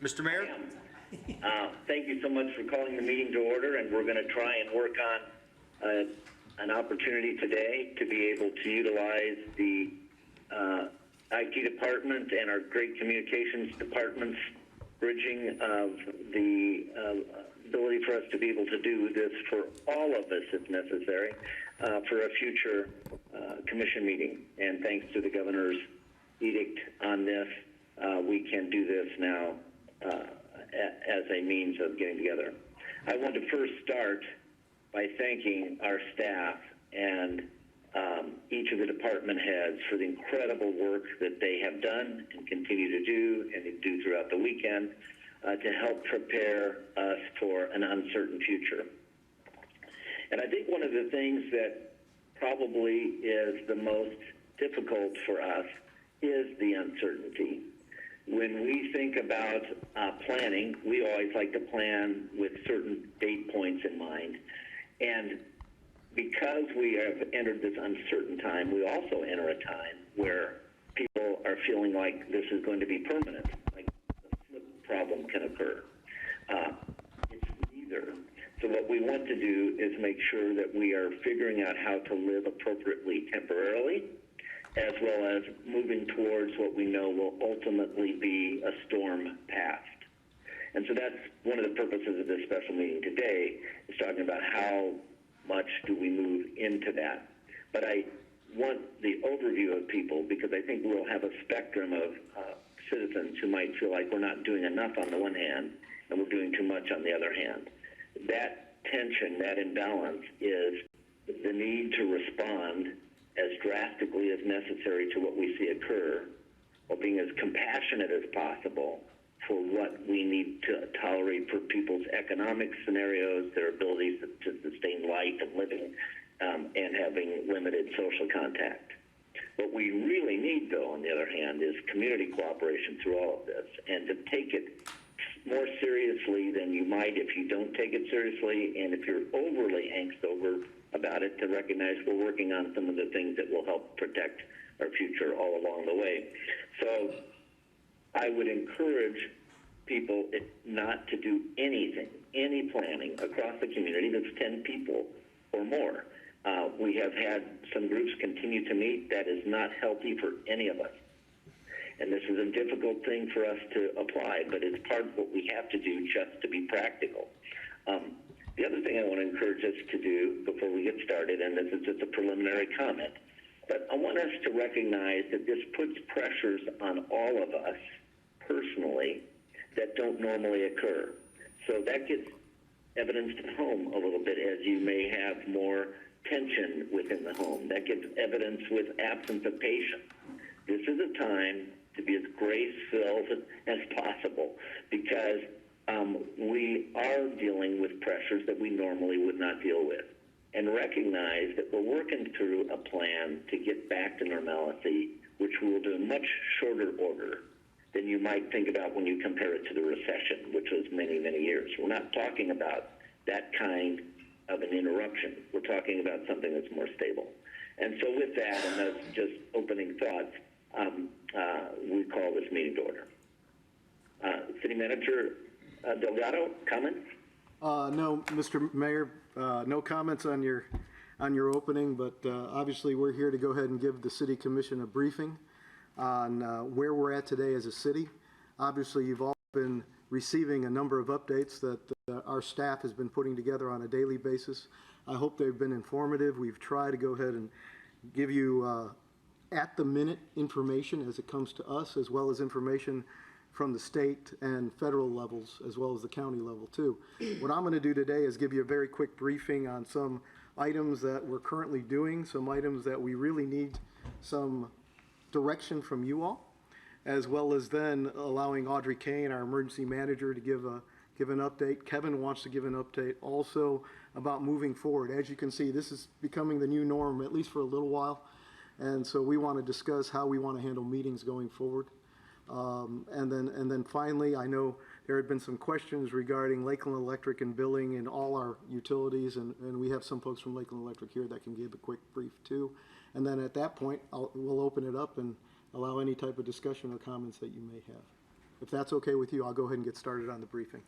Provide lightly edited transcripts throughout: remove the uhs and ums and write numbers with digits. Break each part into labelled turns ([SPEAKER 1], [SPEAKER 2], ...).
[SPEAKER 1] Mr. Mayor?
[SPEAKER 2] Thank you so much for calling the meeting to order, and we're going to try and work on an opportunity today to be able to utilize the IT department and our great communications department's bridging of the ability for us to be able to do this for all of us, if necessary, for a future commission meeting. And thanks to the governor's edict on this, we can do this now as a means of getting together. I want to first start by thanking our staff and each of the department heads for the incredible work that they have done and continue to do and do throughout the weekend to help prepare us for an uncertain future. And I think one of the things that probably is the most difficult for us is the uncertainty. When we think about planning, we always like to plan with certain date points in mind. And because we have entered this uncertain time, we also enter a time where people are feeling like this is going to be permanent, like the flip problem can occur. It's neither. So what we want to do is make sure that we are figuring out how to live appropriately temporarily, as well as moving towards what we know will ultimately be a storm past. And so that's one of the purposes of this special meeting today, is talking about how much do we move into that. But I want the overview of people, because I think we'll have a spectrum of citizens who might feel like we're not doing enough on the one hand and we're doing too much on the other hand. That tension, that imbalance is the need to respond as drastically as necessary to what we see occur, while being as compassionate as possible for what we need to tolerate for people's economic scenarios, their abilities to sustain life and living, and having limited social contact. What we really need, though, on the other hand, is community cooperation through all of this, and to take it more seriously than you might if you don't take it seriously, and if you're overly angst over about it, to recognize we're working on some of the things that will help protect our future all along the way. So I would encourage people not to do anything, any planning across the community that's 10 people or more. We have had some groups continue to meet. That is not healthy for any of us. And this is a difficult thing for us to apply, but it's part of what we have to do just to be practical. The other thing I want to encourage us to do before we get started, and this is just a preliminary comment, but I want us to recognize that this puts pressures on all of us personally that don't normally occur. So that gets evidenced at home a little bit, as you may have more tension within the home. That gets evidence with absence of patience. This is a time to be as grace-filled as possible, because we are dealing with pressures that we normally would not deal with, and recognize that we're working through a plan to get back to normalcy, which we will do in much shorter order than you might think about when you compare it to the recession, which was many, many years. We're not talking about that kind of an interruption. We're talking about something that's more stable. And so with that, and those just opening thoughts, we call this meeting to order. City Manager Delgado, comments?
[SPEAKER 3] No, Mr. Mayor, no comments on your opening, but obviously we're here to go ahead and give the City Commission a briefing on where we're at today as a city. Obviously, you've all been receiving a number of updates that our staff has been putting together on a daily basis. I hope they've been informative. We've tried to go ahead and give you at-the-minute information as it comes to us, as well as information from the state and federal levels, as well as the county level too. What I'm going to do today is give you a very quick briefing on some items that we're currently doing, some items that we really need some direction from you all, as well as then allowing Audrey Kane, our emergency manager, to give an update. Kevin wants to give an update also about moving forward. As you can see, this is becoming the new norm, at least for a little while, and so we want to discuss how we want to handle meetings going forward. And then finally, I know there had been some questions regarding Lakeland Electric and billing and all our utilities, and we have some folks from Lakeland Electric here that can give a quick brief too. And then at that point, we'll open it up and allow any type of discussion or comments that you may have. if that's okay with you, I'll go ahead and get started on the briefing.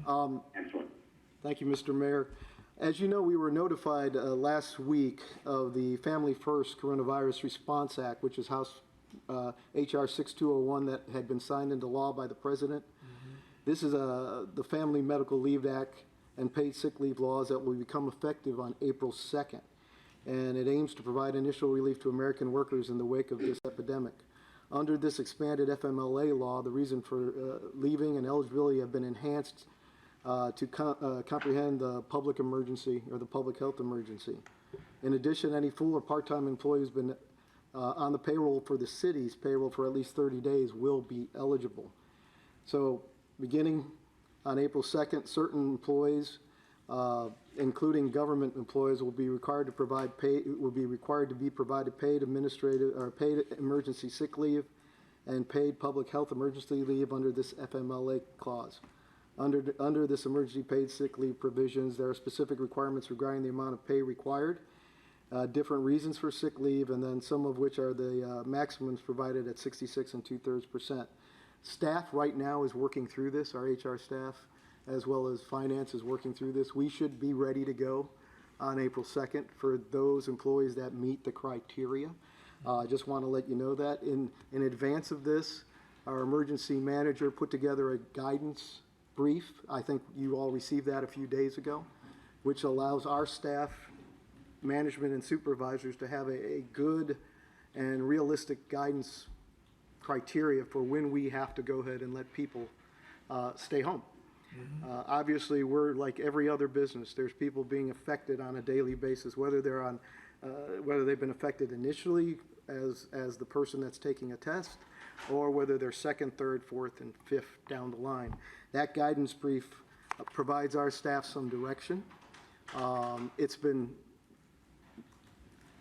[SPEAKER 2] Excellent.
[SPEAKER 3] Thank you, Mr. Mayor. As you know, we were notified last week of the Family First Coronavirus Response Act, which is House H.R. 6201 that had been signed into law by the President. This is the Family Medical Leave Act and paid sick leave laws that will become effective on April 2nd. And it aims to provide initial relief to American workers in the wake of this epidemic. Under this expanded FMLA law, the reason for leaving and eligibility have been enhanced to comprehend the public emergency or the public health emergency. In addition, any full or part-time employee who's been on the payroll for the city's payroll for at least 30 days will be eligible. So beginning on April 2nd, certain employees, including government employees, will be required to be provided paid administrative or paid emergency sick leave and paid public health emergency leave under this FMLA clause. Under this emergency paid sick leave provisions, there are specific requirements regarding the amount of pay required, different reasons for sick leave, and then some of which are the maximums provided at 66 2/3%. Staff right now is working through this, our HR staff, as well as finance is working through this. We should be ready to go on April 2nd for those employees that meet the criteria. I just want to let you know that. In advance of this, our emergency manager put together a guidance brief. I think you all received that a few days ago, which allows our staff, management, and supervisors to have a good and realistic guidance criteria for when we have to go ahead and let people stay home. Obviously, we're like every other business. There's people being affected on a daily basis, whether they've been affected initially as the person that's taking a test, or whether they're second, third, fourth, and fifth down the line. That guidance brief provides our staff some direction. It's been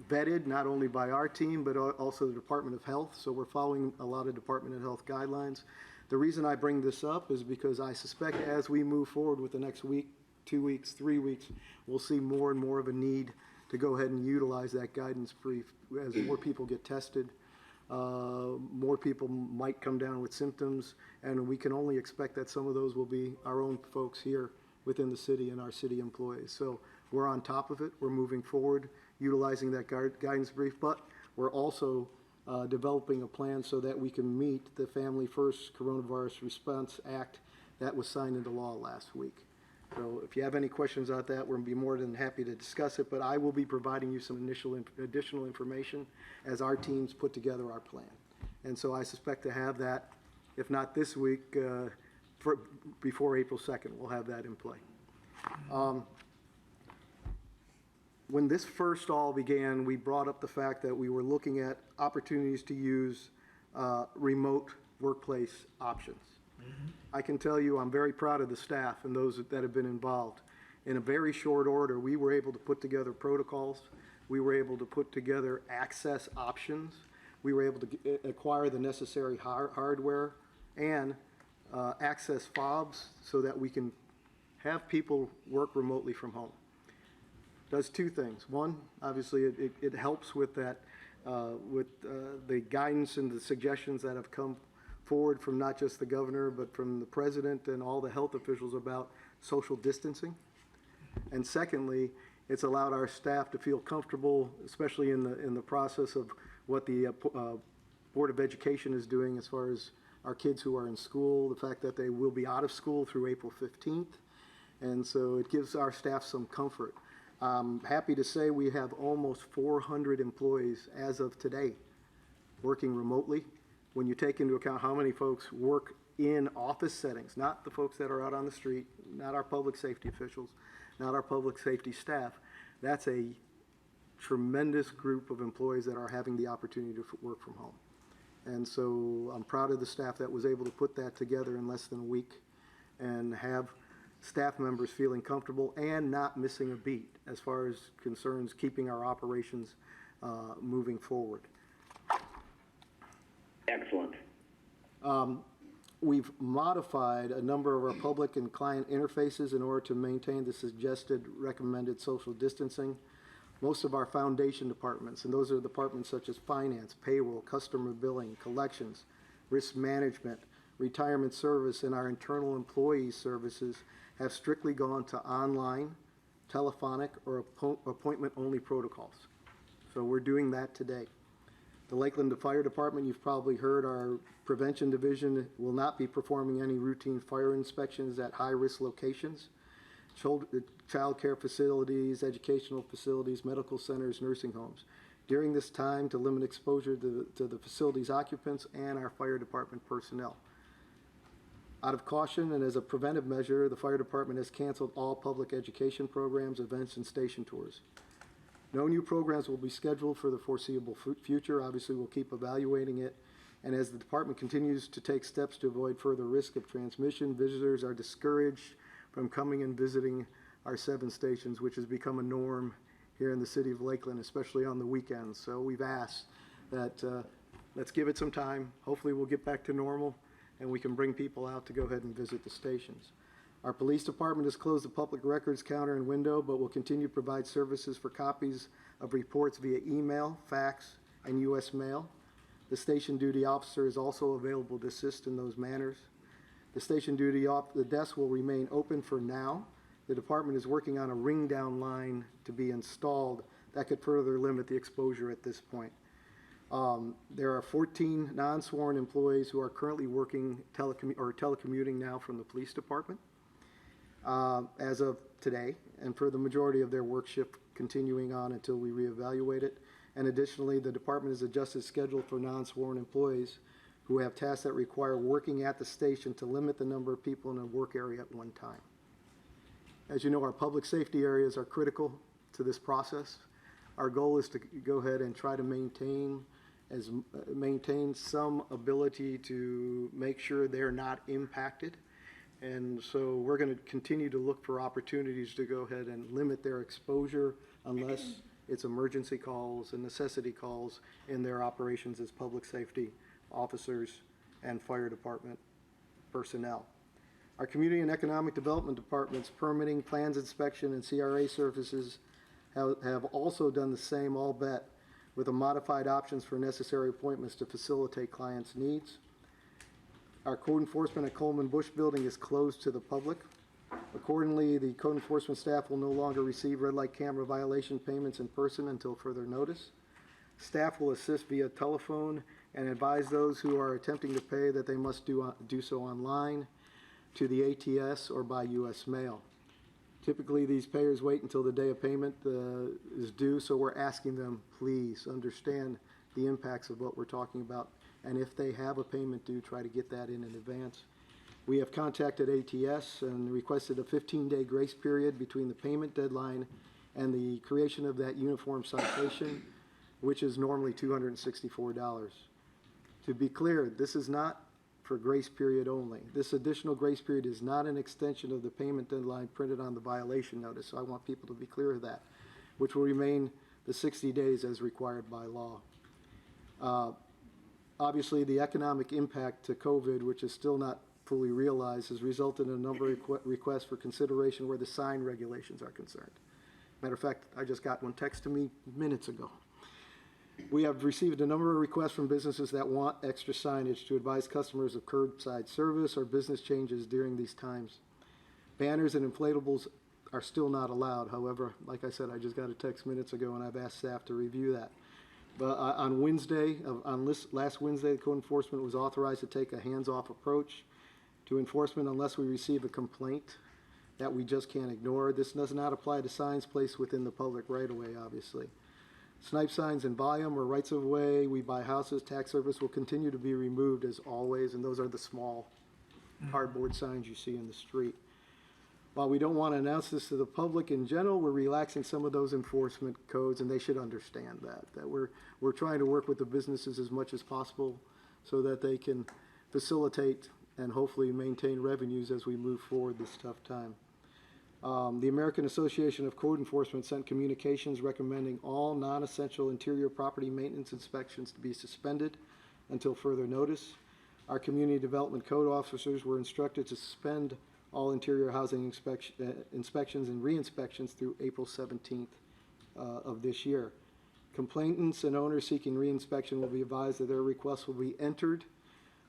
[SPEAKER 3] vetted not only by our team, but also the Department of Health, so we're following a lot of Department of Health guidelines. The reason I bring this up is because I suspect as we move forward with the next week, 2 weeks, 3 weeks, we'll see more and more of a need to go ahead and utilize that guidance brief as more people get tested. More people might come down with symptoms, and we can only expect that some of those will be our own folks here within the city and our city employees. So we're on top of it. We're moving forward, utilizing that guidance brief, but we're also developing a plan so that we can meet the Family First Coronavirus Response Act that was signed into law last week. So if you have any questions about that, we're going to be more than happy to discuss it, but I will be providing you some additional information as our teams put together our plan. And so I suspect to have that, if not this week, before April 2nd, we'll have that in play. When this first all began, we brought up the fact that we were looking at opportunities to use remote workplace options. I can tell you I'm very proud of the staff and those that have been involved. In a very short order, we were able to put together protocols. We were able to put together access options. We were able to acquire the necessary hardware and access fobs so that we can have people work remotely from home. Does two things. One, obviously, it helps with that, the guidance and the suggestions that have come forward from not just the governor, but from the president and all the health officials about social distancing. And secondly, it's allowed our staff to feel comfortable, especially in the process of what the Board of Education is doing as far as our kids who are in school, the fact that they will be out of school through April 15th. And so it gives our staff some comfort. I'm happy to say we have almost 400 employees as of today working remotely. When you take into account how many folks work in office settings, not the folks that are out on the street, not our public safety officials, not our public safety staff, that's a tremendous group of employees that are having the opportunity to work from home. And so I'm proud of the staff that was able to put that together in less than a week and have staff members feeling comfortable and not missing a beat as far as concerns keeping our operations moving forward.
[SPEAKER 2] Excellent.
[SPEAKER 3] We've modified a number of our public and client interfaces in order to maintain the suggested recommended social distancing. Most of our foundation departments, and those are departments such as finance, payroll, customer billing, collections, risk management, retirement service, and our internal employee services have strictly gone to online, telephonic, or appointment-only protocols. So we're doing that today. The Lakeland Fire Department, you've probably heard, our prevention division will not be performing any routine fire inspections at high-risk locations, child care facilities, educational facilities, medical centers, nursing homes, during this time to limit exposure to the facility's occupants and our fire department personnel. Out of caution and as a preventive measure, the fire department has canceled all public education programs, events, and station tours. No new programs will be scheduled for the foreseeable future. Obviously, we'll keep evaluating it. And as the department continues to take steps to avoid further risk of transmission, visitors are discouraged from coming and visiting our 7 stations, which has become a norm here in the city of Lakeland, especially on the weekends. So we've asked that let's give it some time. Hopefully we'll get back to normal and we can bring people out to go ahead and visit the stations. Our police department has closed the public records counter and window, but will continue to provide services for copies of reports via email, fax, and U.S. mail. The station duty officer is also available to assist in those manners. The station duty the desk will remain open for now. The department is working on a ring down line to be installed that could further limit the exposure at this point. There are 14 non-sworn employees who are currently working telecommuting now from the police department as of today, and for the majority of their work shift continuing on until we reevaluate it. And additionally, the department has adjusted schedule for non-sworn employees who have tasks that require working at the station to limit the number of people in a work area at one time. As you know, our public safety areas are critical to this process. Our goal is to go ahead and try to maintain some ability to make sure they're not impacted. And so we're going to continue to look for opportunities to go ahead and limit their exposure unless it's emergency calls and necessity calls in their operations as public safety officers and fire department personnel. Our community and economic development departments, permitting, plans inspection, and CRA services have also done the same, all bet, with a modified options for necessary appointments to facilitate clients' needs. Our code enforcement at Coleman Bush building is closed to the public. Accordingly, the code enforcement staff will no longer receive red light camera violation payments in person until further notice. Staff will assist via telephone and advise those who are attempting to pay that they must do so online, to the ATS, or by U.S. mail. Typically, these payers wait until the day of payment is due, so we're asking them, please understand the impacts of what we're talking about. And if they have a payment due, try to get that in advance. We have contacted ATS and requested a 15-day grace period between the payment deadline and the creation of that uniform citation, which is normally $264. To be clear, this is not for grace period only. This additional grace period is not an extension of the payment deadline printed on the violation notice, so I want people to be clear of that, which will remain the 60 days as required by law. Obviously, the economic impact to COVID, which is still not fully realized, has resulted in a number of requests for consideration where the sign regulations are concerned. Matter of fact, I just got one text to me minutes ago. We have received a number of requests from businesses that want extra signage to advise customers of curbside service or business changes during these times. Banners and inflatables are still not allowed. However, like I said, I just got a text minutes ago and I've asked staff to review that. But on last Wednesday, the code enforcement was authorized to take a hands-off approach to enforcement unless we receive a complaint that we just can't ignore. This does not apply to signs placed within the public right-of-way, obviously. Snipe signs in volume or rights-of-way, we buy houses, tax service will continue to be removed as always, and those are the small cardboard signs you see in the street. While we don't want to announce this to the public in general, we're relaxing some of those enforcement codes, and they should understand that we're trying to work with the businesses as much as possible so that they can facilitate and hopefully maintain revenues as we move forward this tough time. The American Association of Code Enforcement sent communications recommending all non-essential interior property maintenance inspections to be suspended until further notice. Our community development code officers were instructed to suspend all interior housing inspections and re-inspections through April 17th of this year. Complainants and owners seeking re-inspection will be advised that their requests will be entered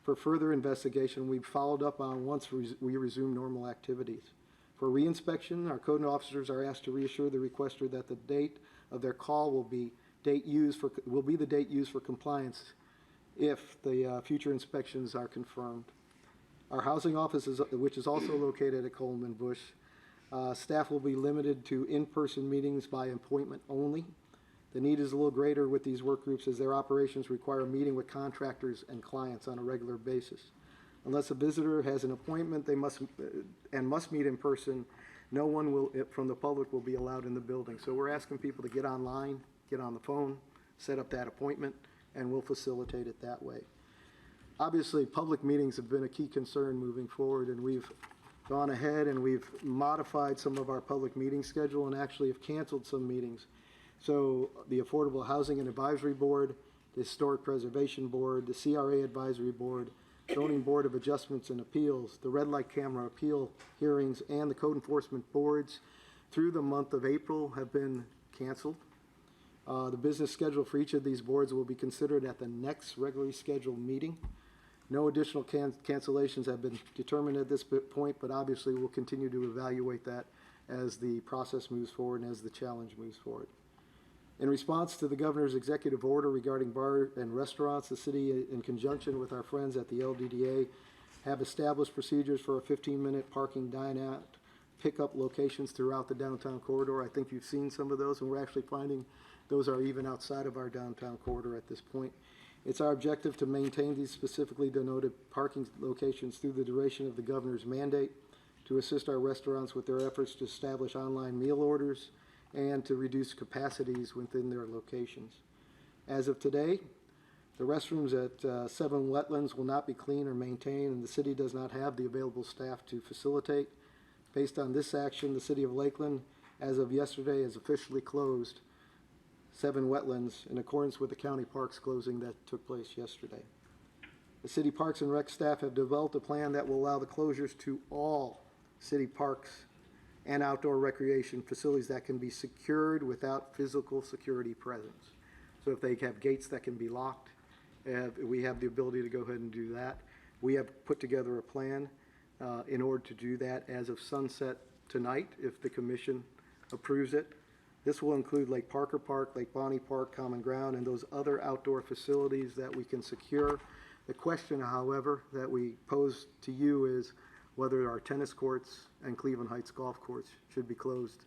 [SPEAKER 3] For further investigation, we've followed up on once we resume normal activities. For reinspection, our code officers are asked to reassure the requester that the date of their call will be the date used for compliance if the future inspections are confirmed. Our housing office, which is also located at Coleman Bush, staff will be limited to in-person meetings by appointment only. The need is a little greater with these work groups as their operations require meeting with contractors and clients on a regular basis. Unless a visitor has an appointment, they must meet in person. No one from the public will be allowed in the building. So we're asking people to get online, get on the phone, set up that appointment, and we'll facilitate it that way. Obviously, public meetings have been a key concern moving forward, and we've gone ahead and we've modified some of our public meeting schedule and actually have canceled some meetings. So the Affordable Housing and Advisory Board, the Historic Preservation Board, the CRA Advisory Board, Zoning Board of Adjustments and Appeals, the Red Light Camera Appeal hearings, and the Code Enforcement Boards through the month of April have been canceled. The business schedule for each of these boards will be considered at the next regularly scheduled meeting. No additional cancellations have been determined at this point, but obviously we'll continue to evaluate that as the process moves forward and as the challenge moves forward. In response to the governor's executive order regarding bars and restaurants, the city, in conjunction with our friends at the LDDA, have established procedures for a 15-minute parking dine-out pickup locations throughout the downtown corridor. I think you've seen some of those, and we're actually finding those are even outside of our downtown corridor at this point. It's our objective to maintain these specifically denoted parking locations through the duration of the governor's mandate, to assist our restaurants with their efforts to establish online meal orders, and to reduce capacities within their locations. As of today, the restrooms at 7 Wetlands will not be cleaned or maintained, and the city does not have the available staff to facilitate. Based on this action, the City of Lakeland, as of yesterday, has officially closed 7 Wetlands in accordance with the county parks closing that took place yesterday. The city parks and rec staff have developed a plan that will allow the closures to all city parks and outdoor recreation facilities that can be secured without physical security presence. So if they have gates that can be locked, we have the ability to go ahead and do that. We have put together a plan in order to do that as of sunset tonight, if the commission approves it. This will include Lake Parker Park, Lake Bonnie Park, Common Ground, and those other outdoor facilities that we can secure. The question, however, that we pose to you is whether our tennis courts and Cleveland Heights golf course should be closed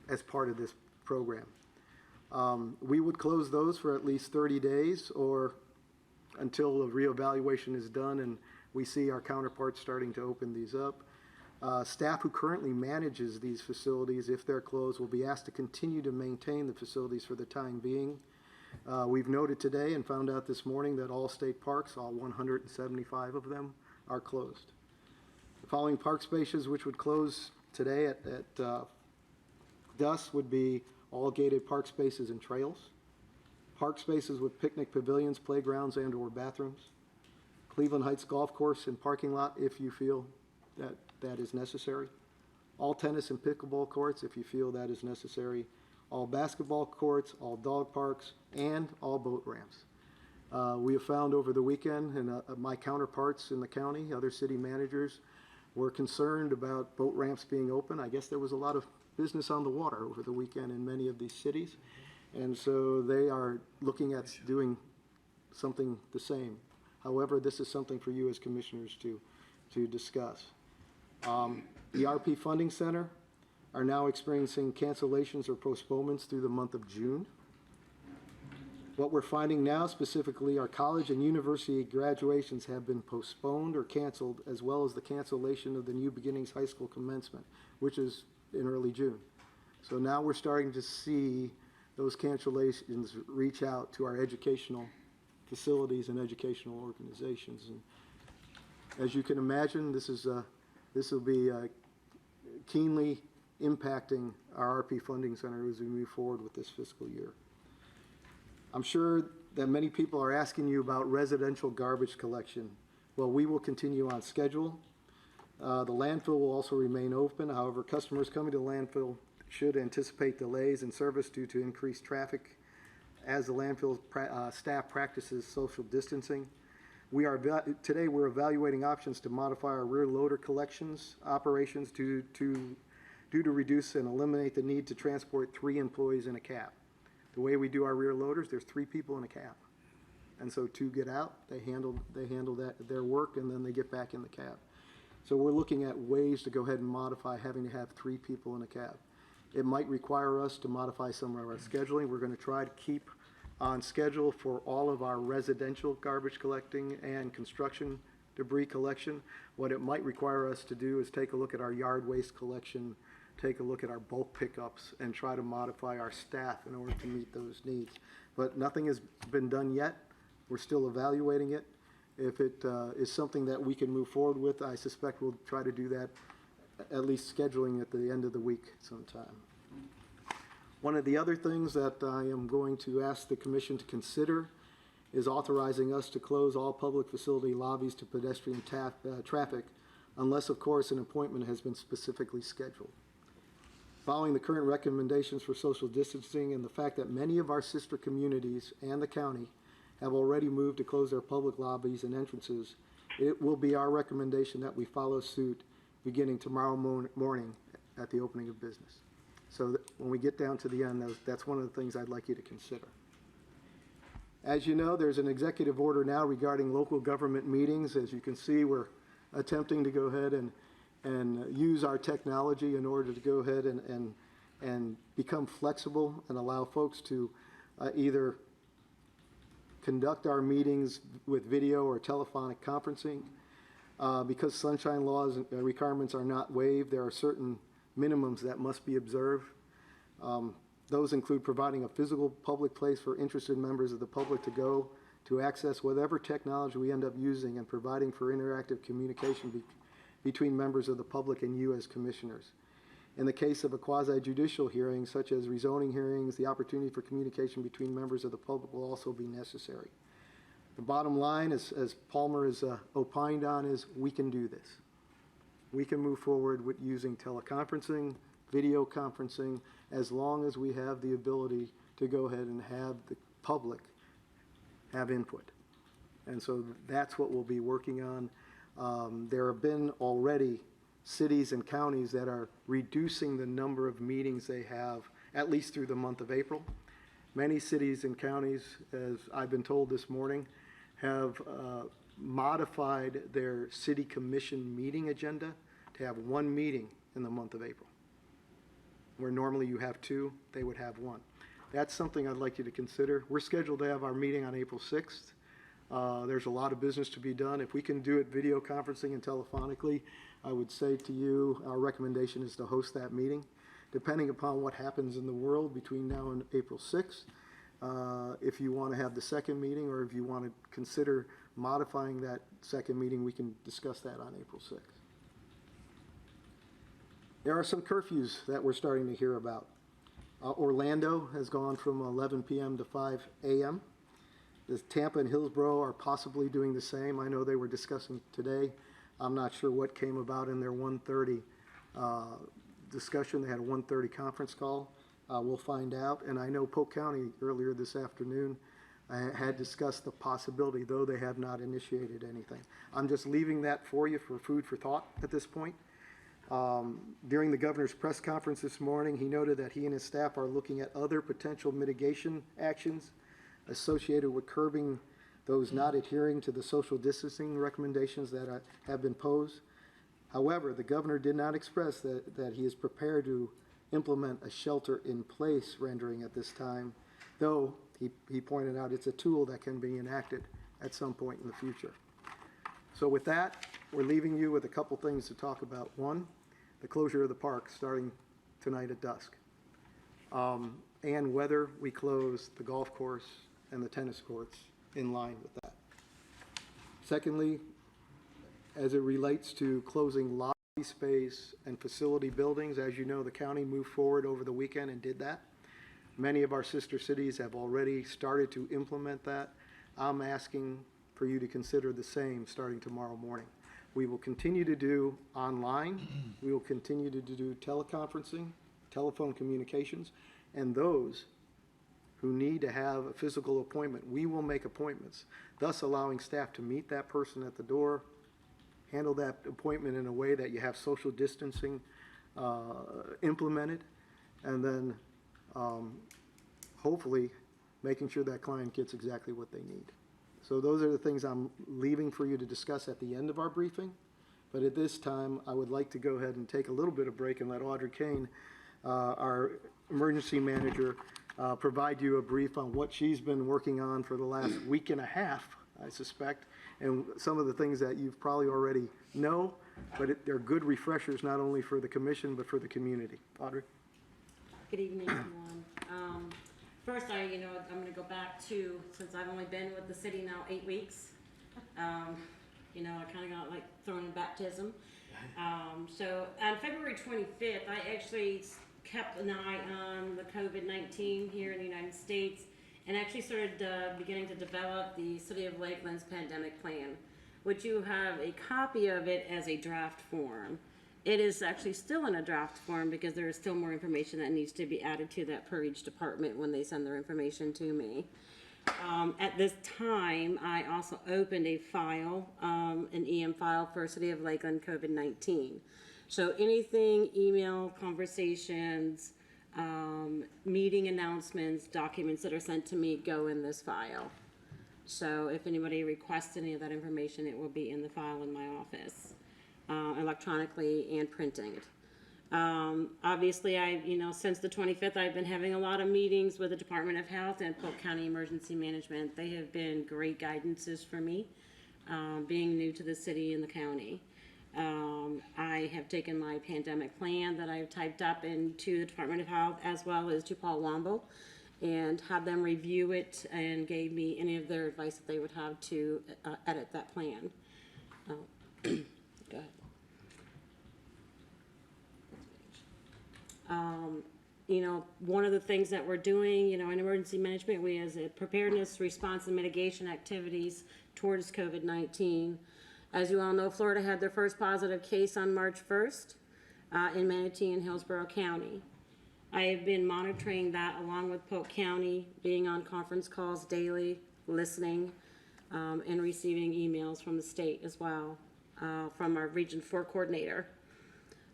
[SPEAKER 3] as part of this program. We would close those for at least 30 days or until a reevaluation is done and we see our counterparts starting to open these up. Staff who currently manages these facilities, if they're closed, will be asked to continue to maintain the facilities for the time being. We've noted today and found out this morning that all state parks, all 175 of them, are closed. The following park spaces which would close today at dusk would be all gated park spaces and trails, park spaces with picnic pavilions, playgrounds, and or bathrooms, Cleveland Heights Golf Course and parking lot if you feel that is necessary, all tennis and pickleball courts if you feel that is necessary, all basketball courts, all dog parks, and all boat ramps. We have found over the weekend, and my counterparts in the county, other city managers, were concerned about boat ramps being open. I guess there was a lot of business on the water over the weekend in many of these cities, and so they are looking at doing something the same. However, this is something for you as commissioners to discuss. The RP Funding Center are now experiencing cancellations or postponements through the month of June. What we're finding now specifically are college and university graduations have been postponed or canceled, as well as the cancellation of the New Beginnings High School commencement, which is in early June. So now we're starting to see those cancellations reach out to our educational facilities and educational organizations. And as you can imagine, this will be keenly impacting our RP Funding Center as we move forward with this fiscal year. I'm sure that many people are asking you about residential garbage collection. Well, we will continue on schedule. The landfill will also remain open. However, customers coming to the landfill should anticipate delays in service due to increased traffic as the landfill staff practices social distancing. Today we're evaluating options to modify our rear loader collections operations to reduce and eliminate the need to transport 3 employees in a cab. The way we do our rear loaders, there's 3 people in a cab. And so 2 get out, they handle their work, and then they get back in the cab. So we're looking at ways to go ahead and modify having to have 3 people in a cab. It might require us to modify some of our scheduling. We're going to try to keep on schedule for all of our residential garbage collecting and construction debris collection. What it might require us to do is take a look at our yard waste collection, take a look at our bulk pickups, and try to modify our staff in order to meet those needs. But nothing has been done yet. We're still evaluating it. If it is something that we can move forward with, I suspect we'll try to do that, at least scheduling at the end of the week sometime. One of the other things that I am going to ask the commission to consider is authorizing us to close all public facility lobbies to pedestrian traffic unless, of course, an appointment has been specifically scheduled. Following the current recommendations for social distancing and the fact that many of our sister communities and the county have already moved to close their public lobbies and entrances, it will be our recommendation that we follow suit beginning tomorrow morning at the opening of business. So that when we get down to the end, that's one of the things I'd like you to consider. As you know, there's an executive order now regarding local government meetings. As you can see, we're attempting to go ahead and use our technology in order to go ahead and become flexible and allow folks to either conduct our meetings with video or telephonic conferencing. Because sunshine laws and requirements are not waived, there are certain minimums that must be observed. Those include providing a physical public place for interested members of the public to go to access whatever technology we end up using, and providing for interactive communication between members of the public and you as commissioners. In the case of a quasi-judicial hearing, such as rezoning hearings, the opportunity for communication between members of the public will also be necessary. The bottom line, as Palmer has opined on, is we can do this. We can move forward with using teleconferencing, video conferencing, as long as we have the ability to go ahead and have the public have input. And so that's what we'll be working on. There have been already cities and counties that are reducing the number of meetings they have, at least through the month of April. Many cities and counties, as I've been told this morning, have modified their city commission meeting agenda to have 1 meeting in the month of April. Where normally you have 2, they would have 1. That's something I'd like you to consider. We're scheduled to have our meeting on April 6th. There's a lot of business to be done. If we can do it video conferencing and telephonically, I would say to you, our recommendation is to host that meeting. Depending upon what happens in the world between now and April 6th, if you want to have the second meeting, or if you want to consider modifying that second meeting, we can discuss that on April 6th. There are some curfews that we're starting to hear about. Orlando has gone from 11 p.m. to 5 a.m. The Tampa and Hillsborough are possibly doing the same. I know they were discussing today. I'm not sure what came about in their 1:30 discussion. They had a 1:30 conference call. We'll find out. And I know Polk County earlier this afternoon had discussed the possibility, though they have not initiated anything. I'm just leaving that for you for food for thought at this point. During the governor's press conference this morning, he noted that he and his staff are looking at other potential mitigation actions associated with curbing those not adhering to the social distancing recommendations that have been posed. However, the governor did not express that he is prepared to implement a shelter-in-place rendering at this time, though he pointed out it's a tool that can be enacted at some point in the future. So with that, we're leaving you with a couple things to talk about. One, the closure of the park starting tonight at dusk, and whether we close the golf course and the tennis courts in line with that. Secondly, as it relates to closing lobby space and facility buildings, as you know, the county moved forward over the weekend and did that. Many of our sister cities have already started to implement that. I'm asking for you to consider the same starting tomorrow morning. We will continue to do online. We will continue to do teleconferencing, telephone communications, and those who need to have a physical appointment, we will make appointments, thus allowing staff to meet that person at the door, handle that appointment in a way that you have social distancing implemented, and then hopefully making sure that client gets exactly what they need. So those are the things I'm leaving for you to discuss at the end of our briefing. But at this time, I would like to go ahead and take a little bit of break and let Audrey Kane, our emergency manager, provide you a brief on what she's been working on for the last week and a half, I suspect, and some of the things that you've probably already know, but they're good refreshers not only for the commission but for the community. Audrey?
[SPEAKER 1] Good evening, everyone. First, I'm going to go back to, since I've only been with the city now 8 weeks, I kind of got like thrown in baptism. So on February 25th, I actually kept an eye on the COVID-19 here in the United States and actually started beginning to develop the City of Lakeland's pandemic plan, which you have a copy of it as a draft form. It is actually still in a draft form because there is still more information that needs to be added to that per each department when they send their information to me. At this time, I also opened a file, an EM file for City of Lakeland COVID-19. So anything, email, conversations, meeting announcements, documents that are sent to me go in this file. So if anybody requests any of that information, it will be in the file in my office, electronically and printing. Obviously, since the 25th, I've been having a lot of meetings with the Department of Health and Polk County Emergency Management. They have been great guidances for me, being new to the city and the county. I have taken my pandemic plan that I've typed up into the Department of Health as well as to Paul Womble and had them review it and gave me any of their advice that they would have to edit that plan. Go ahead. One of the things that we're doing, in emergency management, we as a preparedness, response, and mitigation activities towards COVID-19. As you all know, Florida had their first positive case on March 1st in Manatee and Hillsborough County. I have been monitoring that along with Polk County, being on conference calls daily, listening, and receiving emails from the state as well, from our Region 4 coordinator.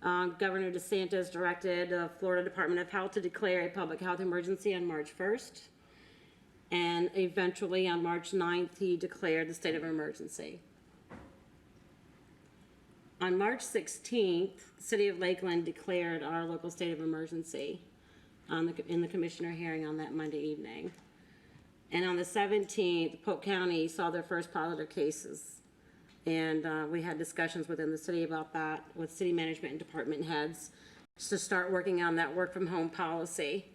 [SPEAKER 1] Governor DeSantis directed the Florida Department of Health to declare a public health emergency on March 1st. And eventually on March 9th, he declared the state of emergency. On March 16th, the City of Lakeland declared our local state of emergency in the commissioner hearing on that Monday evening. And on the 17th, Polk County saw their first positive cases. And we had discussions within the city about that with city management and department heads to start working on that work from home policy,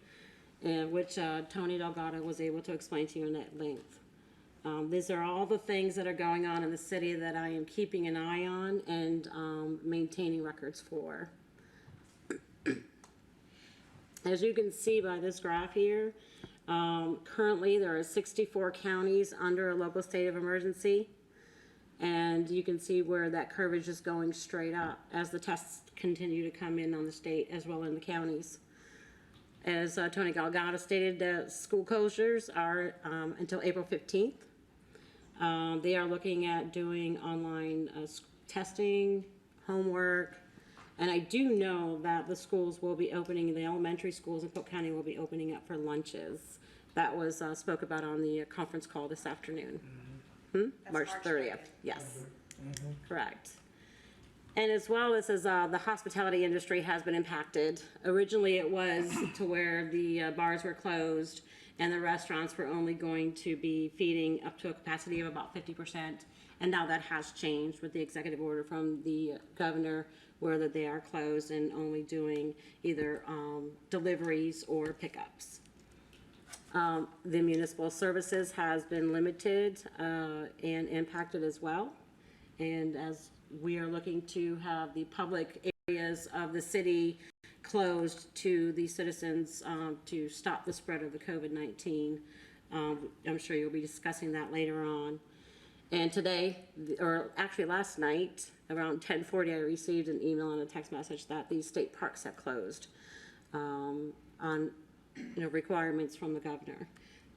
[SPEAKER 1] which Tony Delgado was able to explain to you in at length. These are all the things that are going on in the city that I am keeping an eye on and maintaining records for. As you can see by this graph here, currently there are 64 counties under a local state of emergency. And you can see where that curve is just going straight up as the tests continue to come in on the state as well in the counties. As Tony Delgado stated, the school closures are until April 15th. They are looking at doing online testing, homework, and I do know that the schools will be opening, the elementary schools in Polk County will be opening up for lunches. That was spoke about on the conference call this afternoon. March 30th, yes, correct. And as well as the hospitality industry has been impacted. Originally it was to where the bars were closed and the restaurants were only going to be feeding up to a capacity of about 50%. And now that has changed with the executive order from the governor where that they are closed and only doing either deliveries or pickups. The municipal services has been limited and impacted as well. And as we are looking to have the public areas of the city closed to the citizens to stop the spread of the COVID-19. I'm sure you'll be discussing that later on. And today, or actually last night, around 10:40, I received an email and a text message that the state parks have closed. requirements from the governor.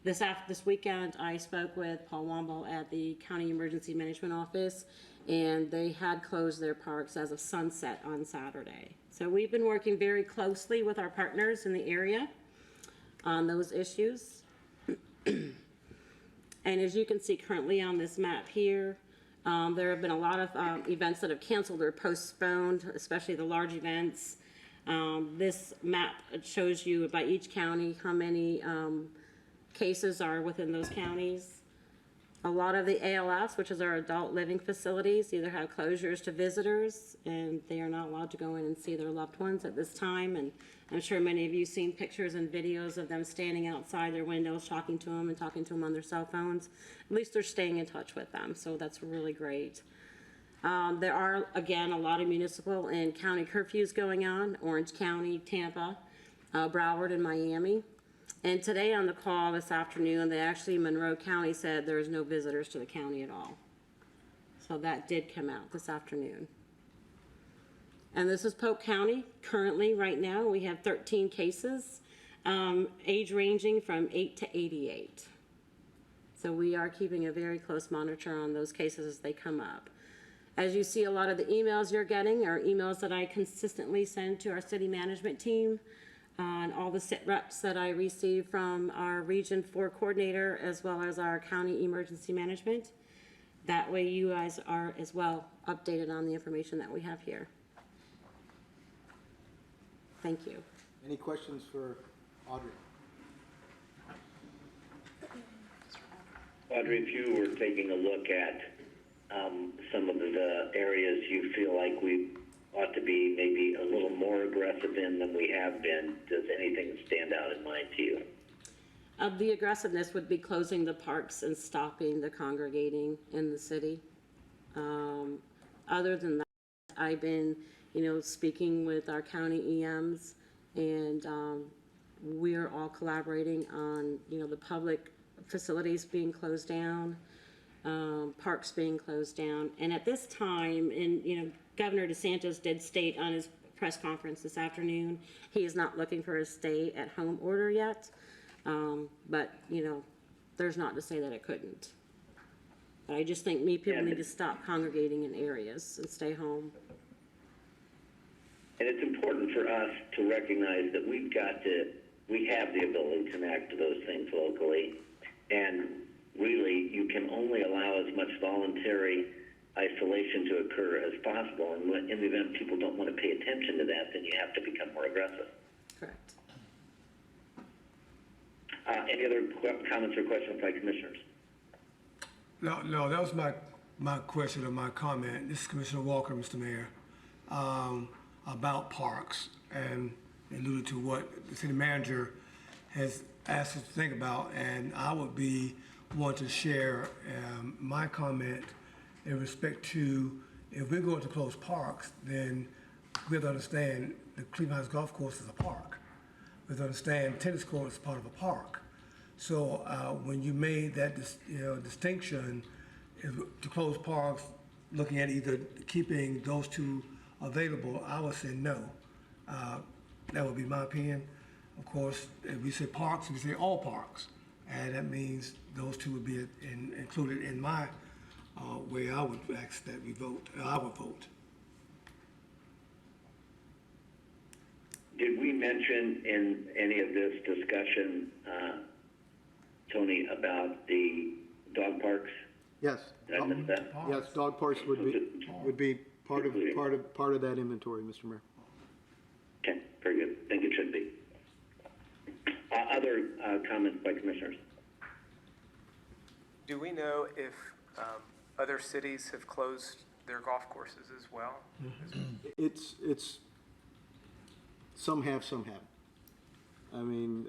[SPEAKER 1] This weekend, I spoke with Paul Womble at the County Emergency Management Office, and they had closed their parks as of sunset on Saturday. So we've been working very closely with our partners in the area on those issues. And as you can see currently on this map here, there have been a lot of events that have canceled or postponed, especially the large events. This map shows you by each county how many cases are within those counties. A lot of the ALFs, which is our adult living facilities, either have closures to visitors, and they are not allowed to go in and see their loved ones at this time. And I'm sure many of you have seen pictures and videos of them standing outside their windows, talking to them and talking to them on their cell phones. At least they're staying in touch with them, so that's really great. There are, again, a lot of municipal and county curfews going on: Orange County, Tampa, Broward, and Miami. And today on the call this afternoon, Monroe County said there's no visitors to the county at all. So that did come out this afternoon. And this is Polk County. Currently, right now, we have 13 cases, age ranging from 8 to 88. So we are keeping a very close monitor on those cases as they come up. As you see, a lot of the emails you're getting are emails that I consistently send to our city management team, on all the sit reps that I receive from our Region 4 coordinator as well as our county emergency management. That way you guys are as well updated on the information that we have here. Thank you.
[SPEAKER 3] Any questions for Audrey?
[SPEAKER 2] Audrey, if you were taking a look at some of the areas you feel like we ought to be maybe a little more aggressive in than we have been, does anything stand out in mind to you?
[SPEAKER 1] The aggressiveness would be closing the parks and stopping the congregating in the city. Other than that, I've been, speaking with our county EMs, and we're all collaborating on, the public facilities being closed down, parks being closed down. And at this time, Governor DeSantis did state on his press conference this afternoon, he is not looking for a stay-at-home order yet. But, there's not to say that it couldn't. But I just think people need to stop congregating in areas and stay home.
[SPEAKER 2] And it's important for us to recognize that we have the ability to enact those things locally. And really, you can only allow as much voluntary isolation to occur as possible. And in the event people don't want to pay attention to that, then you have to become more aggressive.
[SPEAKER 1] Correct.
[SPEAKER 2] Any other comments or questions by commissioners?
[SPEAKER 4] No, that was my question or my comment. This is Commissioner Walker, Mr. Mayor, about parks, and alluded to what the city manager has asked us to think about, and I would want to share my comment in respect to, if we're going to close parks, then we have to understand the Cleveland Heights Golf Course is a park. We have to understand tennis court is part of a park. So when you made that distinction to close parks, looking at either keeping those two available, I would say no. That would be my opinion. Of course, if we say parks, we say all parks, and that means those two would be included in my way. I would ask that we vote. I would vote.
[SPEAKER 2] Did we mention in any of this discussion, Tony, about the dog parks?
[SPEAKER 3] Yes.
[SPEAKER 2] Did I miss that?
[SPEAKER 3] Yes, dog parks would be part of that inventory, Mr. Mayor.
[SPEAKER 2] Okay, very good. I think it should be. Other comments by commissioners?
[SPEAKER 5] Do we know if other cities have closed their golf courses as well?
[SPEAKER 3] It's some have, some haven't. I mean,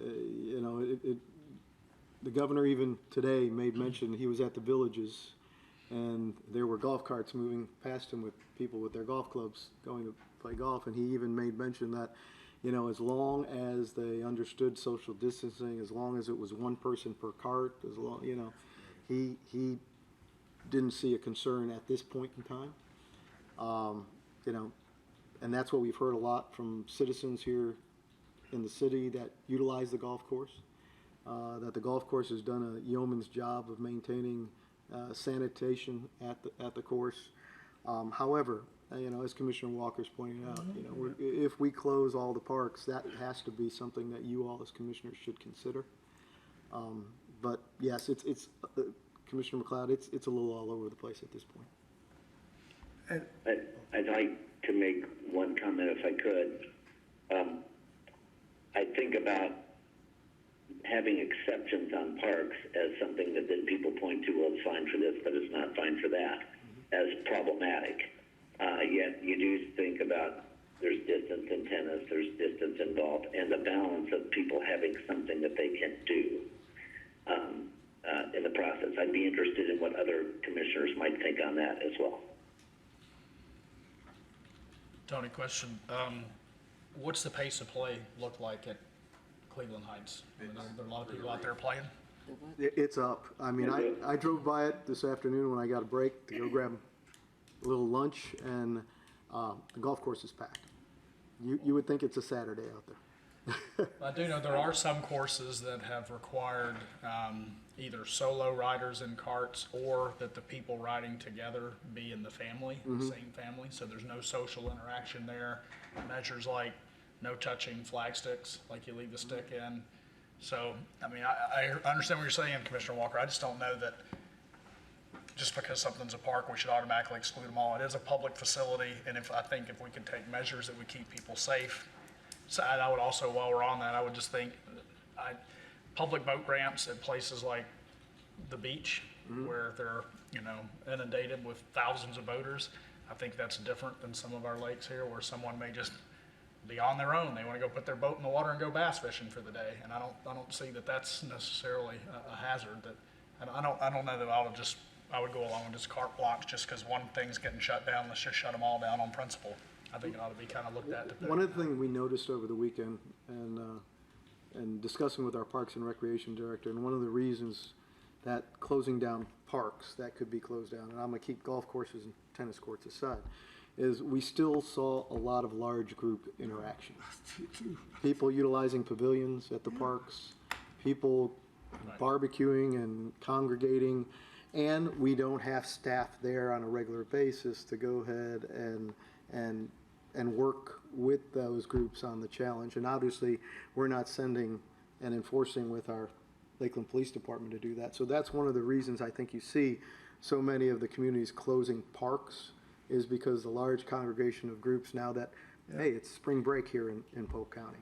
[SPEAKER 3] the governor even today made mention, he was at the Villages, and there were golf carts moving past him with people with their golf clubs going to play golf, and he even made mention that, as long as they understood social distancing, as long as it was one person per cart, as long, he didn't see a concern at this point in time. And that's what we've heard a lot from citizens here in the city that utilize the golf course, that the golf course has done a yeoman's job of maintaining sanitation at the course. However, as Commissioner Walker's pointing out, if we close all the parks, that has to be something that you all as commissioners should consider. But yes, it's Commissioner McLeod, it's a little all over the place at this point.
[SPEAKER 2] I'd like to make one comment if I could. I think about having exceptions on parks as something that then people point to, well, it's fine for this, but it's not fine for that, as problematic. Yet you do think about there's distance in tennis, there's distance in golf, and the balance of people having something that they can do in the process. I'd be interested in what other commissioners might think on that as well.
[SPEAKER 6] Tony, question. What's the pace of play look like at Cleveland Heights? I mean, there are a lot of people out there playing.
[SPEAKER 3] It's up. I mean, I drove by it this afternoon when I got a break to go grab a little lunch, and the golf course is packed. You would think it's a Saturday out there.
[SPEAKER 6] I do know there are some courses that have required either solo riders in carts or that the people riding together be in the family, the same family, so there's no social interaction there. Measures like no touching flag sticks, like you leave the stick in. So, I mean, I understand what you're saying, Commissioner Walker. I just don't know that just because something's a park, we should automatically exclude them all. It is a public facility, and I think if we could take measures that would keep people safe. So I would also, while we're on that, I would just think public boat ramps at places like the beach, where they're inundated with thousands of boaters. I think that's different than some of our lakes here, where someone may just be on their own. They want to go put their boat in the water and go bass fishing for the day, and I don't see that that's necessarily a hazard. That I don't know that I would go along with just carte blanche just because one thing's getting shut down. Let's just shut them all down on principle. I think it ought to be kind of looked at.
[SPEAKER 3] One of the things we noticed over the weekend, and discussing with our Parks and Recreation Director, and one of the reasons that closing down parks that could be closed down, and I'm going to keep golf courses and tennis courts aside, is we still saw a lot of large group interaction. People utilizing pavilions at the parks, people barbecuing and congregating, and we don't have staff there on a regular basis to go ahead and work with those groups on the challenge. And obviously, we're not sending and enforcing with our Lakeland Police Department to do that. So that's one of the reasons I think you see so many of the communities closing parks, is because the large congregation of groups now that, hey, it's spring break here in Polk County.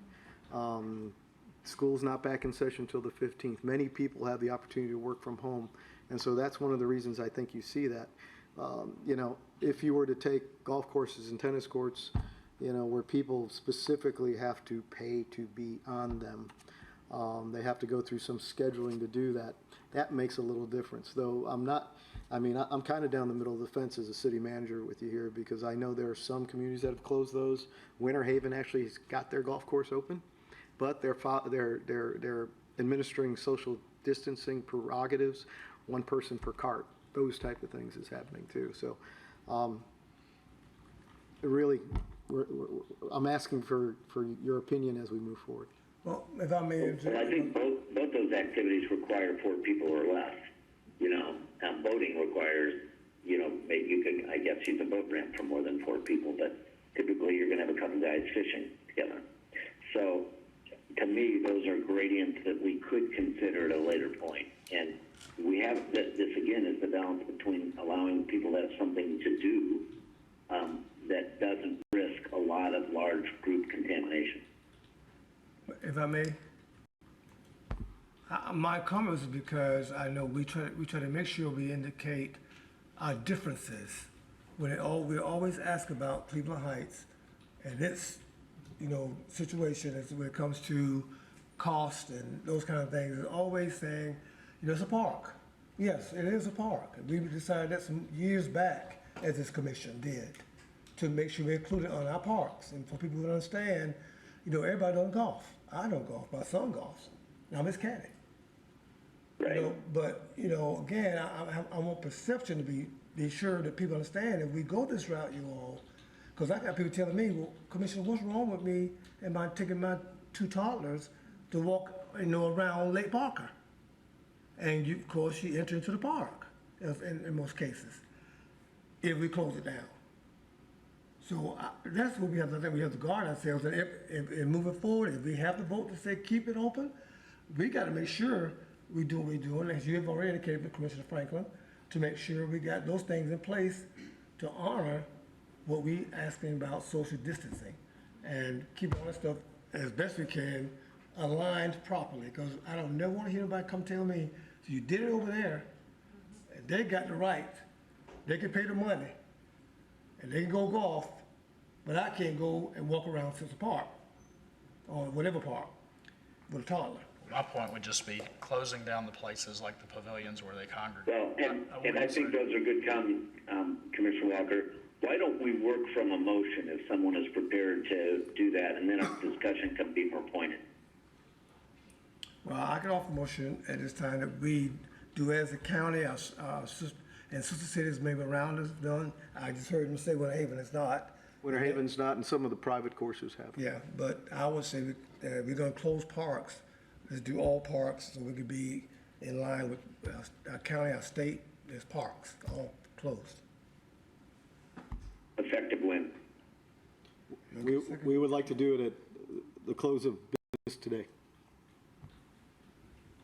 [SPEAKER 3] School's not back in session until the 15th. Many people have the opportunity to work from home. And so that's one of the reasons I think you see that. If you were to take golf courses and tennis courts, where people specifically have to pay to be on them, they have to go through some scheduling to do that. That makes a little difference, though I'm kind of down the middle of the fence as a city manager with you here, because I know there are some communities that have closed those. Winter Haven actually has got their golf course open, but they're administering social distancing prerogatives, one person per cart. Those type of things is happening too. So, really, I'm asking for your opinion as we move forward.
[SPEAKER 4] Well, if I may,
[SPEAKER 2] Well, I think both those activities require 4 people or less. Boating requires, maybe you could, I guess, use a boat ramp for more than 4 people, but typically you're going to have a couple guys fishing together. So, to me, those are gradients that we could consider at a later point. And we have this again is the balance between allowing people to have something to do that doesn't risk a lot of large group contamination.
[SPEAKER 4] if I may, my comments is because I know we try to make sure we indicate our differences. We always ask about Cleveland Heights and its situation as when it comes to cost and those kind of things. It's always saying, it's a park. Yes, it is a park. We decided that some years back, as this commission did, to make sure we include it on our parks. And for people to understand, everybody don't golf. I don't golf. My son golfs. I'm his caddy.
[SPEAKER 2] Right.
[SPEAKER 4] But again, I want perception to be sure that people understand if we go this route, you all, because I got people telling me, well, Commissioner, what's wrong with me? Am I taking my two toddlers to walk, around Lake Parker. And of course, you enter into the park in most cases, if we close it down. So that's what we have. I think we have to guard ourselves. And if moving forward, if we have the vote to say keep it open, we got to make sure we do what we're doing, as you have already indicated with Commissioner Franklin, to make sure we got those things in place to honor what we asking about social distancing and keep all that stuff as best we can aligned properly. Because I don't never want to hear anybody come tell me, so you did it over there, and they got the right, they can pay the money, and they can go golf, but I can't go and walk around Central Park or whatever park with a toddler.
[SPEAKER 6] My point would just be closing down the places like the pavilions where they congregate.
[SPEAKER 2] Well, and I think those are good comments, Commissioner Walker. Why don't we work from a motion if someone is prepared to do that, and then our discussion can be more pointed?
[SPEAKER 4] Well, I can offer a motion at this time that we do as a county, and sister cities maybe around us done. I just heard them say Winter Haven is not.
[SPEAKER 3] Winter Haven's not, and some of the private courses have.
[SPEAKER 4] Yeah, but I would say we're gonna close parks. Let's do all parks so we could be in line with our county, our state. There's parks all closed.
[SPEAKER 2] Effective when?
[SPEAKER 3] We would like to do it at the close of business today.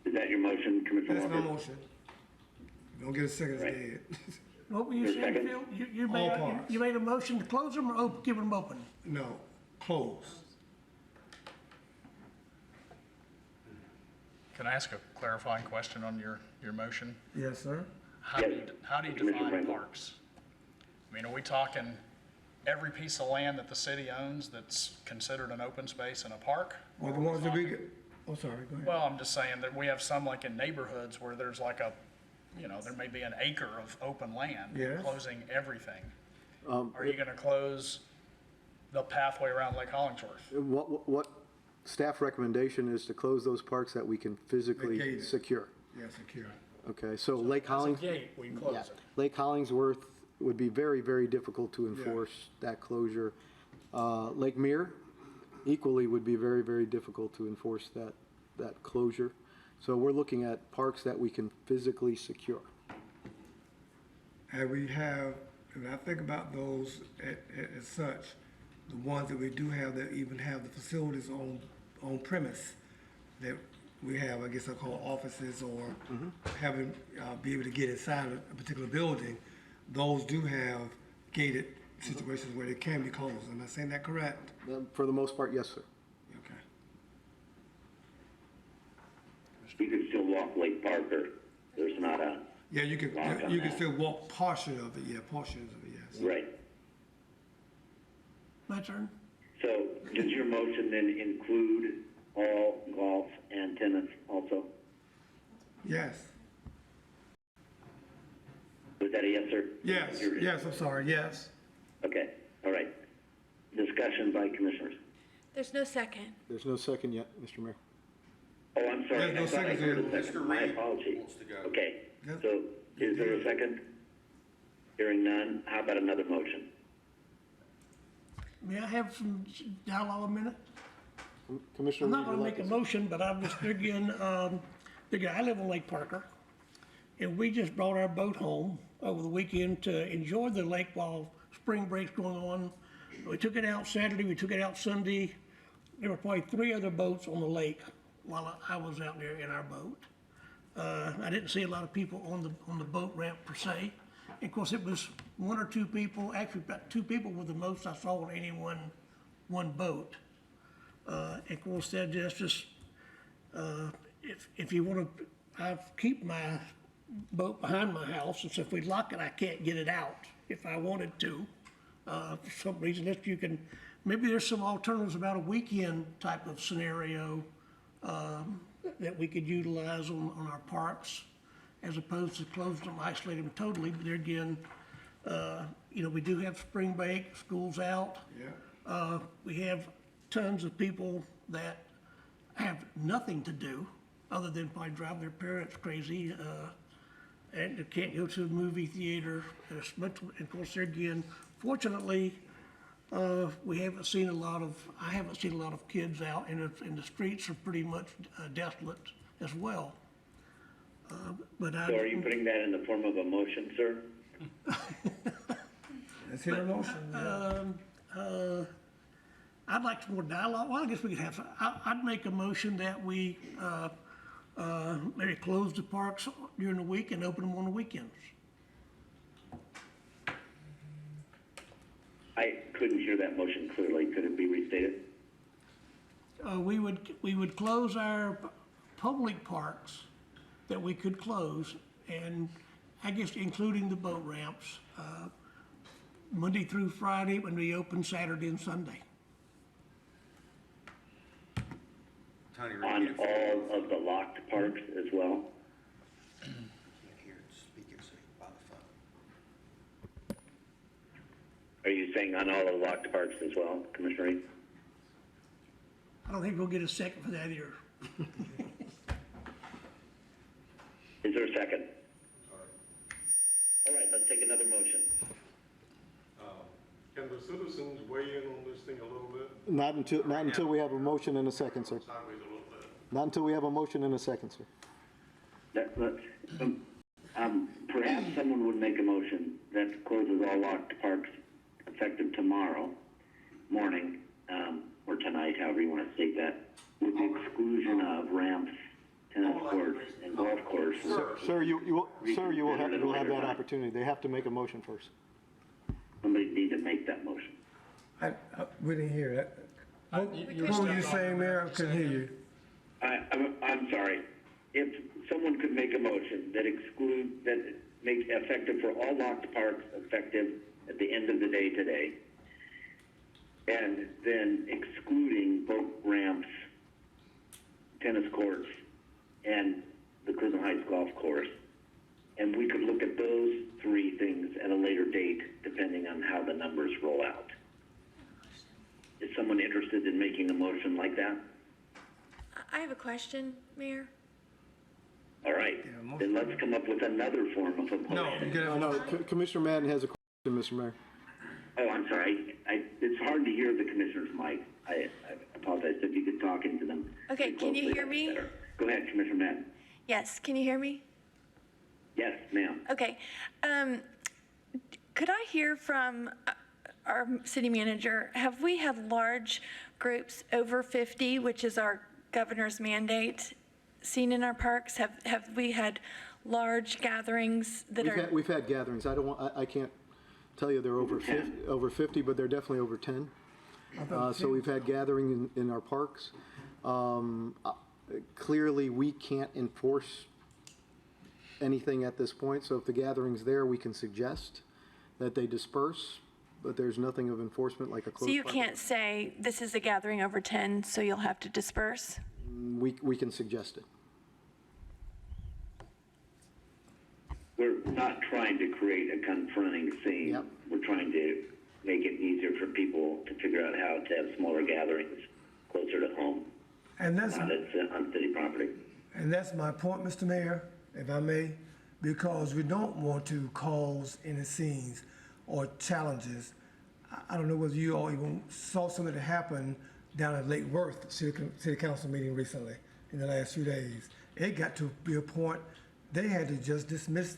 [SPEAKER 2] Is that your motion, Commissioner
[SPEAKER 4] That's
[SPEAKER 2] Walker?
[SPEAKER 4] my motion. Don't get a second, it's
[SPEAKER 2] Right.
[SPEAKER 4] dead.
[SPEAKER 7] What were you
[SPEAKER 2] Your
[SPEAKER 7] saying,
[SPEAKER 2] second?
[SPEAKER 7] Phil?
[SPEAKER 4] All parks.
[SPEAKER 7] You made a motion to close them or keep them open?
[SPEAKER 4] No, close.
[SPEAKER 6] Can I ask a clarifying question on your motion?
[SPEAKER 4] Yes, sir.
[SPEAKER 6] How do you,
[SPEAKER 2] Yes.
[SPEAKER 6] how do you
[SPEAKER 2] Commissioner
[SPEAKER 6] define
[SPEAKER 2] Franklin.
[SPEAKER 6] parks? I mean, are we talking every piece of land that the city owns that's considered an open space in a park?
[SPEAKER 4] Well, the
[SPEAKER 6] Or are we
[SPEAKER 4] ones that we
[SPEAKER 6] talking-
[SPEAKER 4] get, oh, sorry, go ahead.
[SPEAKER 6] Well, I'm just saying that we have some like in neighborhoods where there's like there may be an acre of open land.
[SPEAKER 4] Yes.
[SPEAKER 6] Closing everything. Are you gonna close the pathway around Lake Hollingsworth?
[SPEAKER 3] What staff recommendation is to close those parks that we can physically
[SPEAKER 4] Gated.
[SPEAKER 3] secure.
[SPEAKER 4] Yeah, secure.
[SPEAKER 3] Okay, so Lake
[SPEAKER 6] It's a
[SPEAKER 3] Hollings,
[SPEAKER 6] gate, we can close it.
[SPEAKER 3] Lake Hollingsworth would be very, very difficult to enforce that closure. Lake Mirror equally would be very, very difficult to enforce that closure. So we're looking at parks that we can physically secure.
[SPEAKER 4] And we have, when I think about those as such, the ones that we do have that even have the facilities on premise that we have, I guess I call offices or having, be able to get inside a particular building, those do have gated situations where they can be closed. Am I saying that correct?
[SPEAKER 3] For the most part, yes, sir.
[SPEAKER 4] Okay.
[SPEAKER 2] You could still walk Lake Parker. There's not a,
[SPEAKER 4] Yeah, you can,
[SPEAKER 2] Lock on
[SPEAKER 4] you can
[SPEAKER 2] that.
[SPEAKER 4] still walk portion of it, yeah, portions of it, yes.
[SPEAKER 2] right.
[SPEAKER 7] My turn?
[SPEAKER 2] So does your motion then include all golf and tennis also?
[SPEAKER 4] Yes,
[SPEAKER 2] Was that a yes, sir?
[SPEAKER 4] yes,
[SPEAKER 2] You're-
[SPEAKER 4] yes, I'm sorry, yes.
[SPEAKER 2] Okay, all right. Discussion by commissioners.
[SPEAKER 8] There's no second.
[SPEAKER 3] There's no second yet, Mr. Mayor.
[SPEAKER 2] Oh, I'm sorry.
[SPEAKER 4] There's no
[SPEAKER 2] I thought I
[SPEAKER 4] second
[SPEAKER 2] heard
[SPEAKER 4] there.
[SPEAKER 2] a second. My apology. Okay,
[SPEAKER 4] Yep.
[SPEAKER 2] so is there a second? Hearing none, how about another motion?
[SPEAKER 7] May I have some dialogue a minute?
[SPEAKER 3] Commissioner
[SPEAKER 7] I'm
[SPEAKER 3] Reed,
[SPEAKER 7] not gonna
[SPEAKER 3] would
[SPEAKER 7] make
[SPEAKER 3] like
[SPEAKER 7] a
[SPEAKER 3] to-
[SPEAKER 7] motion, but I'm just thinking, I live on Lake Parker. And we just brought our boat home over the weekend to enjoy the lake while spring break's going on. We took it out Saturday, we took it out Sunday. There were probably 3 other boats on the lake while I was out there in our boat. I didn't see a lot of people on the boat ramp per se. And of course, it was 1 or 2 people, actually about 2 people were the most I saw on any one boat. And of course, that's just, if you want to, I keep my boat behind my house, and so if we lock it, I can't get it out if I wanted to. For some reason, if you can, maybe there's some alternatives about a weekend type of scenario that we could utilize on our parks, as opposed to close them, isolate them totally. But there again, we do have spring break, school's out.
[SPEAKER 4] Yeah.
[SPEAKER 7] We have tons of people that have nothing to do other than probably drive their parents crazy, and they can't go to a movie theater. And of course, there again, fortunately, we haven't seen a lot of, I haven't seen a lot of kids out, and the streets are pretty much desolate as well. But
[SPEAKER 2] So are you putting that in the form of a motion, sir?
[SPEAKER 4] Let's hear a motion.
[SPEAKER 7] I'd like some more dialogue. Well, I guess we could have, I'd make a motion that we maybe close the parks during the week and open them on the weekends.
[SPEAKER 2] I couldn't hear that motion clearly. Could it be restated?
[SPEAKER 7] We would close our public parks that we could close, and I guess including the boat ramps, Monday through Friday, when we open Saturday and Sunday.
[SPEAKER 8] Tony,
[SPEAKER 2] On
[SPEAKER 8] repeat it for me.
[SPEAKER 2] all of the locked parks as well?
[SPEAKER 8] Can't hear it, speak it, say, by the phone.
[SPEAKER 2] Are you saying on all of the locked parks as well, Commissioner Reed?
[SPEAKER 7] I don't think we'll get a second for that either.
[SPEAKER 2] Is there a second? All right, let's take another motion.
[SPEAKER 9] Can the citizens weigh in on this thing a little bit?
[SPEAKER 3] Not until we have a motion and a second, sir.
[SPEAKER 9] Sideways a little bit.
[SPEAKER 3] Not until we have a motion and a second, sir.
[SPEAKER 2] Perhaps someone would make a motion that closes all locked parks effective tomorrow morning, or tonight, however you want to state that, with the exclusion of ramps, tennis courts, and golf courses.
[SPEAKER 3] Sir, you will have that opportunity. They have to make a motion first.
[SPEAKER 2] Somebody needs to make that motion.
[SPEAKER 4] We didn't hear that.
[SPEAKER 6] You
[SPEAKER 4] What were you
[SPEAKER 6] stepped on
[SPEAKER 4] saying,
[SPEAKER 6] the
[SPEAKER 4] Mayor? I couldn't hear you.
[SPEAKER 2] I'm sorry. If someone could make a motion that make effective for all locked parks effective at the end of the day today, and then excluding boat ramps, tennis courts, and the Cleveland Heights Golf Course. And we could look at those three things at a later date, depending on how the numbers roll out. Is someone interested in making a motion like that?
[SPEAKER 10] I have a question, Mayor.
[SPEAKER 2] All right, then let's come up with another form of a motion.
[SPEAKER 3] No, Commissioner Madden has a question, Mr. Mayor.
[SPEAKER 2] Oh, I'm sorry. It's hard to hear the commissioner's mic. I apologize. If you could talk into them.
[SPEAKER 10] Okay, can you
[SPEAKER 2] closely,
[SPEAKER 10] hear me?
[SPEAKER 2] that's better. Go ahead, Commissioner Madden.
[SPEAKER 10] Yes, can you hear me?
[SPEAKER 2] Yes, ma'am.
[SPEAKER 10] Okay. Could I hear from our city manager, have we had large groups over 50, which is our governor's mandate, seen in our parks? Have we had large gatherings that are?
[SPEAKER 3] We've had gatherings. I can't tell you they're over 50, but they're definitely over 10. So we've had gathering in our parks. Clearly, we can't enforce anything at this point. So if the gathering's there, we can suggest that they disperse, but there's nothing of enforcement like a closed.
[SPEAKER 10] So you
[SPEAKER 3] park.
[SPEAKER 10] can't say this is a gathering over 10, so you'll have to disperse?
[SPEAKER 3] We can suggest it.
[SPEAKER 2] We're not trying to create a confronting scene.
[SPEAKER 3] Yep.
[SPEAKER 2] We're trying to make it easier for people to figure out how to have smaller gatherings closer to home,
[SPEAKER 4] And that's,
[SPEAKER 2] not on city property.
[SPEAKER 4] and that's my point, Mr. Mayor, if I may, because we don't want to cause any scenes or challenges. I don't know whether you all even saw something that happened down at Lake Worth City Council meeting recently, in the last few days. It got to be a point, they had to just dismiss,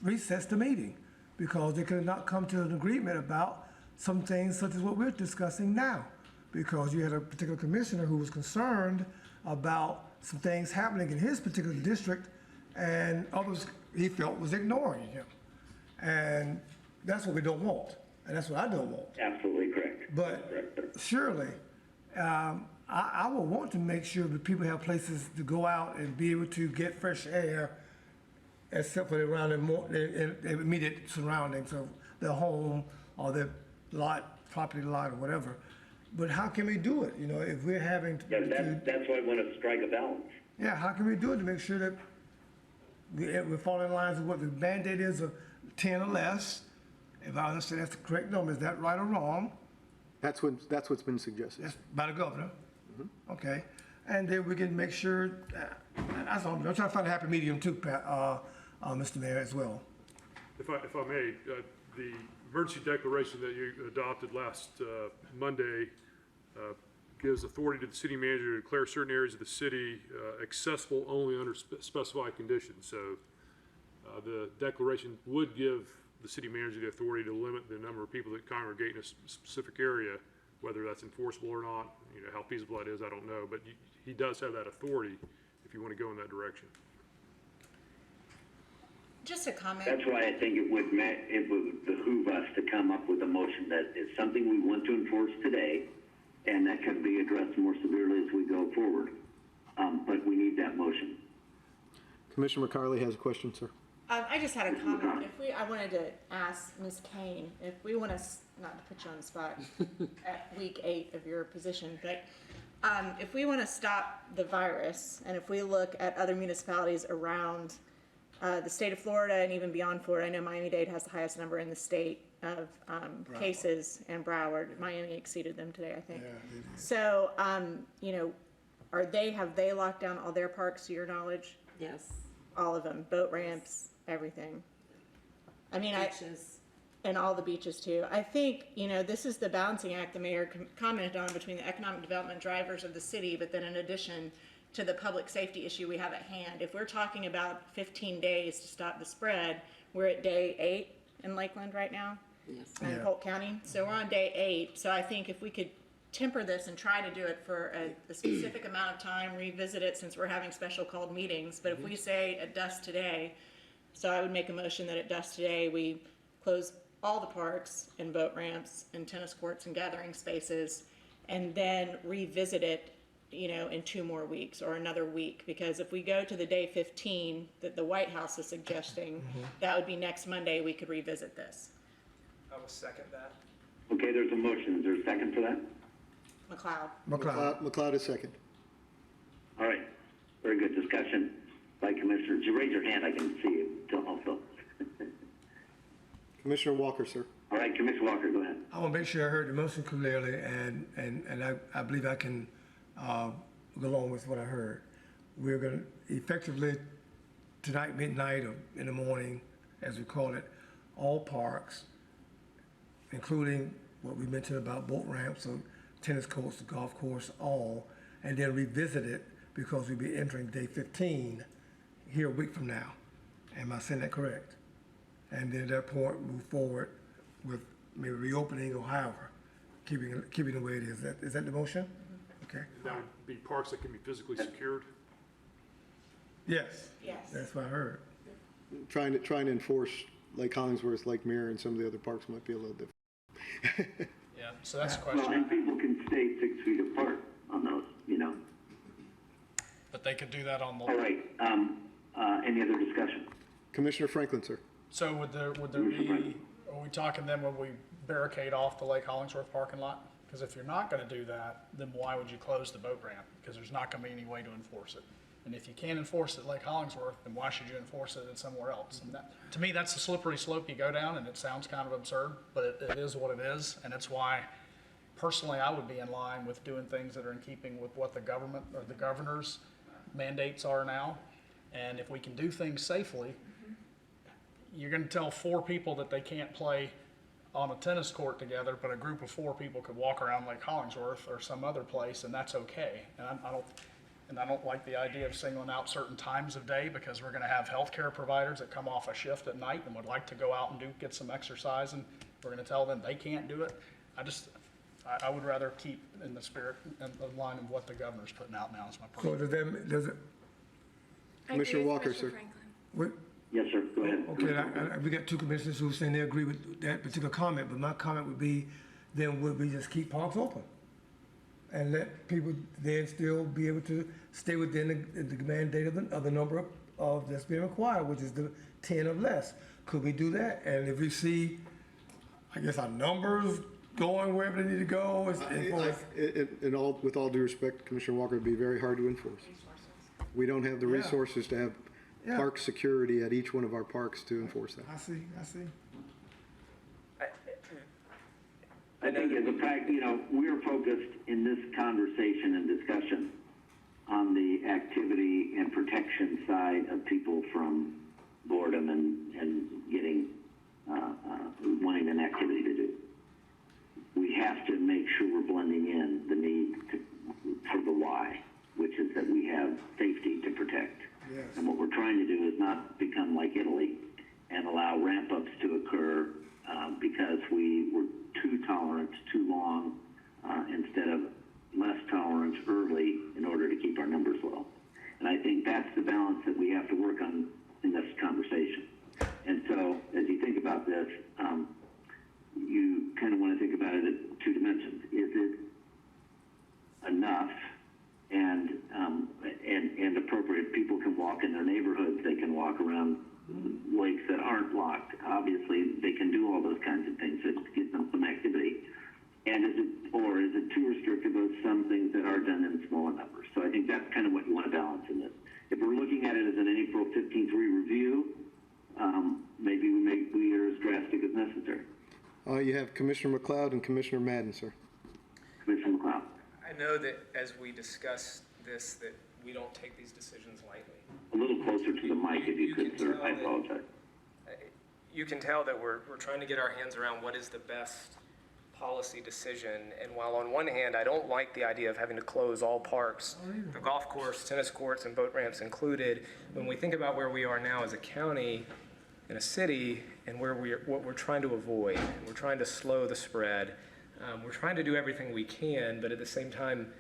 [SPEAKER 4] recess the meeting because they could not come to an agreement about some things such as what we're discussing now. Because you had a particular commissioner who was concerned about some things happening in his particular district and others he felt was ignoring him. And that's what we don't want. And that's what I don't want.
[SPEAKER 2] Absolutely correct.
[SPEAKER 4] But
[SPEAKER 2] Correct.
[SPEAKER 4] surely, I will want to make sure that people have places to go out and be able to get fresh air, except for around their immediate surroundings of their home or their lot, property lot or whatever. But how can we do it? You know, if we're having
[SPEAKER 2] Yeah,
[SPEAKER 4] to,
[SPEAKER 2] that's why I want to strike a balance.
[SPEAKER 4] yeah, how can we do it to make sure that we're falling in lines with what the mandate is of 10 or less? If I understand that's the correct number, is that right or wrong?
[SPEAKER 3] That's what's been suggested.
[SPEAKER 4] That's by the governor. Okay. And then we can make sure, that's all, I'm trying to find a happy medium too, Mr. Mayor, as well.
[SPEAKER 9] If I may, the emergency declaration that you adopted last Monday gives authority to the city manager to declare certain areas of the city accessible only under specified conditions. So the declaration would give the city manager the authority to limit the number of people that congregate in a specific area, whether that's enforceable or not. You know, how feasible that is, I don't know, but he does have that authority if you want to go in that direction.
[SPEAKER 11] Just a comment.
[SPEAKER 2] That's why I think it would behoove us to come up with a motion that is something we want to enforce today, and that can be addressed more severely as we go forward. But we need that motion.
[SPEAKER 3] Commissioner McCarley has a question, sir.
[SPEAKER 11] I just had a comment. I wanted to ask Ms. Kane, if we want to, not to put you on the spot at week 8 of your position, but if we want to stop the virus, and if we look at other municipalities around the state of Florida and even beyond Florida, I know Miami-Dade has the highest number in the state of cases, and Broward. Miami exceeded them today, I think.
[SPEAKER 4] Yeah,
[SPEAKER 11] so, you know, have they locked down all their parks to your knowledge?
[SPEAKER 1] Yes.
[SPEAKER 11] All of them, boat ramps, everything. I mean,
[SPEAKER 1] Beaches.
[SPEAKER 11] and all the beaches too. I think, you know, this is the balancing act the mayor commented on between the economic development drivers of the city, but then in addition to the public safety issue we have at hand. If we're talking about 15 days to stop the spread, we're at day 8 in Lakeland right now,
[SPEAKER 1] Yes.
[SPEAKER 11] in Polk County. So we're on day 8. So I think if we could temper this and try to do it for a specific amount of time, revisit it since we're having special called meetings. But if we say at dusk today, so I would make a motion that at dusk today we close all the parks and boat ramps and tennis courts and gathering spaces, and then revisit it, you know, in 2 more weeks or another week. Because if we go to the day 15 that the White House is suggesting, that would be next Monday, we could revisit this.
[SPEAKER 5] I will second that.
[SPEAKER 2] Okay, there's a motion. Is there a second for that?
[SPEAKER 11] McLeod.
[SPEAKER 3] McLeod is second.
[SPEAKER 2] All right. Very good discussion by Commissioner. You raise your hand, I can see you also.
[SPEAKER 3] Commissioner Walker, sir.
[SPEAKER 2] All right, Commissioner Walker, go ahead.
[SPEAKER 4] I want to make sure I heard the motion clearly, and I believe I can go along with what I heard. We're going to effectively, tonight, midnight, or in the morning, as we call it, all parks, including what we mentioned about boat ramps, or tennis courts, the golf course, all, and then revisit it because we'll be entering day 15 here a week from now. Am I saying that correct? And then at that point, move forward with maybe reopening or however, keeping it the way it is. Is that the motion? Okay.
[SPEAKER 9] That would be parks that can be physically secured.
[SPEAKER 4] Yes.
[SPEAKER 11] Yes.
[SPEAKER 4] That's what I heard.
[SPEAKER 3] Trying to enforce Lake Hollingsworth, Lake Mirror, and some of the other parks might be a little different.
[SPEAKER 6] Yeah, so that's a
[SPEAKER 2] Well,
[SPEAKER 6] question.
[SPEAKER 2] and people can stay 6 feet apart on those, you know.
[SPEAKER 6] But they could do that on the.
[SPEAKER 2] All right. Any other discussion?
[SPEAKER 3] Commissioner Franklin, sir.
[SPEAKER 6] So would there be, are we talking then when we barricade off the Lake Hollingsworth parking lot? Because if you're not gonna do that, then why would you close the boat ramp? Because there's not gonna be any way to enforce it. And if you can't enforce it at Lake Hollingsworth, then why should you enforce it in somewhere else? And that, to me, that's the slippery slope you go down, and it sounds kind of absurd, but it is what it is. And it's why, personally, I would be in line with doing things that are in keeping with what the government or the governor's mandates are now. And if we can do things safely, you're gonna tell 4 people that they can't play on a tennis court together, but a group of 4 people could walk around Lake Hollingsworth or some other place, and that's okay. And I don't like the idea of singling out certain times of day, because we're gonna have healthcare providers that come off a shift at night and would like to go out and get some exercise, and we're gonna tell them they can't do it. I would rather keep in the spirit and the line of what the governor's putting out now is my
[SPEAKER 4] So
[SPEAKER 6] personal.
[SPEAKER 4] does it,
[SPEAKER 10] I agree
[SPEAKER 3] Commissioner
[SPEAKER 10] with
[SPEAKER 3] Walker,
[SPEAKER 10] Commissioner
[SPEAKER 3] sir.
[SPEAKER 10] Franklin.
[SPEAKER 2] Yes, sir. Go ahead.
[SPEAKER 4] okay, we got 2 commissioners who are saying they agree with that particular comment, but my comment would be, then would we just keep parks open? And let people then still be able to stay within the mandate of the number of that's being required, which is the 10 or less. Could we do that? And if we see, I guess, our numbers going wherever they need to go,
[SPEAKER 3] With all due respect, Commissioner Walker, it'd be very hard to enforce. We don't have the
[SPEAKER 4] Yeah.
[SPEAKER 3] resources to have
[SPEAKER 4] Yeah.
[SPEAKER 3] park security at each one of our parks to enforce that.
[SPEAKER 4] I see.
[SPEAKER 2] I think as a fact, you know, we're focused in this conversation and discussion on the activity and protection side of people from boredom and getting wanting an activity to do. We have to make sure we're blending in the need for the why, which is that we have safety to protect.
[SPEAKER 4] Yes.
[SPEAKER 2] And what we're trying to do is not become like Italy and allow ramp-ups to occur because we were too tolerant too long instead of less tolerance early in order to keep our numbers low. And I think that's the balance that we have to work on in this conversation. And so as you think about this, you kind of want to think about it at two dimensions. Is it enough and appropriate? People can walk in their neighborhoods. They can walk around lakes that aren't locked. Obviously, they can do all those kinds of things to get them some activity. And is it too restrictive of some things that are done in smaller numbers? So I think that's kind of what you want to balance in this. If we're looking at it as an April 15th review, maybe we are as drastic as necessary.
[SPEAKER 3] You have Commissioner McLeod and Commissioner Madden, sir.
[SPEAKER 2] Commissioner McLeod.
[SPEAKER 5] I know that as we discuss this, that we don't take these decisions lightly.
[SPEAKER 2] A little closer to the mic if you could, sir. I apologize.
[SPEAKER 5] You can tell that we're trying to get our hands around what is the best policy decision. And while on one hand, I don't like the idea of having to close all parks, the golf course, tennis courts, and boat ramps included, when we think about where we are now as a county and a city and what we're trying to avoid, we're trying to slow the spread. We're trying to do everything we can, but at the same time,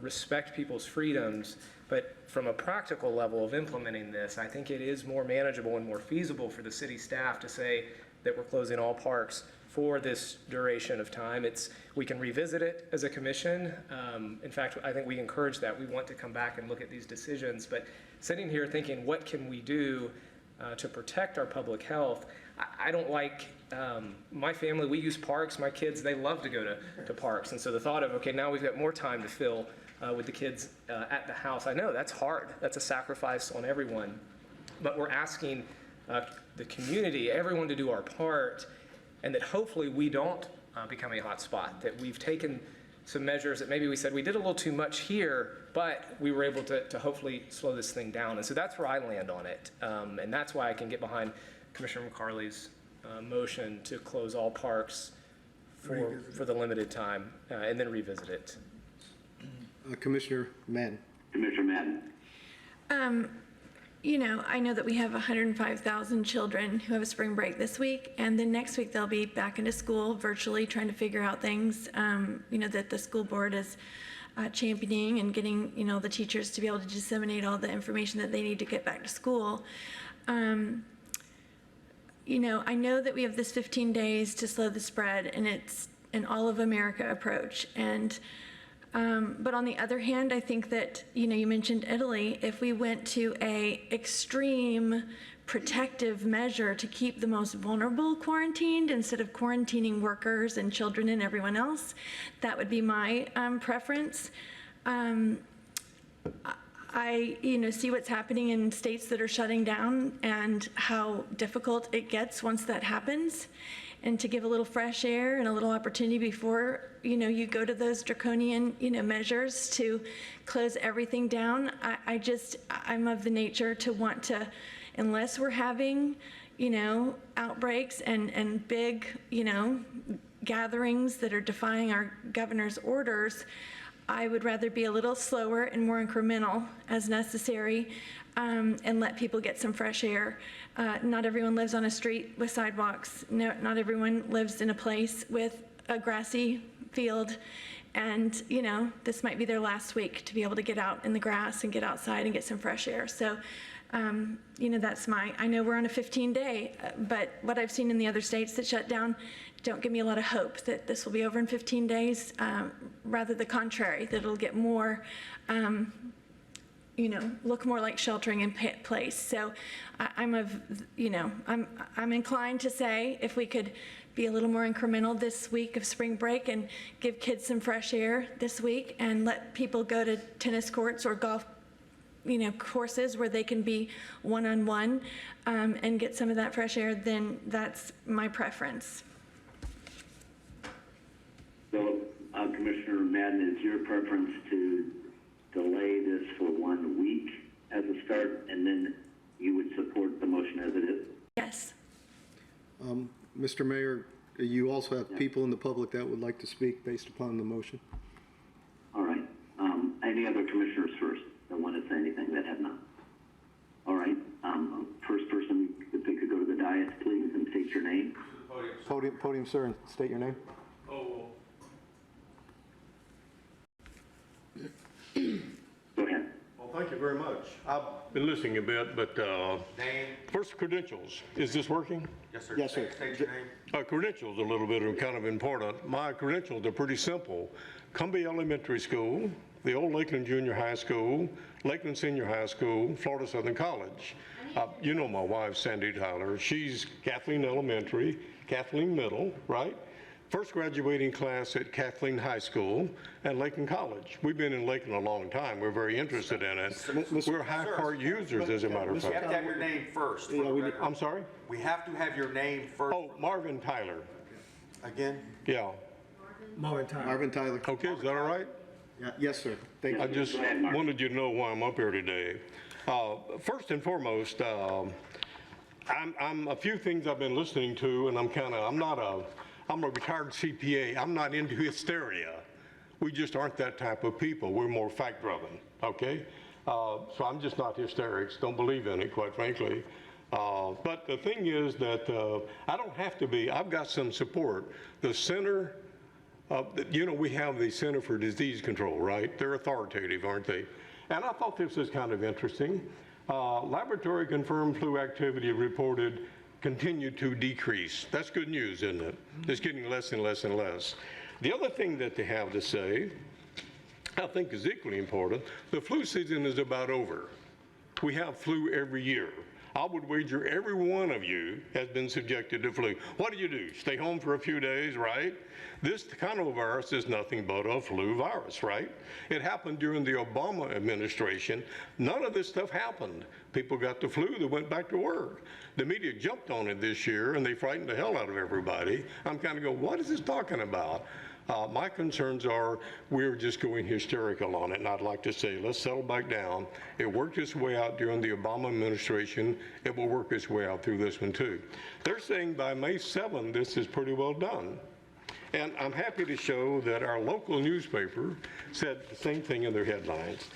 [SPEAKER 5] respect people's freedoms. But from a practical level of implementing this, I think it is more manageable and more feasible for the city staff to say that we're closing all parks for this duration of time. We can revisit it as a commission. In fact, I think we encourage that. We want to come back and look at these decisions. But sitting here thinking, what can we do to protect our public health? I don't like, my family, we use parks. My kids, they love to go to parks. And so the thought of, okay, now we've got more time to fill with the kids at the house. I know that's hard. That's a sacrifice on everyone. But we're asking the community, everyone to do our part, and that hopefully we don't become a hot spot, that we've taken some measures that maybe we said we did a little too much here, but we were able to hopefully slow this thing down. And so that's where I land on it. And that's why I can get behind Commissioner McCarley's motion to close all parks for the limited time and then revisit it.
[SPEAKER 3] Commissioner Madden.
[SPEAKER 2] Commissioner Madden.
[SPEAKER 10] You know, I know that we have 105,000 children who have a spring break this week, and then next week they'll be back into school virtually trying to figure out things, you know, that the school board is championing and getting, you know, the teachers to be able to disseminate all the information that they need to get back to school. You know, I know that we have this 15 days to slow the spread, and it's an all of America approach. And but on the other hand, I think that, you know, you mentioned Italy. If we went to a extreme protective measure to keep the most vulnerable quarantined instead of quarantining workers and children and everyone else, that would be my preference. I, you know, see what's happening in states that are shutting down and how difficult it gets once that happens. And to give a little fresh air and a little opportunity before, you know, you go to those draconian, you know, measures to close everything down. I'm of the nature to want to, unless we're having, you know, outbreaks and big, you know, gatherings that are defying our governor's orders, I would rather be a little slower and more incremental as necessary, and let people get some fresh air. Not everyone lives on a street with sidewalks. No, not everyone lives in a place with a grassy field. And, you know, this might be their last week to be able to get out in the grass and get outside and get some fresh air. So, you know, I know we're on a 15-day, but what I've seen in the other states that shut down don't give me a lot of hope that this will be over in 15 days. Rather the contrary, that it'll get more, you know, look more like sheltering in place. So I'm inclined to say if we could be a little more incremental this week of spring break and give kids some fresh air this week and let people go to tennis courts or golf, you know, courses where they can be one-on-one and get some of that fresh air, then that's my preference.
[SPEAKER 2] So, Commissioner Madden, is your preference to delay this for 1 week as a start, and then you would support the motion as it is?
[SPEAKER 10] Yes.
[SPEAKER 3] Mr. Mayor, you also have people in the public that would like to speak based upon the motion.
[SPEAKER 2] All right. Any other commissioners first that want to say anything that have not? All right. First person, if they could go to the dais, please, and state your name.
[SPEAKER 3] Podium, sir, and state your name.
[SPEAKER 2] Go ahead.
[SPEAKER 12] Well, thank you very much. I've been listening a bit, but first credentials. Is this working?
[SPEAKER 8] Yes, sir.
[SPEAKER 3] Yes, sir.
[SPEAKER 8] State your name.
[SPEAKER 12] Credentials a little bit are kind of important. My credentials are pretty simple. Cumbia Elementary School, the old Lakeland Junior High School, Lakeland Senior High School, Florida Southern College. You know my wife, Sandy Tyler. She's Kathleen Elementary, Kathleen Middle, right? First graduating class at Kathleen High School and Lakeland College. We've been in Lakeland a long time. We're very interested in it. We're high part users, as a matter of
[SPEAKER 8] You have
[SPEAKER 12] fact.
[SPEAKER 8] to have your name first. for
[SPEAKER 3] Yeah,
[SPEAKER 8] the
[SPEAKER 3] we-
[SPEAKER 8] record.
[SPEAKER 12] I'm sorry?
[SPEAKER 8] We have to have your name first.
[SPEAKER 12] Oh, Marvin Tyler.
[SPEAKER 8] Again?
[SPEAKER 12] Yeah.
[SPEAKER 4] Marvin Tyler.
[SPEAKER 3] Marvin Tyler.
[SPEAKER 12] Okay, is that all right?
[SPEAKER 3] Yeah, yes, sir. Thank
[SPEAKER 12] I
[SPEAKER 3] you.
[SPEAKER 12] just wanted you to know why I'm up here today. First and foremost, I'm a few things I've been listening to, and I'm a retired CPA. I'm not into hysteria. We just aren't that type of people. We're more fact-driven, okay? So I'm just not hysterics. Don't believe in it, quite frankly. But the thing is that I don't have to be. I've got some support. The center, we have the Center for Disease Control, right? They're authoritative, aren't they? And I thought this was kind of interesting. Laboratory confirmed flu activity reported continued to decrease. That's good news, isn't it? It's getting less and less and less. The other thing that they have to say, I think is equally important, the flu season is about over. We have flu every year. I would wager every one of you has been subjected to flu. What do? Stay home for a few days, right? This coronavirus is nothing but a flu virus, right? It happened during the Obama administration. None of this stuff happened. People got the flu, they went back to work. The media jumped on it this year and they frightened the hell out of everybody. I'm kind of going, what is this talking about? My concerns are we're just going hysterical on it, and I'd like to say let's settle back down. It worked its way out during the Obama administration. It will work its way out through this one too. They're saying by May 7th this is pretty well done. And I'm happy to show that our local newspaper said the same thing in their headlines.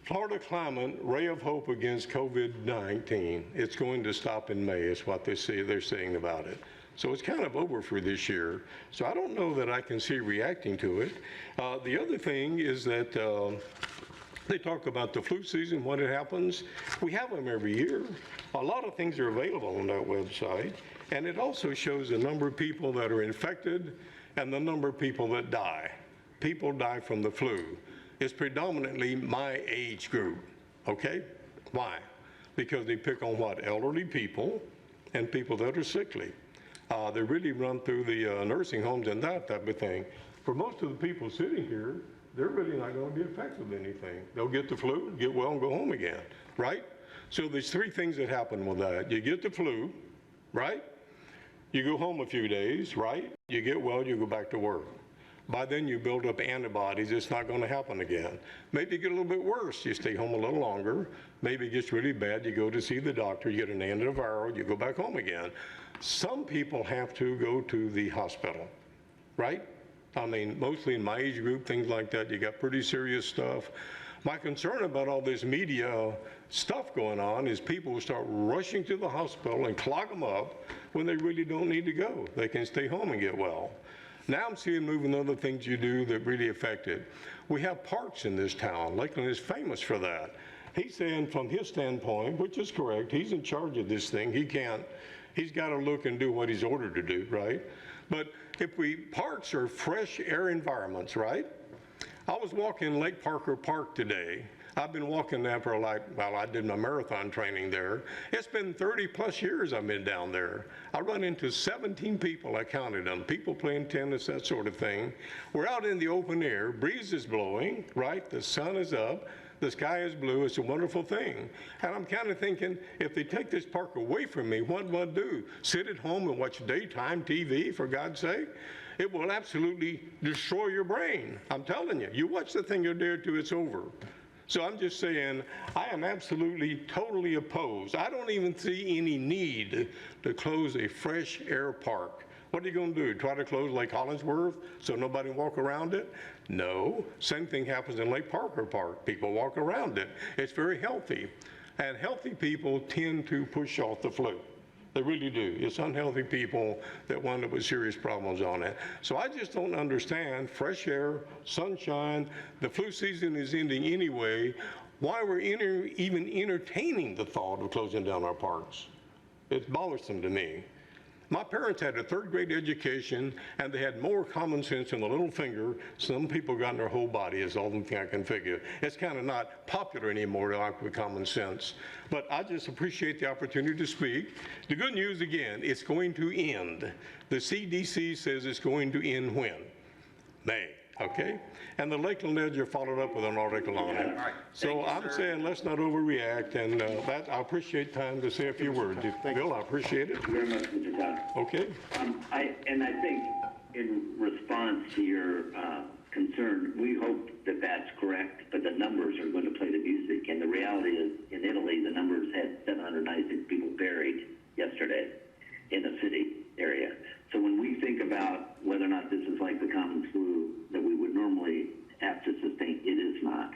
[SPEAKER 12] Florida climate, ray of hope against COVID-19. It's going to stop in May is what they're saying about it. So it's kind of over for this year. So I don't know that I can see reacting to it. The other thing is that they talk about the flu season, when it happens. We have them every year. A lot of things are available on that website. And it also shows the number of people that are infected and the number of people that die. People die from the flu. It's predominantly my age group, okay? Why? Because they pick on what? Elderly people and people that are sickly. They really run through the nursing homes and that type of thing. For most of the people sitting here, they're really not going to be affected with anything. They'll get the flu, get well, and go home again, right? So there's three things that happen with that. You get the flu, right? You go home a few days, right? You get well, you go back to work. By then you build up antibodies, it's not going to happen again. Maybe you get a little bit worse, you stay home a little longer. Maybe it gets really bad, you go to see the doctor, you get an antiviral, you go back home again. Some people have to go to the hospital, right? I mean, mostly in my age group, things like that, you got pretty serious stuff. My concern about all this media stuff going on is people will start rushing to the hospital and clog them up when they really don't need to go. They can stay home and get well. Now I'm seeing moving other things you do that really affect it. We have parks in this town. Lakeland is famous for that. He's saying from his standpoint, which is correct, he's in charge of this thing. He's got to look and do what he's ordered to do, right? But parks are fresh air environments, right? I was walking Lake Parker Park today. I've been walking that for I did my marathon training there. It's been 30 plus years I've been down there. I run into 17 people, I counted them, people playing tennis, that sort of thing. We're out in the open air, breeze is blowing, right? The sun is up, the sky is blue, it's a wonderful thing. And I'm kind of thinking, if they take this park away from me, what will I do? Sit at home and watch daytime TV, for God's sake? It will absolutely destroy your brain. I'm telling you, you watch the thing you're there to, it's over. So I'm just saying, I am absolutely, totally opposed. I don't even see any need to close a fresh air park. What are you going to do? Try to close Lake Hollingsworth so nobody can walk around it? No. Same thing happens in Lake Parker Park. People walk around it. It's very healthy. And healthy people tend to push off the flu. They really do. It's unhealthy people that wind up with serious problems on it. So I just don't understand fresh air, sunshine, the flu season is ending anyway. Why we're even entertaining the thought of closing down our parks? It's bothersome to me. My parents had a third grade education and they had more common sense in the little finger. Some people got in their whole body is all the thing I can figure. It's kind of not popular anymore to act with common sense. But I just appreciate the opportunity to speak. The good news again, it's going to end. The CDC says it's going to end when? May, okay? And the Lakeland Ledger followed up with an article on it. So I'm saying let's not overreact, and that I appreciate time to say a few words. Bill, I appreciate it.
[SPEAKER 2] Thank you very much, Mr. Todd.
[SPEAKER 12] Okay.
[SPEAKER 2] I think in response to your concern, we hope that that's correct, but the numbers are going to play the music. And the reality is, in Italy, the numbers had 796 people buried yesterday in the city area. So when we think about whether or not this is like the common flu that we would normally have to sustain, it is not.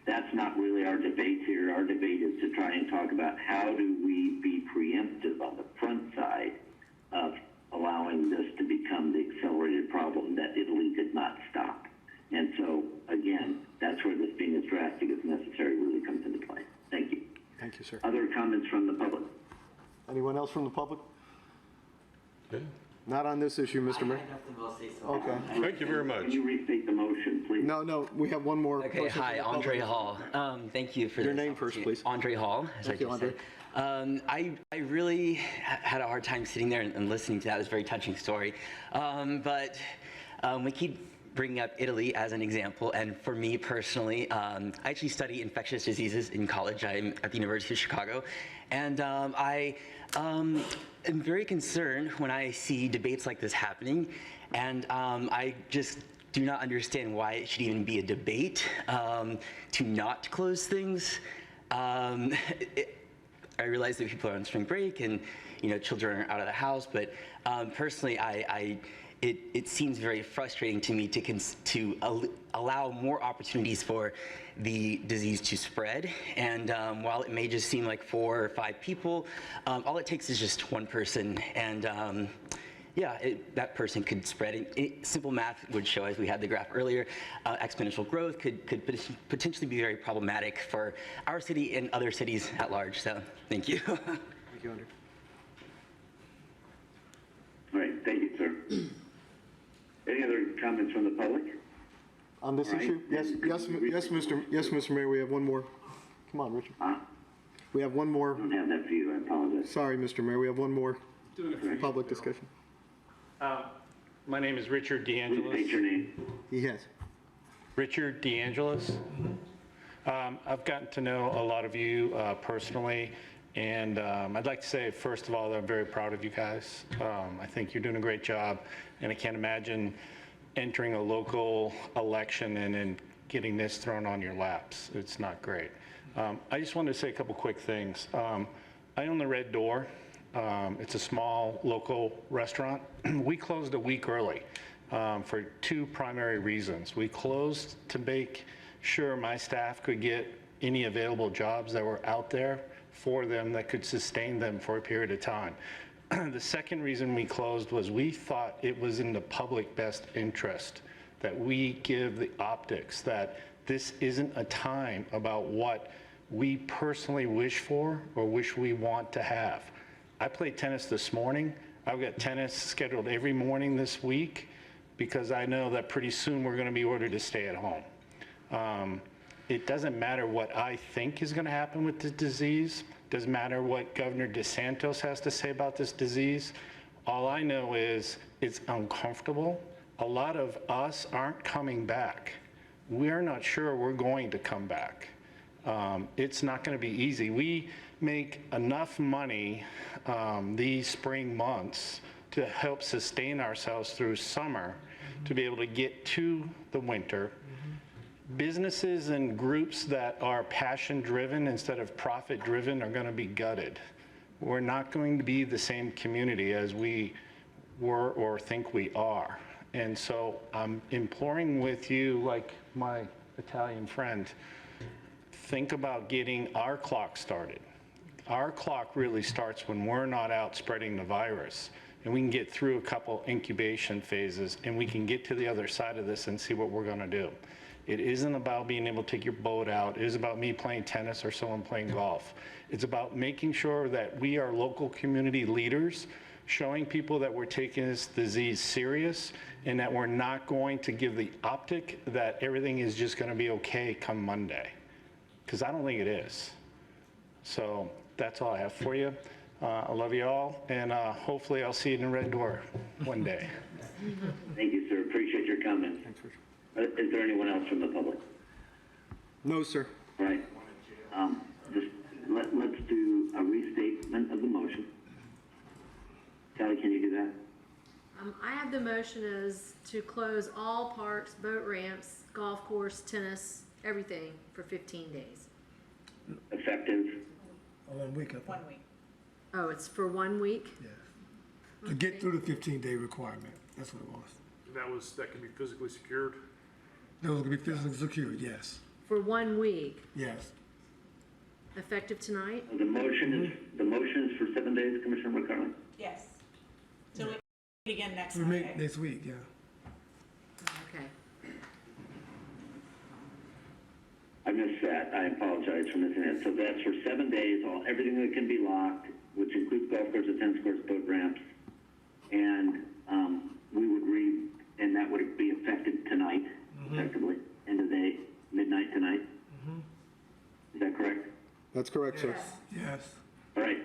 [SPEAKER 2] That's not really our debate here. Our debate is to try and talk about how do we be preemptive on the front side of allowing this to become the accelerated problem that Italy did not stop. And so, again, that's where this being as drastic as necessary really comes into play. Thank you.
[SPEAKER 3] Thank you, sir.
[SPEAKER 2] Other comments from the public?
[SPEAKER 3] Anyone else from the public?
[SPEAKER 12] Okay.
[SPEAKER 3] Not on this issue, Mr. Mayor. Okay.
[SPEAKER 12] Thank you very much.
[SPEAKER 2] Can you restate the motion, please?
[SPEAKER 3] No, we have one more.
[SPEAKER 13] Okay,
[SPEAKER 3] person
[SPEAKER 13] hi,
[SPEAKER 3] from the
[SPEAKER 13] Andre
[SPEAKER 3] public.
[SPEAKER 13] Hall. Thank you for
[SPEAKER 3] Your
[SPEAKER 13] this
[SPEAKER 3] name first,
[SPEAKER 13] opportunity.
[SPEAKER 3] please.
[SPEAKER 13] Andre Hall, as
[SPEAKER 3] Thank
[SPEAKER 13] I
[SPEAKER 3] you,
[SPEAKER 13] just
[SPEAKER 3] Andre.
[SPEAKER 13] said. I really had a hard time sitting there and listening to that. It was a very touching story. But we keep bringing up Italy as an example, and for me personally, I actually study infectious diseases in college. I'm at the University of Chicago, and I am very concerned when I see debates like this happening, and I just do not understand why it should even be a debate to not close things. I realize that people are on spring break and children are out of the house, but personally, it seems very frustrating to me to allow more opportunities for the disease to spread. And while it may just seem like 4 or 5 people, all it takes is just one person. And that person could spread. Simple math would show, as we had the graph earlier, exponential growth could potentially be very problematic for our city and other cities at large. So thank you.
[SPEAKER 3] Thank you, Andre.
[SPEAKER 2] All right, thank you, sir. Any other comments from the public?
[SPEAKER 3] On this
[SPEAKER 2] All right.
[SPEAKER 3] issue? Yes, Mr. Mayor, we have one more. Come on, Richard. We have one more.
[SPEAKER 2] I don't have that for you, I apologize.
[SPEAKER 3] Sorry, Mr. Mayor, we have one more public discussion.
[SPEAKER 14] My name is Richard
[SPEAKER 2] Please
[SPEAKER 14] DeAngelis.
[SPEAKER 2] state your name.
[SPEAKER 3] He has.
[SPEAKER 14] Richard DeAngelis. I've gotten to know a lot of you personally, and I'd like to say, first of all, that I'm very proud of you guys. I think you're doing a great job, and I can't imagine entering a local election and then getting this thrown on your laps. It's not great. I just wanted to say a couple quick things. I own the Red Door. It's a small local restaurant. We closed a week early for 2 primary reasons. We closed to make sure my staff could get any available jobs that were out there for them that could sustain them for a period of time. The second reason we closed was we thought it was in the public best interest that we give the optics that this isn't a time about what we personally wish for or wish we want to have. I played tennis this morning. I've got tennis scheduled every morning this week because I know that pretty soon we're going to be ordered to stay at home. It doesn't matter what I think is going to happen with the disease. Doesn't matter what Governor DeSantis has to say about this disease. All I know is it's uncomfortable. A lot of us aren't coming back. We're not sure we're going to come back. It's not going to be easy. We make enough money these spring months to help sustain ourselves through summer to be able to get to the winter. businesses and groups that are passion-driven instead of profit-driven are going to be gutted. We're not going to be the same community as we were or think we are. And so I'm imploring with you, like my Italian friend, think about getting our clock started. Our clock really starts when we're not out spreading the virus, and we can get through a couple incubation phases, and we can get to the other side of this and see what we're gonna do. It isn't about being able to take your boat out. It is about me playing tennis or someone playing golf. It's about making sure that we are local community leaders, showing people that we're taking this disease serious and that we're not going to give the optic that everything is just gonna be okay come Monday. Because I don't think it is. So that's all I have for you. I love you all, and hopefully I'll see you in the red door one day.
[SPEAKER 2] Thank you, sir. Appreciate your comment. Is there anyone else from the public?
[SPEAKER 3] No, sir.
[SPEAKER 2] All right. Just let's do a restatement of the motion. Sally, can you do that?
[SPEAKER 15] I have the motion as to close all parks, boat ramps, golf course, tennis, everything for 15 days.
[SPEAKER 2] Effective?
[SPEAKER 4] 1 week, I think.
[SPEAKER 11] 1 week.
[SPEAKER 15] Oh, it's for 1 week?
[SPEAKER 4] Yeah. To get through the 15-day requirement, that's what it was.
[SPEAKER 9] That can be physically secured?
[SPEAKER 4] Those will be physically secured, yes.
[SPEAKER 15] For 1 week,
[SPEAKER 4] Yes.
[SPEAKER 15] effective tonight?
[SPEAKER 2] The motion is for 7 days, Commissioner McCarley?
[SPEAKER 11] Yes. So we meet again next
[SPEAKER 4] We
[SPEAKER 11] Monday.
[SPEAKER 4] meet next week, yeah.
[SPEAKER 15] Okay.
[SPEAKER 2] I missed that. I apologize for missing that. So that's for 7 days, everything that can be locked, which includes golf courses, tennis courts, boat ramps, and and that would be effective tonight, effectively, end of day, midnight tonight. Is that correct?
[SPEAKER 3] That's correct, sir.
[SPEAKER 4] Yes.
[SPEAKER 2] All right.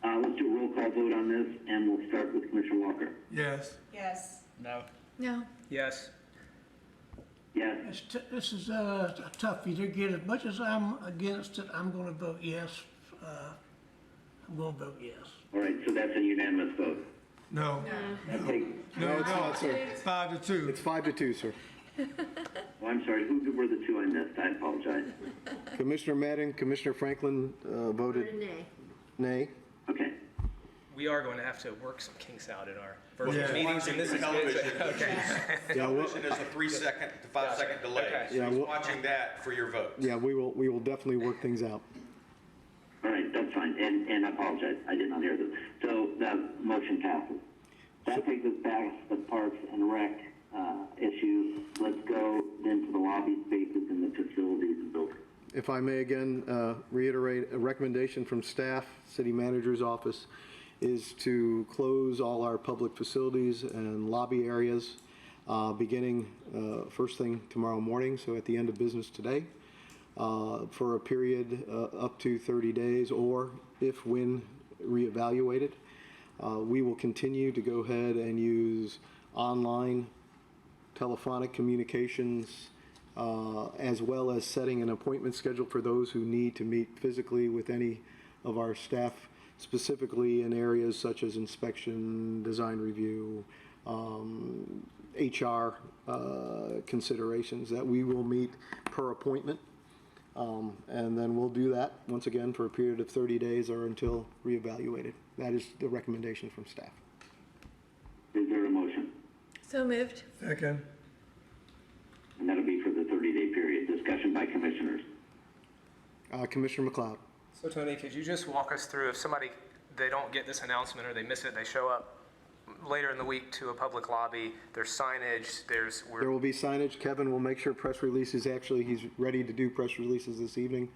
[SPEAKER 2] Let's do a roll call vote on this, and we'll start with Commissioner Walker.
[SPEAKER 4] Yes.
[SPEAKER 11] Yes.
[SPEAKER 5] No.
[SPEAKER 10] No.
[SPEAKER 5] Yes.
[SPEAKER 2] Yes.
[SPEAKER 7] This is tough. Either get as much as I'm against it, I'm going to vote yes. I'm going to vote yes.
[SPEAKER 2] All right, so that's a unanimous vote.
[SPEAKER 4] No.
[SPEAKER 2] I think,
[SPEAKER 3] No, it's not, sir.
[SPEAKER 4] 5-2.
[SPEAKER 3] It's 5-2, sir.
[SPEAKER 2] oh, I'm sorry, who were the two I missed? I apologize.
[SPEAKER 3] Commissioner Madden, Commissioner Franklin voted
[SPEAKER 15] Nay.
[SPEAKER 3] nay.
[SPEAKER 2] Okay.
[SPEAKER 5] We are going to have to work some kinks out in our virtual
[SPEAKER 4] Yeah.
[SPEAKER 5] meetings, and this is good.
[SPEAKER 8] Television.
[SPEAKER 5] Okay.
[SPEAKER 3] Yeah, we'll,
[SPEAKER 8] Television is a 3-second to 5-second delay.
[SPEAKER 5] Okay.
[SPEAKER 8] So
[SPEAKER 3] Yeah,
[SPEAKER 8] he's
[SPEAKER 3] we'll-
[SPEAKER 8] watching that for your vote.
[SPEAKER 3] yeah, we will definitely work things out.
[SPEAKER 2] All right, that's fine, and I apologize, I did not hear this. So that motion passes. That takes us back to the Parks and Rec issue. Let's go then to the lobby spaces and the facilities and buildings.
[SPEAKER 3] If I may again reiterate, a recommendation from staff, city manager's office, is to close all our public facilities and lobby areas beginning first thing tomorrow morning, so at the end of business today, for a period up to 30 days, or if when reevaluated. We will continue to go ahead and use online telephonic communications, as well as setting an appointment schedule for those who need to meet physically with any of our staff, specifically in areas such as inspection, design review, HR considerations, that we will meet per appointment. And then we'll do that once again for a period of 30 days or until reevaluated. That is the recommendation from staff.
[SPEAKER 2] Is there a motion?
[SPEAKER 10] So moved.
[SPEAKER 4] Second.
[SPEAKER 2] And that'll be for the 30-day period. Discussion by commissioners.
[SPEAKER 3] Commissioner McLeod.
[SPEAKER 5] So Tony, could you just walk us through, if somebody, they don't get this announcement or they miss it, they show up later in the week to a public lobby, there's signage,
[SPEAKER 3] There will be signage. Kevin will make sure press releases, actually, he's ready to do press releases this evening.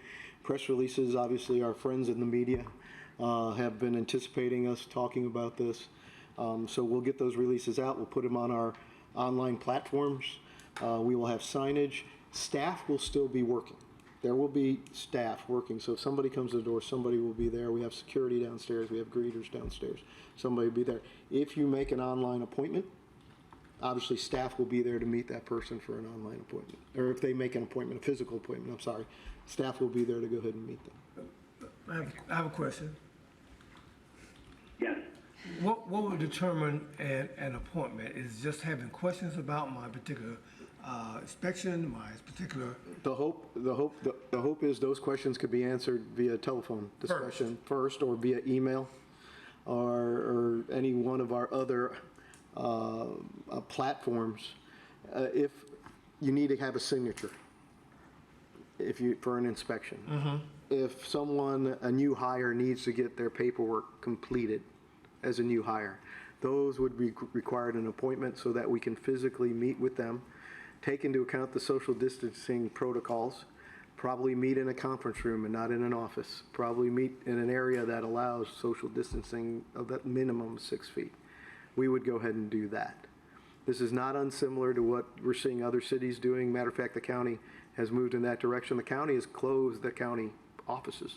[SPEAKER 3] Press releases, obviously, our friends in the media have been anticipating us talking about this. So we'll get those releases out. We'll put them on our online platforms. We will have signage. Staff will still be working. There will be staff working. So if somebody comes to the door, somebody will be there. We have security downstairs. We have greeters downstairs. Somebody will be there. If you make an online appointment, obviously staff will be there to meet that person for an online appointment. Or if they make an appointment, a physical appointment, I'm sorry, staff will be there to go ahead and meet them.
[SPEAKER 4] I have a question.
[SPEAKER 2] Yes.
[SPEAKER 4] What would determine an appointment? Is just having questions about my particular inspection, my particular,
[SPEAKER 3] The hope is those questions could be answered via telephone discussion first, or via email, or any one of our other platforms. If you need to have a signature, for an inspection. If someone, a new hire, needs to get their paperwork completed as a new hire, those would be required an appointment so that we can physically meet with them, take into account the social distancing protocols, probably meet in a conference room and not in an office, probably meet in an area that allows social distancing of that minimum 6 feet. We would go ahead and do that. This is not unsimilar to what we're seeing other cities doing. Matter of fact, the county has moved in that direction. The county has closed the county offices,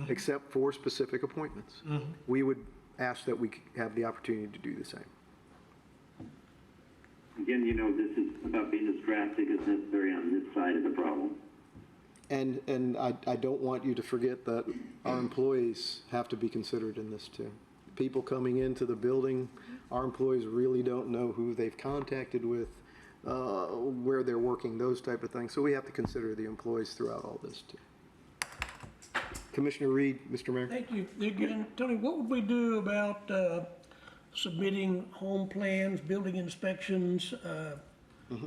[SPEAKER 3] except for specific appointments. We would ask that we have the opportunity to do the same.
[SPEAKER 2] Again, this is about being as drastic as necessary on this side of the problem.
[SPEAKER 3] And I don't want you to forget that our employees have to be considered in this too. People coming into the building, our employees really don't know who they've contacted with, where they're working, those type of things. So we have to consider the employees throughout all this too. Commissioner Reed, Mr. Mayor.
[SPEAKER 7] Thank you. Again, Tony, what would we do about submitting home plans, building inspections?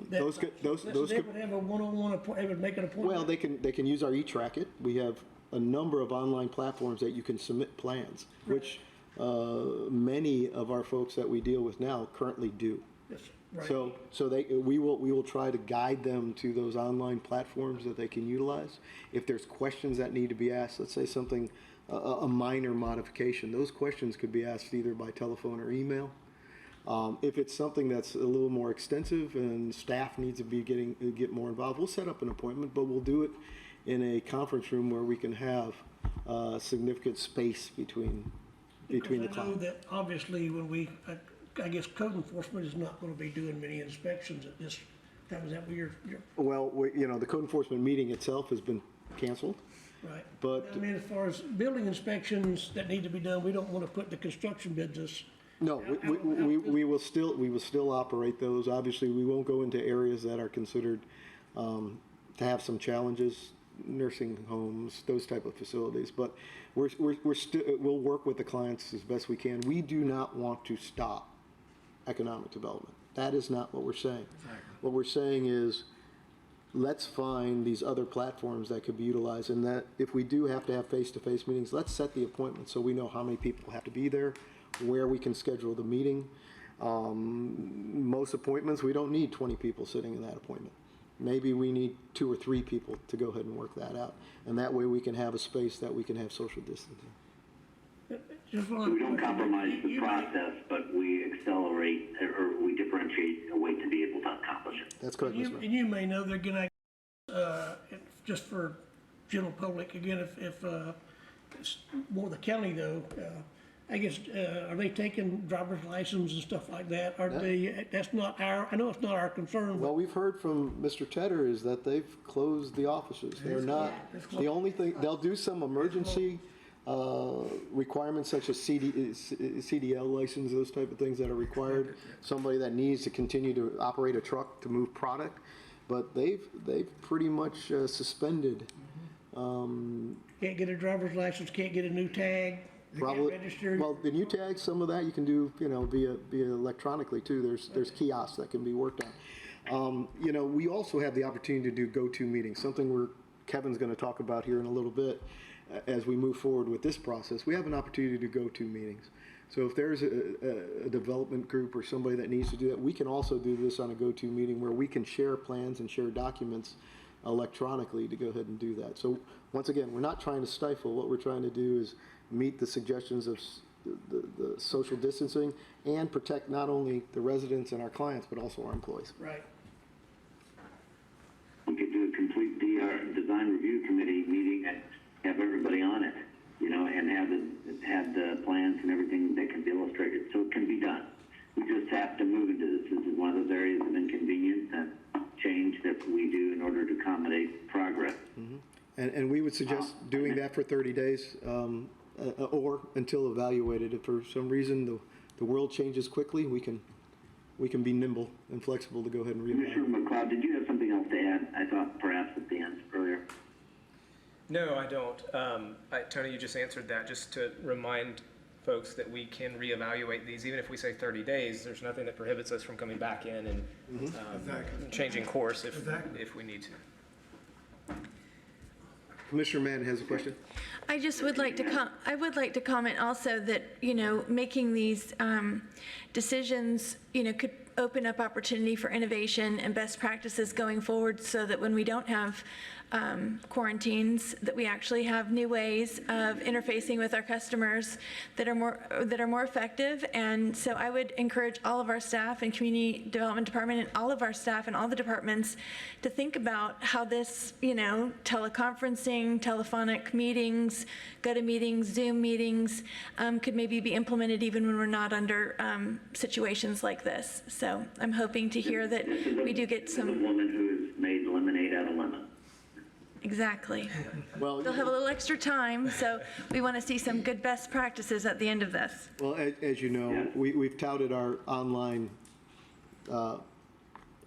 [SPEAKER 7] They would have a one-on-one, they would make an appointment?
[SPEAKER 3] Well, they can use our e-Track-It. We have a number of online platforms that you can submit plans, which many of our folks that we deal with now currently do.
[SPEAKER 7] Yes, right.
[SPEAKER 3] So we will try to guide them to those online platforms that they can utilize. If there's questions that need to be asked, let's say something, a minor modification, those questions could be asked either by telephone or email. If it's something that's a little more extensive and staff needs to get more involved, we'll set up an appointment, but we'll do it in a conference room where we can have significant space between the clients.
[SPEAKER 7] I know that obviously when I guess code enforcement is not going to be doing many inspections at this time. Is that what you're?
[SPEAKER 3] Well, the code enforcement meeting itself has been canceled.
[SPEAKER 7] Right.
[SPEAKER 3] But
[SPEAKER 7] I mean, as far as building inspections that need to be done, we don't want to put the construction business.
[SPEAKER 3] no, we will still operate those. Obviously, we won't go into areas that are considered to have some challenges, nursing homes, those type of facilities. But we'll work with the clients as best we can. We do not want to stop economic development. That is not what we're saying. Exactly. What we're saying is, let's find these other platforms that could be utilized, and that if we do have to have face-to-face meetings, let's set the appointment so we know how many people have to be there, where we can schedule the meeting. Most appointments, we don't need 20 people sitting in that appointment. Maybe we need 2 or 3 people to go ahead and work that out, and that way we can have a space that we can have social distancing.
[SPEAKER 2] We don't compromise the process, but we accelerate or we differentiate a way to be able to accomplish it.
[SPEAKER 3] That's correct, Mr. Mayor.
[SPEAKER 7] And you may know that, again, just for general public, again, if it's more the county though, I guess, are they taking driver's license and stuff like that? Are they, that's not our, I know it's not our concern.
[SPEAKER 3] Well, we've heard from Mr. Tedder is that they've closed the offices. They're not, the only thing, they'll do some emergency requirements such as CDL license, those type of things that are required. Somebody that needs to continue to operate a truck to move product, but they've pretty much suspended.
[SPEAKER 7] Can't get a driver's license, can't get a new tag.
[SPEAKER 3] Probably, well, the new tags, some of that you can do, via electronically too. There's kiosks that can be worked on. We also have the opportunity to do go-to meetings, something Kevin's going to talk about here in a little bit as we move forward with this process. We have an opportunity to do go-to meetings. So if there's a development group or somebody that needs to do that, we can also do this on a go-to meeting where we can share plans and share documents electronically to go ahead and do that. So once again, we're not trying to stifle. What we're trying to do is meet the suggestions of the social distancing and protect not only the residents and our clients, but also our employees.
[SPEAKER 7] Right.
[SPEAKER 2] We could do a complete design review committee meeting and have everybody on it, and have the plans and everything that can be illustrated. So it can be done. We just have to move into this. This is one of those areas of inconvenience and change that we do in order to accommodate progress.
[SPEAKER 3] Mm-hmm. And we would suggest doing that for 30 days. Or until evaluated. If for some reason the world changes quickly, we can be nimble and flexible to go ahead and reevaluate.
[SPEAKER 2] Commissioner McLeod, did you have I thought perhaps at the end earlier.
[SPEAKER 5] No, I don't. Tony, you just answered that. Just to remind folks that we can reevaluate these, even if we say 30 days, there's nothing that prohibits us from coming back in and changing course if we need to.
[SPEAKER 3] Commissioner Mann has a question.
[SPEAKER 10] I just would like to I would like to comment also that, making these decisions, could open up opportunity for innovation and best practices going forward, so that when we don't have quarantines, that we actually have new ways of interfacing with our customers that are more effective. And so I would encourage all of our staff and community development department and all of our staff and all the departments to think about how this, teleconferencing, telephonic meetings, GoToMeetings, Zoom meetings, could maybe be implemented even when we're not under situations like this. So I'm hoping to hear that we do get some.
[SPEAKER 2] This is a woman who's made lemonade out of lemon.
[SPEAKER 10] Exactly.
[SPEAKER 3] Well,
[SPEAKER 10] They'll have a little extra time, so we want to see some good best practices at the end of this.
[SPEAKER 3] Well, as you know, we've touted our online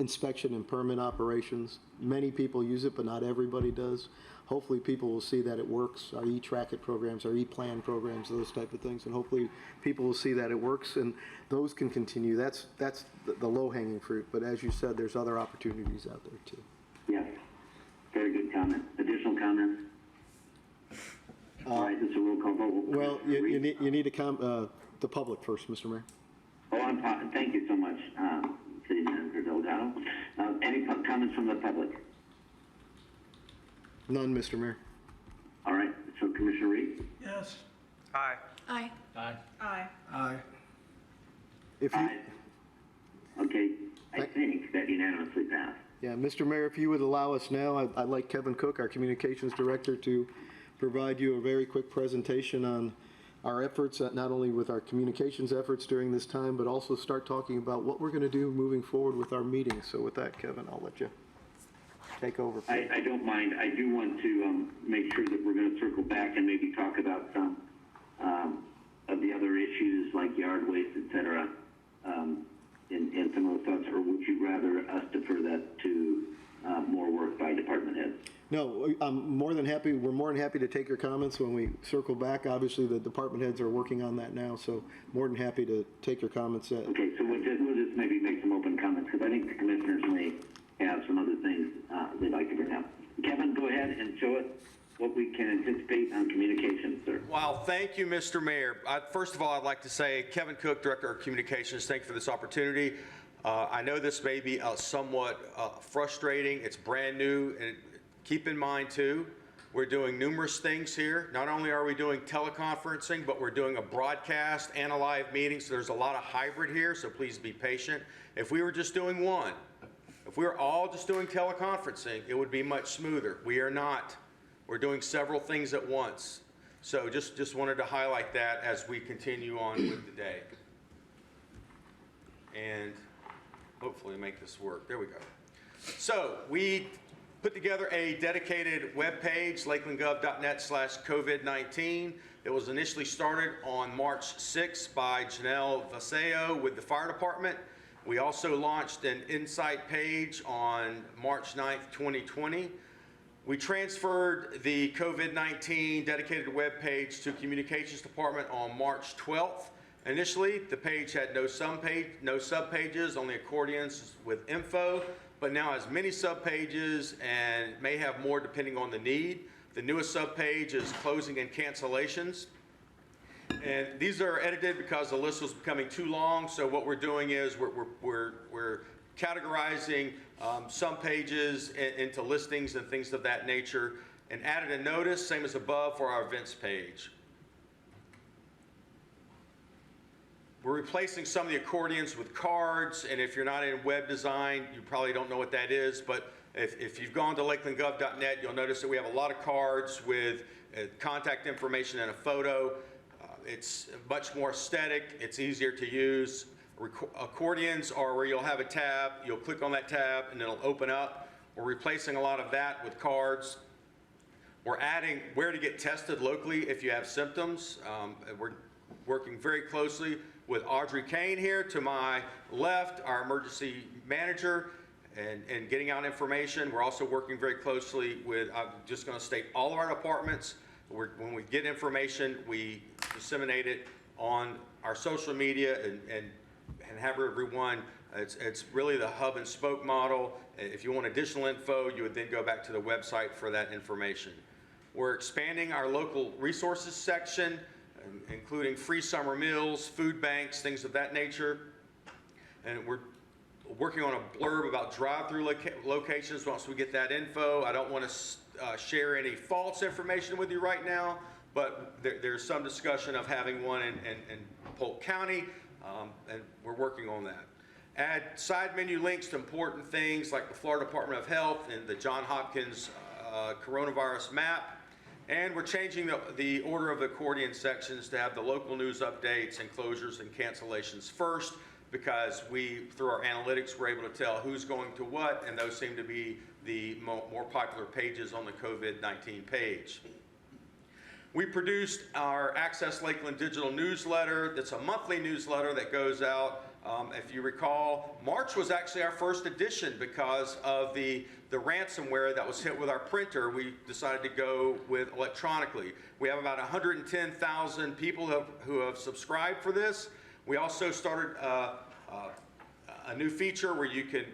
[SPEAKER 3] inspection and permit operations. Many people use it, but not everybody does. Hopefully people will see that it works, our e-track-it programs, our e-plan programs, those type of things, and hopefully people will see that it works, and those can continue. That's the low-hanging fruit, but as you said, there's other opportunities out there too.
[SPEAKER 2] Yes. Very good comment. Additional comments? All right, this is a roll call vote.
[SPEAKER 3] Well, you need to the public first, Mr. Mayor.
[SPEAKER 2] Oh, thank you so much, City Manager Delgado. Any comments from the public?
[SPEAKER 3] None, Mr. Mayor.
[SPEAKER 2] All right, so Commissioner Reed?
[SPEAKER 7] Yes.
[SPEAKER 5] Aye.
[SPEAKER 10] Aye.
[SPEAKER 6] Aye.
[SPEAKER 11] Aye.
[SPEAKER 4] Aye.
[SPEAKER 3] If you,
[SPEAKER 2] Okay, I think that unanimously passed.
[SPEAKER 3] yeah, Mr. Mayor, if you would allow us now, I'd like Kevin Cook, our Communications Director, to provide you a very quick presentation on our efforts, not only with our communications efforts during this time, but also start talking about what we're going to do moving forward with our meetings. So with that, Kevin, I'll let you take over.
[SPEAKER 2] I don't mind. I do want to make sure that we're going to circle back and maybe talk about some of the other issues like yard waste, et cetera, and some of the thoughts, or would you rather us defer that to more work by department heads?
[SPEAKER 3] No, I'm more than happy. We're more than happy to take your comments when we circle back. Obviously, the department heads are working on that now, so more than happy to take your comments.
[SPEAKER 2] Okay, so we'll just maybe make some open comments, because I think the commissioners may have some other things they'd like to bring up. Kevin, go ahead and show us what we can anticipate on communications, sir.
[SPEAKER 16] Well, thank you, Mr. Mayor. First of all, I'd like to say, Kevin Cook, Director of Communications, thank you for this opportunity. I know this may be somewhat frustrating. It's brand new, and keep in mind, too, we're doing numerous things here. Not only are we doing teleconferencing, but we're doing a broadcast and a live meeting, so there's a lot of hybrid here, so please be patient. If we were just doing one, if we were all just doing teleconferencing, it would be much smoother. We are not. We're doing several things at once. So just wanted to highlight that as we continue on with the day. And hopefully make this work. There we go. So we put together a dedicated web page, lakelandgov.net/COVID-19. It was initially started on March 6th by Janelle Vaseo with the fire department. We also launched an insight page on March 9th, 2020. We transferred the COVID-19 dedicated web page to Communications Department on March 12th. Initially, the page had no subpages, only accordions with info, but now has many subpages and may have more depending on the need. The newest subpage is closing and cancellations. And these are edited because the list was becoming too long, so what we're doing is we're categorizing some pages into listings and things of that nature, and added a notice, same as above, for our events page. We're replacing some of the accordions with cards, and if you're not in web design, you probably don't know what that is, but if you've gone to lakelandgov.net, you'll notice that we have a lot of cards with contact information and a photo. It's much more aesthetic, it's easier to use. Accordions are where you'll have a tab, you'll click on that tab and it'll open up. We're replacing a lot of that with cards. We're adding where to get tested locally if you have symptoms. We're working very closely with Audrey Kane here to my left, our emergency manager, and getting out information. We're also working very closely with, I'm just going to state, all of our departments. When we get information, we disseminate it on our social media and have everyone. It's really the hub and spoke model. If you want additional info, you would then go back to the website for that information. We're expanding our local resources section, including free summer meals, food banks, things of that nature. And we're working on a blurb about drive-through locations once we get that info. I don't want to share any false information with you right now, but there's some discussion of having one in Polk County, and we're working on that. Add side menu links to important things like the Florida Department of Health and the Johns Hopkins coronavirus map. And we're changing the order of the accordion sections to have the local news updates and closures and cancellations first, because through our analytics, we're able to tell who's going to what, and those seem to be the more popular pages on the COVID-19 page. We produced our Access Lakeland digital newsletter. That's a monthly newsletter that goes out. If you recall, March was actually our first edition because of the ransomware that was hit with our printer. We decided to go with electronically. We have about 110,000 people who have subscribed for this. We also started a new feature where you can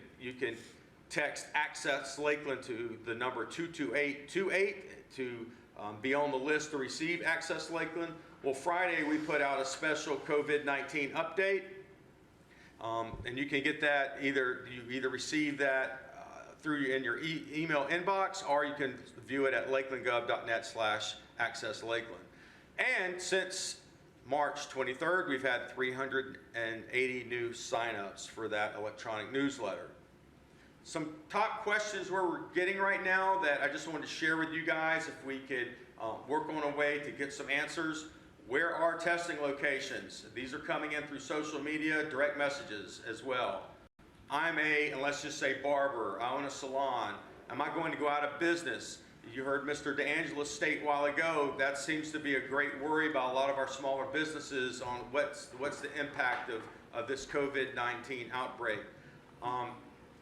[SPEAKER 16] text Access Lakeland to the number 22828 to be on the list to receive Access Lakeland. Well, Friday we put out a special COVID-19 update. And you can get that you either receive that in your email inbox, or you can view it at lakelandgov.net/accesslakeland. And since March 23rd, we've had 380 new signups for that electronic newsletter. Some top questions where we're getting right now that I just wanted to share with you guys, if we could work on a way to get some answers. Where are testing locations? These are coming in through social media, direct messages as well. And let's just say barber, I own a salon. Am I going to go out of business? You heard Mr. DeAngelis state a while ago, that seems to be a great worry about a lot of our smaller businesses on what's the impact of this COVID-19 outbreak. I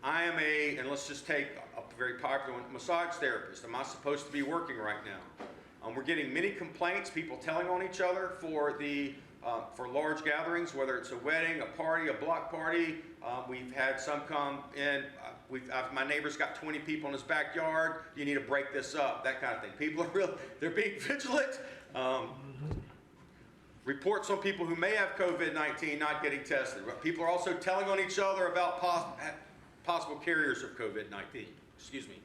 [SPEAKER 16] am and let's just take a very popular one, massage therapist. Am I supposed to be working right now? We're getting many complaints, people telling on each other for large gatherings, whether it's a wedding, a party, a block party. We've had some come in. My neighbor's got 20 people in his backyard. You need to break this up, that kind of thing. People are they're being vigilant. Reports on people who may have COVID-19 not getting tested. People are also telling on each other about possible carriers of COVID-19. Excuse me.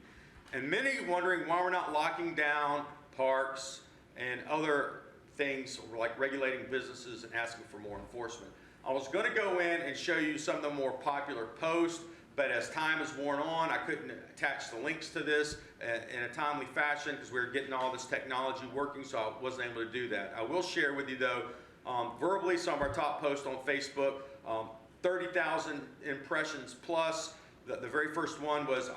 [SPEAKER 16] And many wondering why we're not locking down parks and other things like regulating businesses and asking for more enforcement. I was going to go in and show you some of the more popular posts, but as time has worn on, I couldn't attach the links to this in a timely fashion because we were getting all this technology working, so I wasn't able to do that. I will share with you, though, verbally some of our top posts on Facebook, 30,000 impressions plus. The very first one was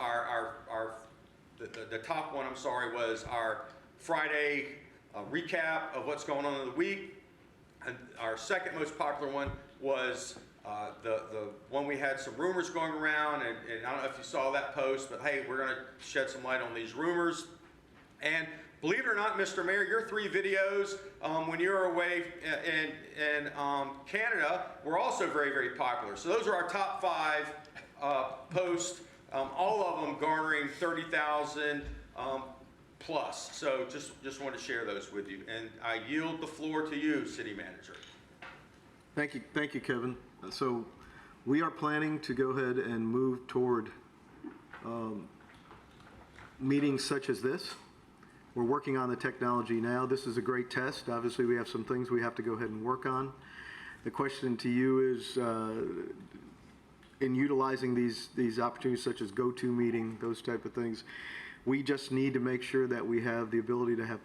[SPEAKER 16] the top one, was our Friday recap of what's going on in the week. And our second most popular one was the one we had some rumors going around, and I don't know if you saw that post, but hey, we're going to shed some light on these rumors. And believe it or not, Mr. Mayor, your 3 videos when you were away in Canada were also very, very popular. So those are our top 5 posts, all of them garnering 30,000 plus. So just want to share those with you. And I yield the floor to you, City Manager.
[SPEAKER 3] Thank you, Kevin. So we are planning to go ahead and move toward meetings such as this. We're working on the technology now. This is a great test. Obviously, we have some things we have to go ahead and work on. The question to you is, in utilizing these opportunities such as GoToMeeting, those type of things, we just need to make sure that we have the ability to have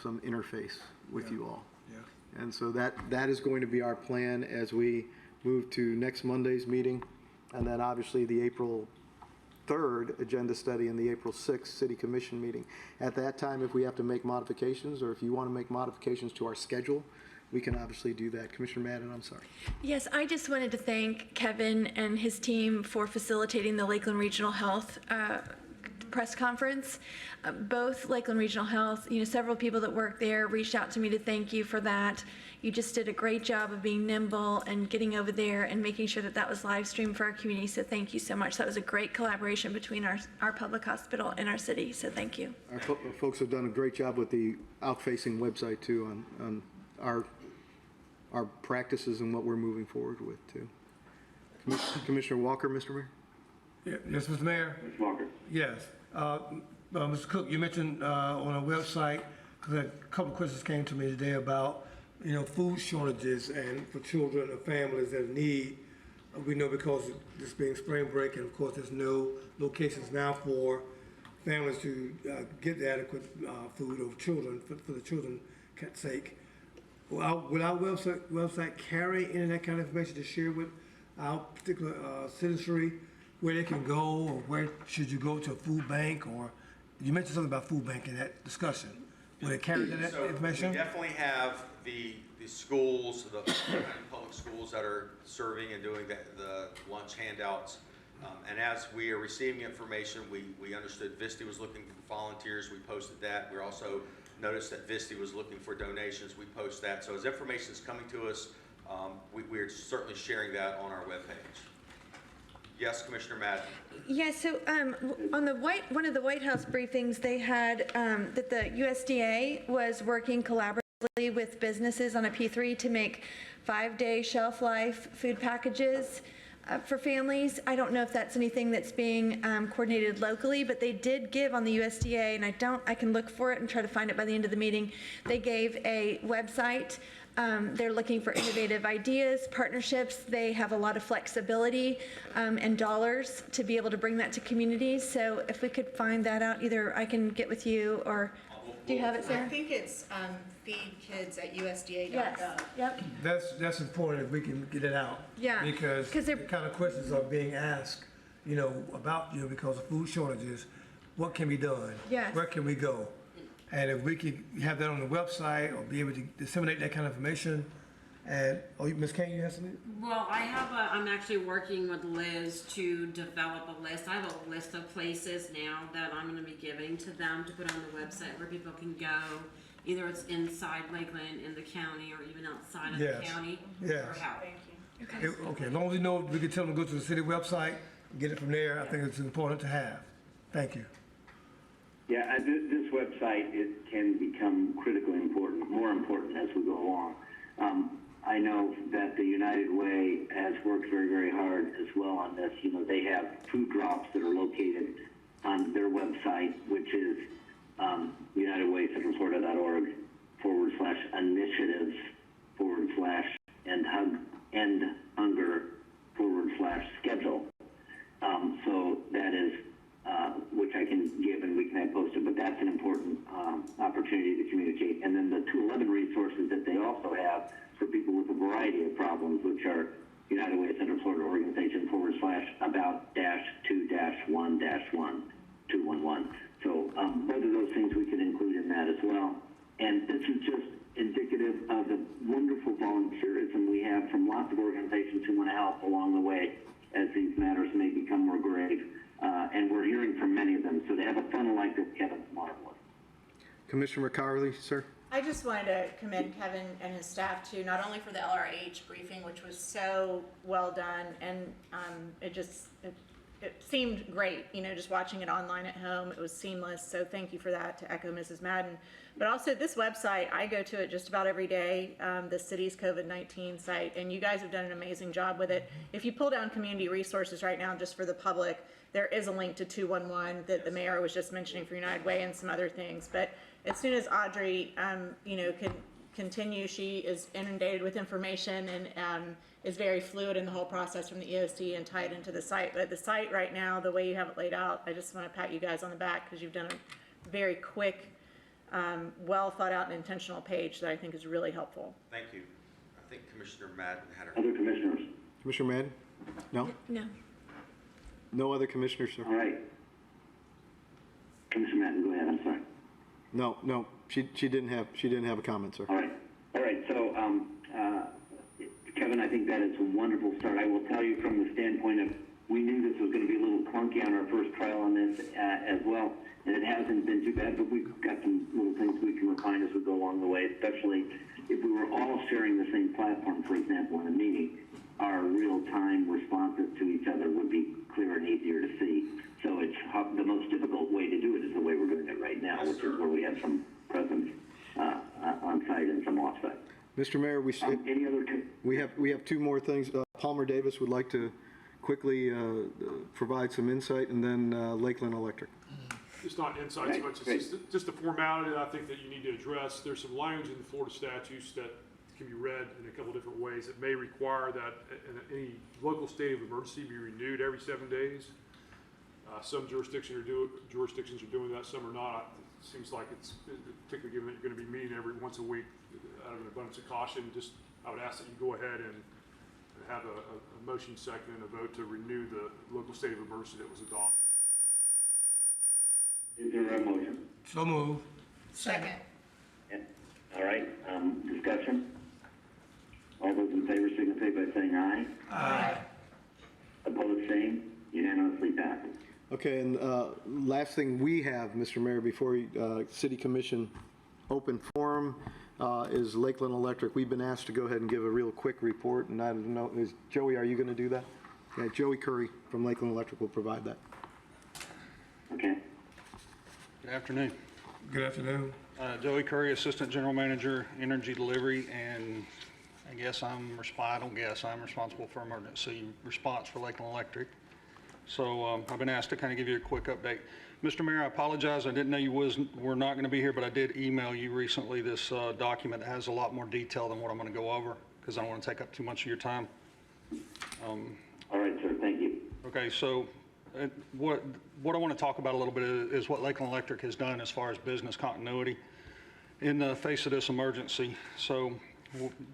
[SPEAKER 3] some interface with you all. Yeah. And so that is going to be our plan as we move to next Monday's meeting, and then obviously the April 3rd agenda study and the April 6th City Commission meeting. At that time, if we have to make modifications, or if you want to make modifications to our schedule, we can obviously do that. Commissioner Madden, I'm sorry.
[SPEAKER 10] Yes, I just wanted to thank Kevin and his team for facilitating the Lakeland Regional Health press conference. Both Lakeland Regional Health, several people that work there reached out to me to thank you for that. You just did a great job of being nimble and getting over there and making sure that that was live streamed for our community. So thank you so much. That was a great collaboration between our public hospital and our city. So thank you.
[SPEAKER 3] Our folks have done a great job with the out-facing website too on our practices and what we're moving forward with too. Commissioner Walker, Mr. Mayor?
[SPEAKER 4] Yes, Mr. Mayor?
[SPEAKER 2] Mr. Walker.
[SPEAKER 4] Yes. Mr. Cook, you mentioned on our website, because a couple of questions came to me today about, food shortages and for children or families that need. We know because of this being spring break, and of course there's no locations now for families to get the adequate food of children, for the children's sake. Will our website carry any of that kind of information to share with our particular citizenry, where they can go, or where should you go to a food bank, or you mentioned something about food bank in that discussion. Will it carry that information?
[SPEAKER 16] We definitely have the schools, the public schools that are serving and doing the lunch handouts. And as we are receiving information, we understood Vista was looking for volunteers. We posted that. We also noticed that Vista was looking for donations. We post that. So as information is coming to us, we're certainly sharing that on our webpage. Yes, Commissioner Madden.
[SPEAKER 10] Yeah, so on one of the White House briefings, they had that the USDA was working collaboratively with businesses on a P3 to make 5-day shelf life food packages for families. I don't know if that's anything that's being coordinated locally, but they did give on the USDA, and I can look for it and try to find it by the end of the meeting. They gave a website. They're looking for innovative ideas, partnerships. They have a lot of flexibility and dollars to be able to bring that to communities. So if we could find that out, either I can get with you, or do you have it, Sarah?
[SPEAKER 11] I think it's feedkids at USDA.gov.
[SPEAKER 10] Yes. Yep.
[SPEAKER 4] That's important if we can get it out.
[SPEAKER 10] Yeah.
[SPEAKER 4] Because the kind of questions are being asked, about, because of food shortages, what can be done?
[SPEAKER 10] Yes.
[SPEAKER 4] Where can we go? And if we could have that on the website or be able to disseminate that kind of information, and, Ms. Kane, you have something?
[SPEAKER 1] Well, I'm actually working with Liz to develop a list. I have a list of places now that I'm gonna be giving to them to put on the website where people can go. Either it's inside Lakeland, in the county, or even outside of the county.
[SPEAKER 4] Yes.
[SPEAKER 1] For help.
[SPEAKER 4] Okay, as long as we know, we can tell them to go to the city website, get it from there. I think it's important to have. Thank you.
[SPEAKER 2] Yeah, this website, it can become critically important, more important as we go along. I know that the United Way has worked very, very hard as well on this. They have food drops that are located on their website, which is UnitedWay/Florida.org/initiatives/end-hunger/schedule. So that is, which I can give and we can have posted, but that's an important opportunity to communicate. And then the 211 resources that they also have for people with a variety of problems, which are United Way Central Florida Organization/about-2-1-1-211. So both of those things we can include in that as well. And this is just indicative of the wonderful volunteerism we have from lots of organizations who want to help along the way as these matters may become more grave. And we're hearing from many of them. So to have a funnel like this, Kevin's marvelous.
[SPEAKER 3] Commissioner McCarley, sir?
[SPEAKER 11] I just wanted to commend Kevin and his staff too, not only for the LRH briefing, which was so well done, and it seemed great, just watching it online at home. It was seamless, so thank you for that, to echo Mrs. Madden. But also this website, I go to it just about every day, the city's COVID-19 site, and you guys have done an amazing job with it. If you pull down community resources right now, just for the public, there is a link to 211 that the mayor was just mentioning for United Way and some other things. But as soon as Audrey, can continue, she is inundated with information and is very fluid in the whole process from the EOC and tied into the site. But the site right now, the way you have it laid out, I just want to pat you guys on the back because you've done a very quick, well thought out and intentional page that I think is really helpful.
[SPEAKER 16] Thank you. I think Commissioner Madden had her.
[SPEAKER 2] Other commissioners?
[SPEAKER 3] Commissioner Madden? No?
[SPEAKER 10] No.
[SPEAKER 3] No other commissioners, sir?
[SPEAKER 2] All right. Commissioner Madden, go ahead. I'm sorry.
[SPEAKER 3] No, she didn't have a comment, sir.
[SPEAKER 2] All right. So Kevin, I think that is a wonderful start. I will tell you from the standpoint of, we knew this was going to be a little clunky on our first trial on this as well, and it hasn't been too bad, but we've got some little things we can refine as we go along the way, especially if we were all sharing the same platform, for example, in a meeting, our real-time responses to each other would be clearer and easier to see. So it's the most difficult way to do it is the way we're doing it right now, which is where we have some presence on site and some off site.
[SPEAKER 3] Mr. Mayor,
[SPEAKER 2] Any other?
[SPEAKER 3] we have two more things. Palmer Davis would like to quickly provide some insight, and then Lakeland Electric.
[SPEAKER 9] It's not insight so much, it's just a formality that I think that you need to address. There's some language in the Florida statutes that can be read in a couple different ways. It may require that any local state of emergency be renewed every 7 days. Some jurisdictions are doing that, some are not. It seems like it's, particularly given that you're going to be meeting every once a week, out of an abundance of caution, just I would ask that you go ahead and have a motion second and a vote to renew the local state of emergency that was adopted.
[SPEAKER 2] Is there a motion?
[SPEAKER 4] So move.
[SPEAKER 11] Second.
[SPEAKER 2] Yeah. All right, discussion? All those in favor signify by saying aye.
[SPEAKER 11] Aye.
[SPEAKER 2] Opposed, same. Unanimously passed.
[SPEAKER 3] Okay, and last thing we have, Mr. Mayor, before City Commission open forum is Lakeland Electric. We've been asked to go ahead and give a real quick report, and I don't know, Joey, are you going to do that? Yeah, Joey Curry from Lakeland Electric will provide that.
[SPEAKER 2] Okay.
[SPEAKER 17] Good afternoon.
[SPEAKER 4] Good afternoon.
[SPEAKER 17] Joey Curry, Assistant General Manager, Energy Delivery, and I'm responsible for emergency response for Lakeland Electric. So I've been asked to kind of give you a quick update. Mr. Mayor, I apologize. I didn't know you were not going to be here, but I did email you recently this document that has a lot more detail than what I'm going to go over because I don't want to take up too much of your time.
[SPEAKER 2] All right, sir. Thank you.
[SPEAKER 17] Okay, so what I want to talk about a little bit is what Lakeland Electric has done as far as business continuity in the face of this emergency. So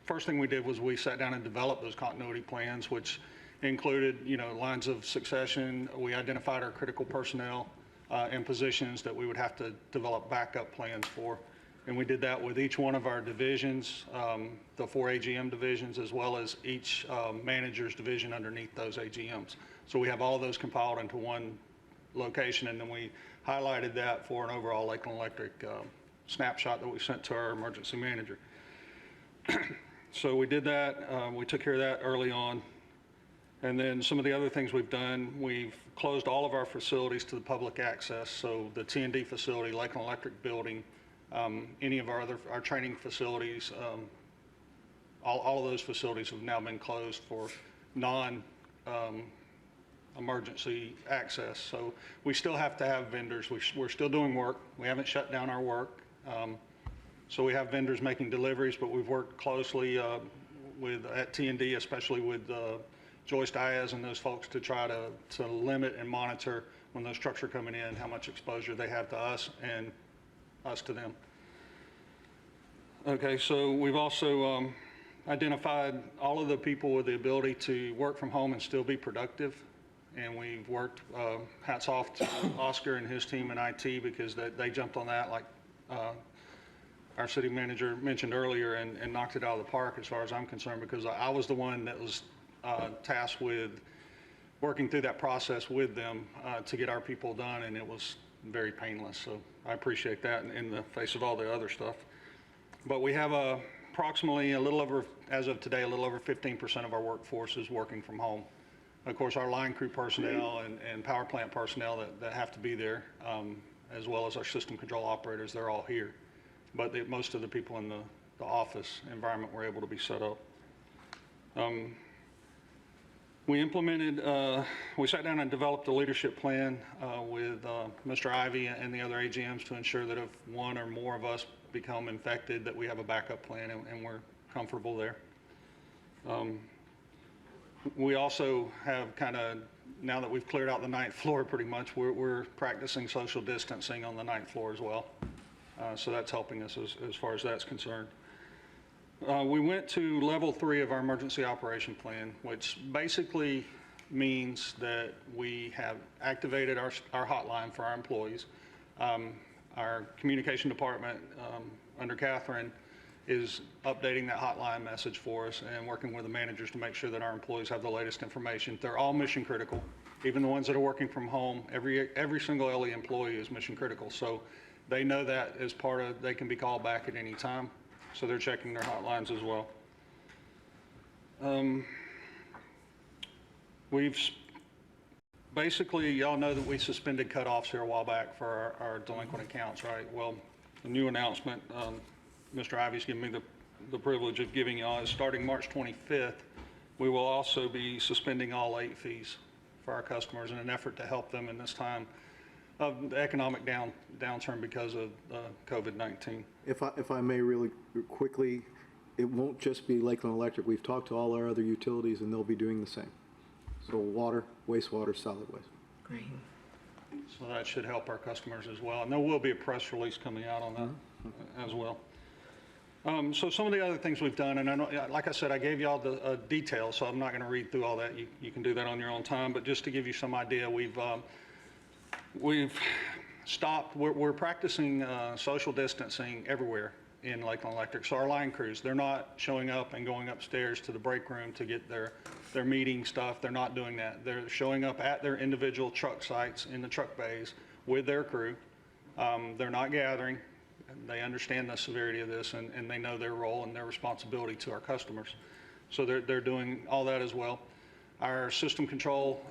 [SPEAKER 17] first thing we did was we sat down and developed those continuity plans, which included, lines of succession. We identified our critical personnel and positions that we would have to develop backup plans for. And we did that with each one of our divisions, the 4 AGM divisions, as well as each manager's division underneath those AGMs. So we have all of those compiled into one location, and then we highlighted that for an overall Lakeland Electric snapshot that we sent to our emergency manager. So we did that. We took care of that early on. And then some of the other things we've done, we've closed all of our facilities to the public access. So the T&D facility, Lakeland Electric building, any of our training facilities, all of those facilities have now been closed for non-emergency access. So we still have to have vendors. We're still doing work. We haven't shut down our work. So we have vendors making deliveries, but we've worked closely at T&D, especially with Joyce Diaz and those folks to try to limit and monitor when those trucks are coming in, how much exposure they have to us and us to them. Okay, so we've also identified all of the people with the ability to work from home and still be productive. And we've worked, hats off to Oscar and his team in IT because they jumped on that like our city manager mentioned earlier and knocked it out of the park as far as I'm concerned, because I was the one that was tasked with working through that process with them to get our people done, and it was very painless. So I appreciate that in the face of all the other stuff. But we have approximately as of today, a little over 15% of our workforce is working from home. Of course, our line crew personnel and power plant personnel that have to be there, as well as our system control operators, they're all here. But most of the people in the office environment were able to be set up. We sat down and developed a leadership plan with Mr. Ivy and the other AGMs to ensure that if one or more of us become infected, that we have a backup plan and we're comfortable there. We also have now that we've cleared out the 9th floor pretty much, we're practicing social distancing on the 9th floor as well. So that's helping us as far as that's concerned. We went to level 3 of our emergency operation plan, which basically means that we have activated our hotline for our employees. Our communication department under Catherine is updating that hotline message for us and working with the managers to make sure that our employees have the latest information. They're all mission critical. Even the ones that are working from home, every single LE employee is mission critical. So they know that as part of, they can be called back at any time. So they're checking their hotlines as well. Basically, y'all know that we suspended cutoffs here a while back for our delinquent accounts, right? Well, the new announcement, Mr. Ivy's given me the privilege of giving y'all is starting March 25th, we will also be suspending all late fees for our customers in an effort to help them in this time of the economic downturn because of COVID-19.
[SPEAKER 3] If I may really quickly, it won't just be Lakeland Electric. We've talked to all our other utilities and they'll be doing the same. So water, wastewater, solid waste.
[SPEAKER 10] Great.
[SPEAKER 17] So that should help our customers as well. And there will be a press release coming out on that as well. So some of the other things we've done, and I know, like I said, I gave you all the details, so I'm not going to read through all that. You can do that on your own time. But just to give you some idea, we've stopped. We're practicing social distancing everywhere in Lakeland Electric. So our line crews, they're not showing up and going upstairs to the break room to get their meeting stuff. They're not doing that. They're showing up at their individual truck sites in the truck bays with their crew. They're not gathering. They understand the severity of this and they know their role and their responsibility to our customers. So they're doing all that as well. Our system control,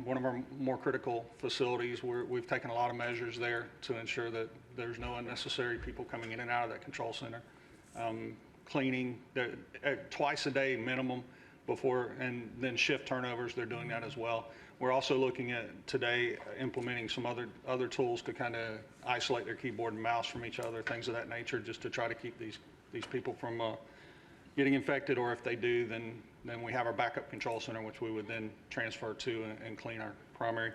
[SPEAKER 17] one of our more critical facilities, we've taken a lot of measures there to ensure that there's no unnecessary people coming in and out of that control center. Cleaning twice a day minimum before, and then shift turnovers, they're doing that as well. We're also looking at today implementing some other tools to kind of isolate their keyboard and mouse from each other, things of that nature, just to try to keep these people from getting infected, or if they do, then we have our backup control center, which we would then transfer to and clean our primary.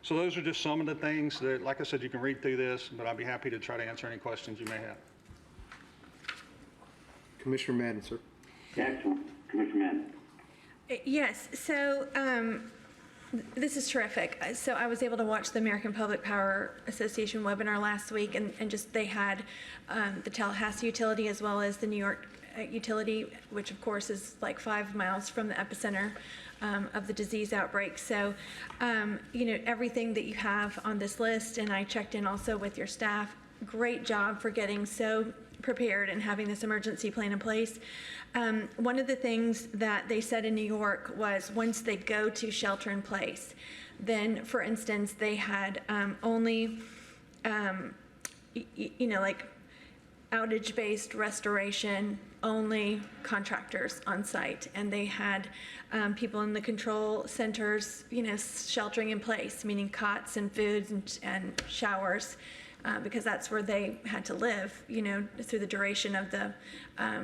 [SPEAKER 17] So those are just some of the things that, like I said, you can read through this, but I'd be happy to try to answer any questions you may have.
[SPEAKER 3] Commissioner Madden, sir.
[SPEAKER 2] Excellent. Commissioner Madden.
[SPEAKER 10] Yes, so this is terrific. So I was able to watch the American Public Power Association webinar last week, and just they had the Tallahassee utility as well as the New York utility, which of course is like 5 miles from the epicenter of the disease outbreak. So, you know, everything that you have on this list, and I checked in also with your staff, great job for getting so prepared and having this emergency plan in place. One of the things that they said in New York was once they go to shelter in place, then for instance, they had only, you know, like outage-based restoration, only contractors on site, and they had people in the control centers, you know, sheltering in place, meaning cots and foods and showers, because that's where they had to live, you know, through the duration of the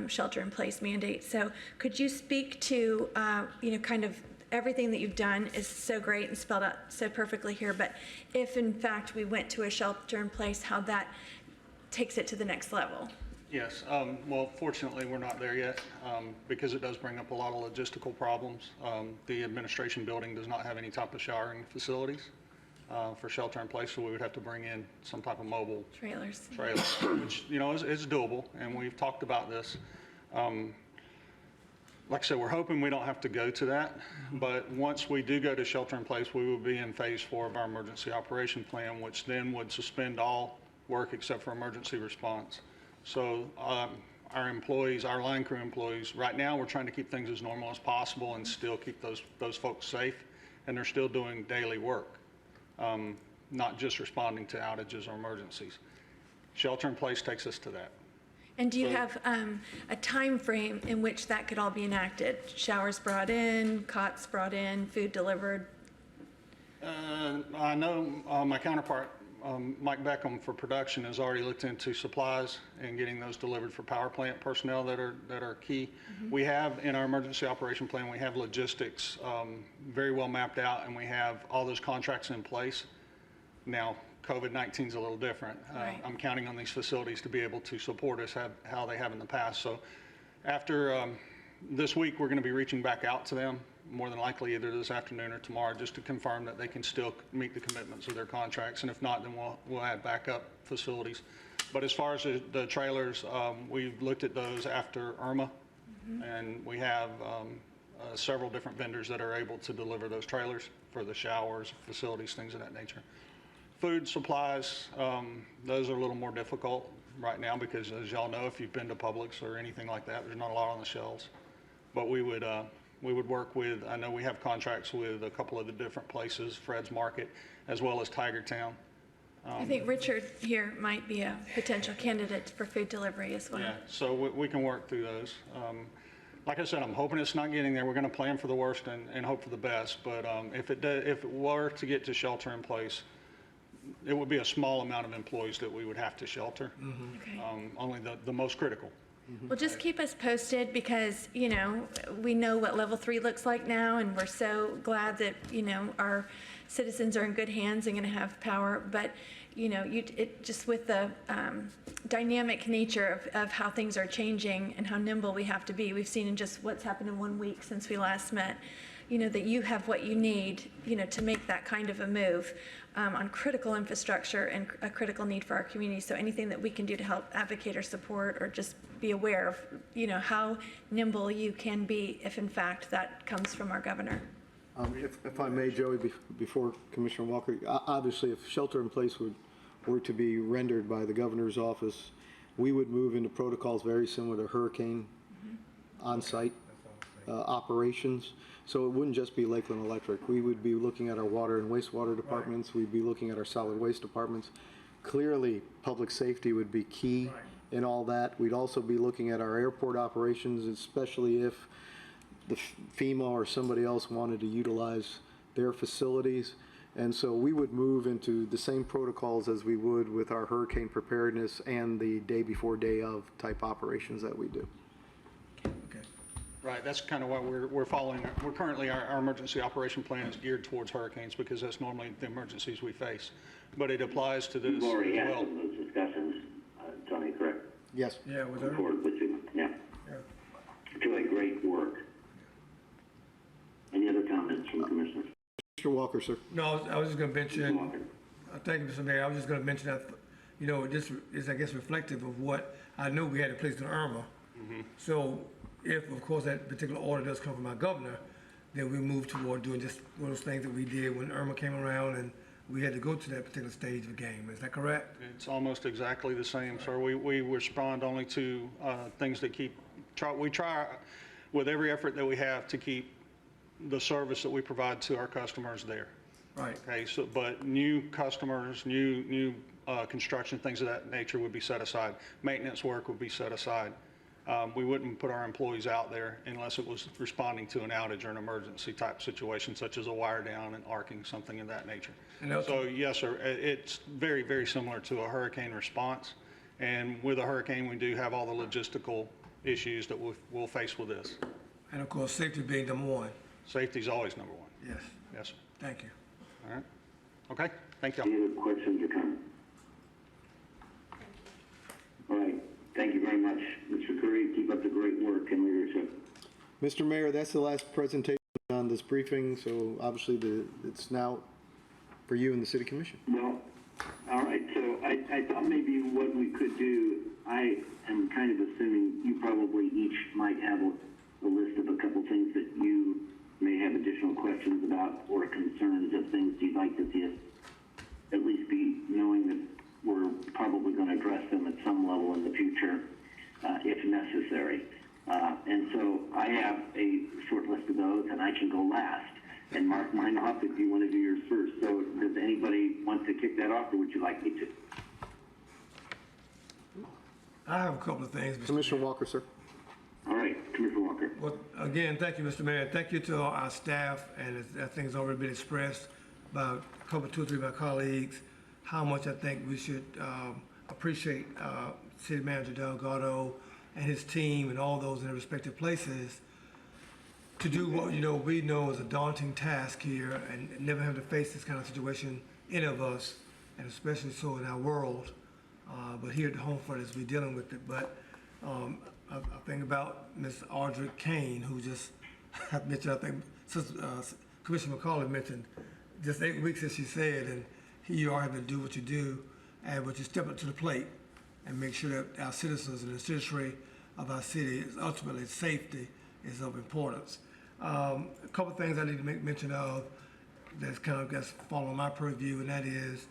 [SPEAKER 10] shelter-in-place mandate. So could you speak to, you know, kind of everything that you've done is so great and spelled out so perfectly here, but if in fact we went to a shelter-in-place, how that takes it to the next level?
[SPEAKER 17] Yes, well, fortunately, we're not there yet because it does bring up a lot of logistical problems. The administration building does not have any type of showering facilities for shelter in place, so we would have to bring in some type of mobile
[SPEAKER 10] trailers,
[SPEAKER 17] which, you know, is doable, and we've talked about this. Like I said, we're hoping we don't have to go to that, but once we do go to shelter in place, we will be in phase 4 of our emergency operation plan, which then would suspend all work except for emergency response. So our employees, our line crew employees, right now we're trying to keep things as normal as possible and still keep those folks safe, and they're still doing daily work, not just responding to outages or emergencies. Shelter in place takes us to that.
[SPEAKER 10] And do you have a time frame in which that could all be enacted? Showers brought in, cots brought in, food delivered?
[SPEAKER 17] I know my counterpart, Mike Beckham for production, has already looked into supplies and getting those delivered for power plant personnel that are key. We have in our emergency operation plan, we have logistics very well mapped out, and we have all those contracts in place. Now, COVID-19 is a little different.
[SPEAKER 10] Right.
[SPEAKER 17] I'm counting on these facilities to be able to support us how they have in the past. So after this week, we're going to be reaching back out to them, more than likely either this afternoon or tomorrow, just to confirm that they can still meet the commitments of their contracts. And if not, then we'll add backup facilities. But as far as the trailers, we've looked at those after Irma, and we have several different vendors that are able to deliver those trailers for the showers, facilities, things of that nature. Food supplies, those are a little more difficult right now because, as y'all know, if you've been to Publix or anything like that, there's not a lot on the shelves. But we would work with, I know we have contracts with a couple of the different places, Fred's Market, as well as Tiger Town.
[SPEAKER 10] I think Richard here might be a potential candidate for food delivery as well.
[SPEAKER 17] Yeah, so we can work through those. Like I said, I'm hoping it's not getting there. We're going to plan for the worst and hope for the best. But if it were to get to shelter in place, it would be a small amount of employees that we would have to shelter.
[SPEAKER 10] Okay.
[SPEAKER 17] Only the most critical.
[SPEAKER 10] Well, just keep us posted because, you know, we know what level 3 looks like now, and we're so glad that, you know, our citizens are in good hands and going to have power. But, you know, it just with the dynamic nature of how things are changing and how nimble we have to be, we've seen in just what's happened in 1 week since we last met, you know, that you have what you need, you know, to make that kind of a move on critical infrastructure and a critical need for our community. So anything that we can do to help advocate or support or just be aware of, you know, how nimble you can be if in fact that comes from our governor.
[SPEAKER 3] If I may, Joey, before Commissioner Walker, obviously if shelter in place were to be rendered by the governor's office, we would move into protocols very similar to hurricane on-site operations. So it wouldn't just be Lakeland Electric. We would be looking at our water and wastewater departments. We'd be looking at our solid waste departments. Clearly, public safety would be key in all that. We'd also be looking at our airport operations, especially if the FEMA or somebody else wanted to utilize their facilities. And so we would move into the same protocols as we would with our hurricane preparedness and the day before, day of type operations that we do.
[SPEAKER 17] Right, that's kind of what we're following. We're currently, our emergency operation plan is geared towards hurricanes because that's normally the emergencies we face. But it applies to this
[SPEAKER 2] We've already
[SPEAKER 17] as
[SPEAKER 2] had
[SPEAKER 17] well.
[SPEAKER 2] some of those discussions, Tony, correct?
[SPEAKER 3] Yes.
[SPEAKER 4] Yeah, with
[SPEAKER 2] Look
[SPEAKER 4] her.
[SPEAKER 2] forward with you. Yeah. Doing great work. Any other comments from commissioners?
[SPEAKER 3] Mr. Walker, sir.
[SPEAKER 4] No, I was just going to mention, thank you, Mr. Mayor. I was just going to mention that, you know, this is, I guess, reflective of what I knew we had in place in Irma. So if, of course, that particular order does come from our governor, then we move toward doing just one of those things that we did when Irma came around and we had to go to that particular stage of the game. Is that correct?
[SPEAKER 17] It's almost exactly the same, sir. We respond only to things that we try with every effort that we have to keep the service that we provide to our customers there.
[SPEAKER 4] Right.
[SPEAKER 17] Okay, so, but new customers, new construction, things of that nature would be set aside. Maintenance work would be set aside. We wouldn't put our employees out there unless it was responding to an outage or an emergency type situation, such as a wire down and arcing, something of that nature. So yes, sir, it's very, very similar to a hurricane response. And with a hurricane, we do have all the logistical issues that we'll face with this.
[SPEAKER 4] And of course, safety being number one.
[SPEAKER 17] Safety is always number one.
[SPEAKER 4] Yes.
[SPEAKER 17] Yes, sir.
[SPEAKER 4] Thank you.
[SPEAKER 17] All right. Okay, thank you.
[SPEAKER 2] Any other questions or comments? All right. Thank you very much, Mr. Curry. Keep up the great work and leadership.
[SPEAKER 3] Mr. Mayor, that's the last presentation on this briefing, so obviously it's now for you and the City Commission.
[SPEAKER 2] Well, all right. So I thought maybe what we could do, I am kind of assuming you probably each might have a list of a couple things that you may have additional questions about or concerns of things you'd like to see us at least be knowing that we're probably going to address them at some level in the future if necessary. And so I have a short list of those, and I can go last and mark mine off if you want to do yours first. So does anybody want to kick that off, or would you like me to?
[SPEAKER 4] I have a couple of things, Mr.
[SPEAKER 3] Commissioner Walker, sir.
[SPEAKER 2] All right, Commissioner Walker.
[SPEAKER 4] Well, again, thank you, Mr. Mayor. Thank you to our staff, and that thing's already been expressed by two or three of my colleagues, how much I think we should appreciate City Manager Delgado and his team and all those in their respective places to do what, you know, we know is a daunting task here and never have to face this kind of situation, any of us, and especially so in our world. But here at the home front as we're dealing with it. But I think about Ms. Audrey Kane, who just mentioned, I think, Commissioner McCauley mentioned, just 8 weeks as she said, and here you are having to do what you do, but you step up to the plate and make sure that our citizens and the citizenry of our city, ultimately safety, is of importance. A couple of things I need to make mention of that's kind of just following my purview, and that is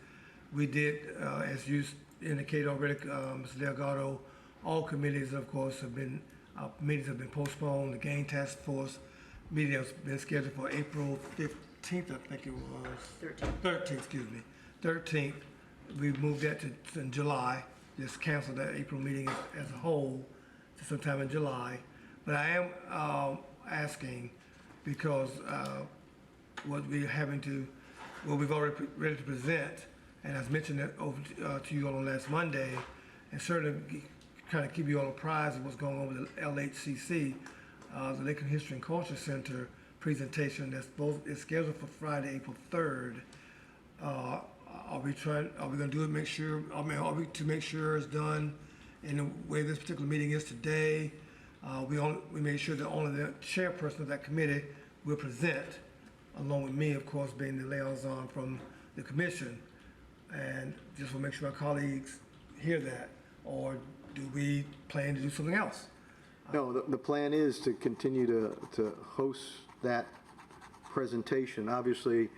[SPEAKER 4] we did, as you indicated already, Mr. Delgado, all committees, of course, meetings have been postponed. The Game Task Force meeting has been scheduled for April 15th, I think it was. 13th, excuse me. 13th. We moved that to in July. Just canceled that April meeting as a whole to sometime in July. But I am asking because what we've already ready to present, and I mentioned that over to you on last Monday, and certainly kind of keep you all apprised of what's going on with the LHCC, the Lakeland History and Culture Center presentation is scheduled for Friday, April 3rd. Are we gonna do it, make sure it's done in the way this particular meeting is today? We made sure that only the chairperson of that committee will present, along with me, of course, being the liaison from the commission. And just to make sure our colleagues hear that, or do we plan to do something else?
[SPEAKER 3] No, the plan is to continue to host that presentation. Obviously,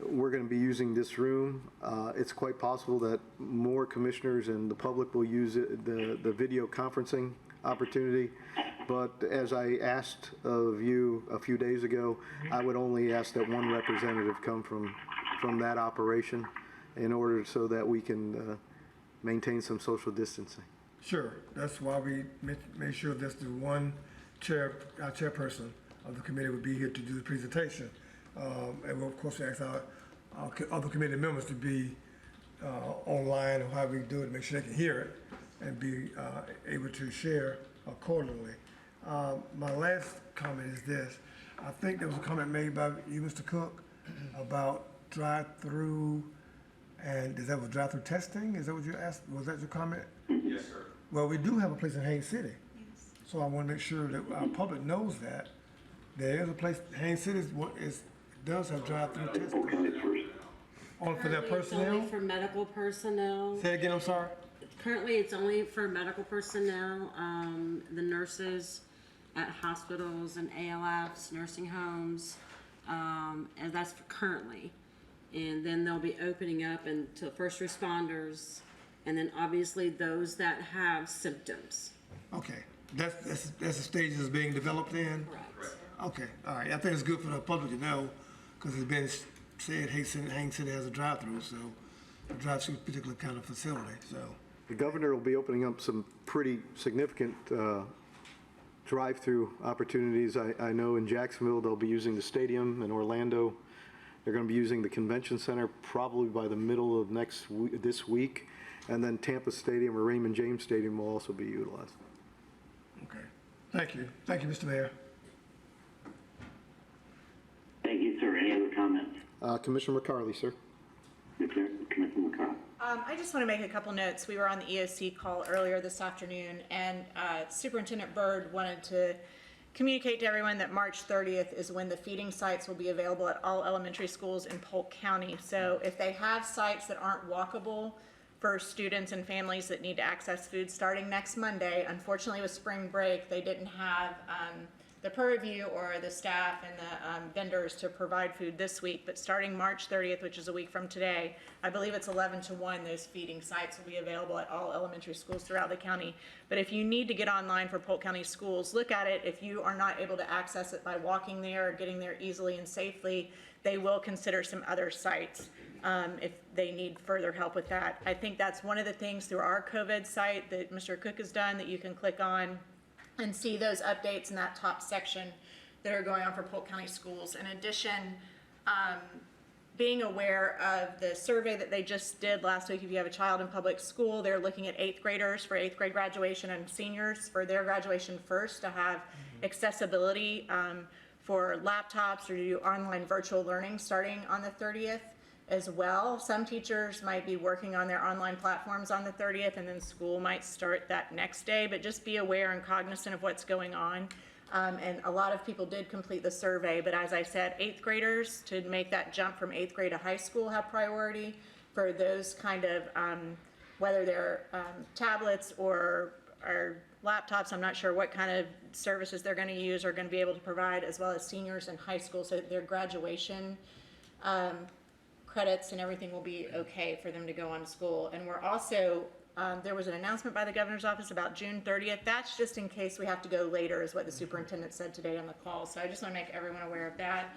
[SPEAKER 3] we're going to be using this room. It's quite possible that more commissioners and the public will use the video conferencing opportunity. But as I asked of you a few days ago, I would only ask that one representative come from that operation in order so that we can maintain some social distancing.
[SPEAKER 4] Sure, that's why we made sure that the one our chairperson of the committee would be here to do the presentation. And we'll, of course, ask our other committee members to be online or how we do it, make sure they can hear it and be able to share accordingly. My last comment is this. I think there was a comment made by you, Mr. Cook, about drive-through, and is that what drive-through testing? Is that what you asked? Was that your comment?
[SPEAKER 16] Yes, sir.
[SPEAKER 4] Well, we do have a place in Haines City. Yes. So I want to make sure that our public knows that there is a place, Haines City does have drive-through testing. Only for their
[SPEAKER 1] Currently, it's
[SPEAKER 4] personnel?
[SPEAKER 1] only for medical personnel.
[SPEAKER 4] Say again, I'm sorry?
[SPEAKER 1] Currently, it's only for medical personnel, the nurses at hospitals and ALFs, nursing homes, and that's currently. And then they'll be opening up to first responders, and then obviously those that have symptoms.
[SPEAKER 4] Okay, that's the stage that's being developed in?
[SPEAKER 1] Correct.
[SPEAKER 4] Okay, all right, I think it's good for the public to know, because it's been said Haines City has a drive-through, so a drive-through particular kind of facility, so.
[SPEAKER 3] The governor will be opening up some pretty significant drive-through opportunities. I know in Jacksonville, they'll be using the stadium. In Orlando, they're going to be using the convention center probably by the middle of this week. And then Tampa Stadium or Raymond James Stadium will also be utilized.
[SPEAKER 4] Okay, thank you. Thank you, Mr. Mayor.
[SPEAKER 2] Thank you, sir. Any other comments?
[SPEAKER 3] Commissioner McCarley, sir.
[SPEAKER 2] Commissioner McCarthy.
[SPEAKER 11] I just want to make a couple notes. We were on the EOC call earlier this afternoon, and Superintendent Byrd wanted to communicate to everyone that March 30th is when the feeding sites will be available at all elementary schools in Polk County. So if they have sites that aren't walkable for students and families that need to access food starting next Monday, unfortunately with spring break, they didn't have the purview or the staff and the vendors to provide food this week. But starting March 30th, which is a week from today, I believe it's 11 to 1, those feeding sites will be available at all elementary schools throughout the county. But if you need to get online for Polk County schools, look at it. If you are not able to access it by walking there or getting there easily and safely, they will consider some other sites if they need further help with that. I think that's one of the things through our COVID site that Mr. Cook has done that you can click on and see those updates in that top section that are going on for Polk County schools. In addition, being aware of the survey that they just did last week, if you have a child in public school, they're looking at 8th graders for 8th grade graduation and seniors for their graduation first to have accessibility for laptops or do online virtual learning starting on the 30th as well. Some teachers might be working on their online platforms on the 30th, and then school might start that next day, but just be aware and cognizant of what's going on. And a lot of people did complete the survey, but as I said, 8th graders, to make that jump from 8th grade to high school, have priority. For those kind of whether they're tablets or laptops. I'm not sure what kind of services they're going to use or going to be able to provide, as well as seniors in high school, so their graduation credits and everything will be okay for them to go on to school. And we're also, there was an announcement by the governor's office about June 30th. That's just in case we have to go later, is what the superintendent said today on the call. So I just want to make everyone aware of that.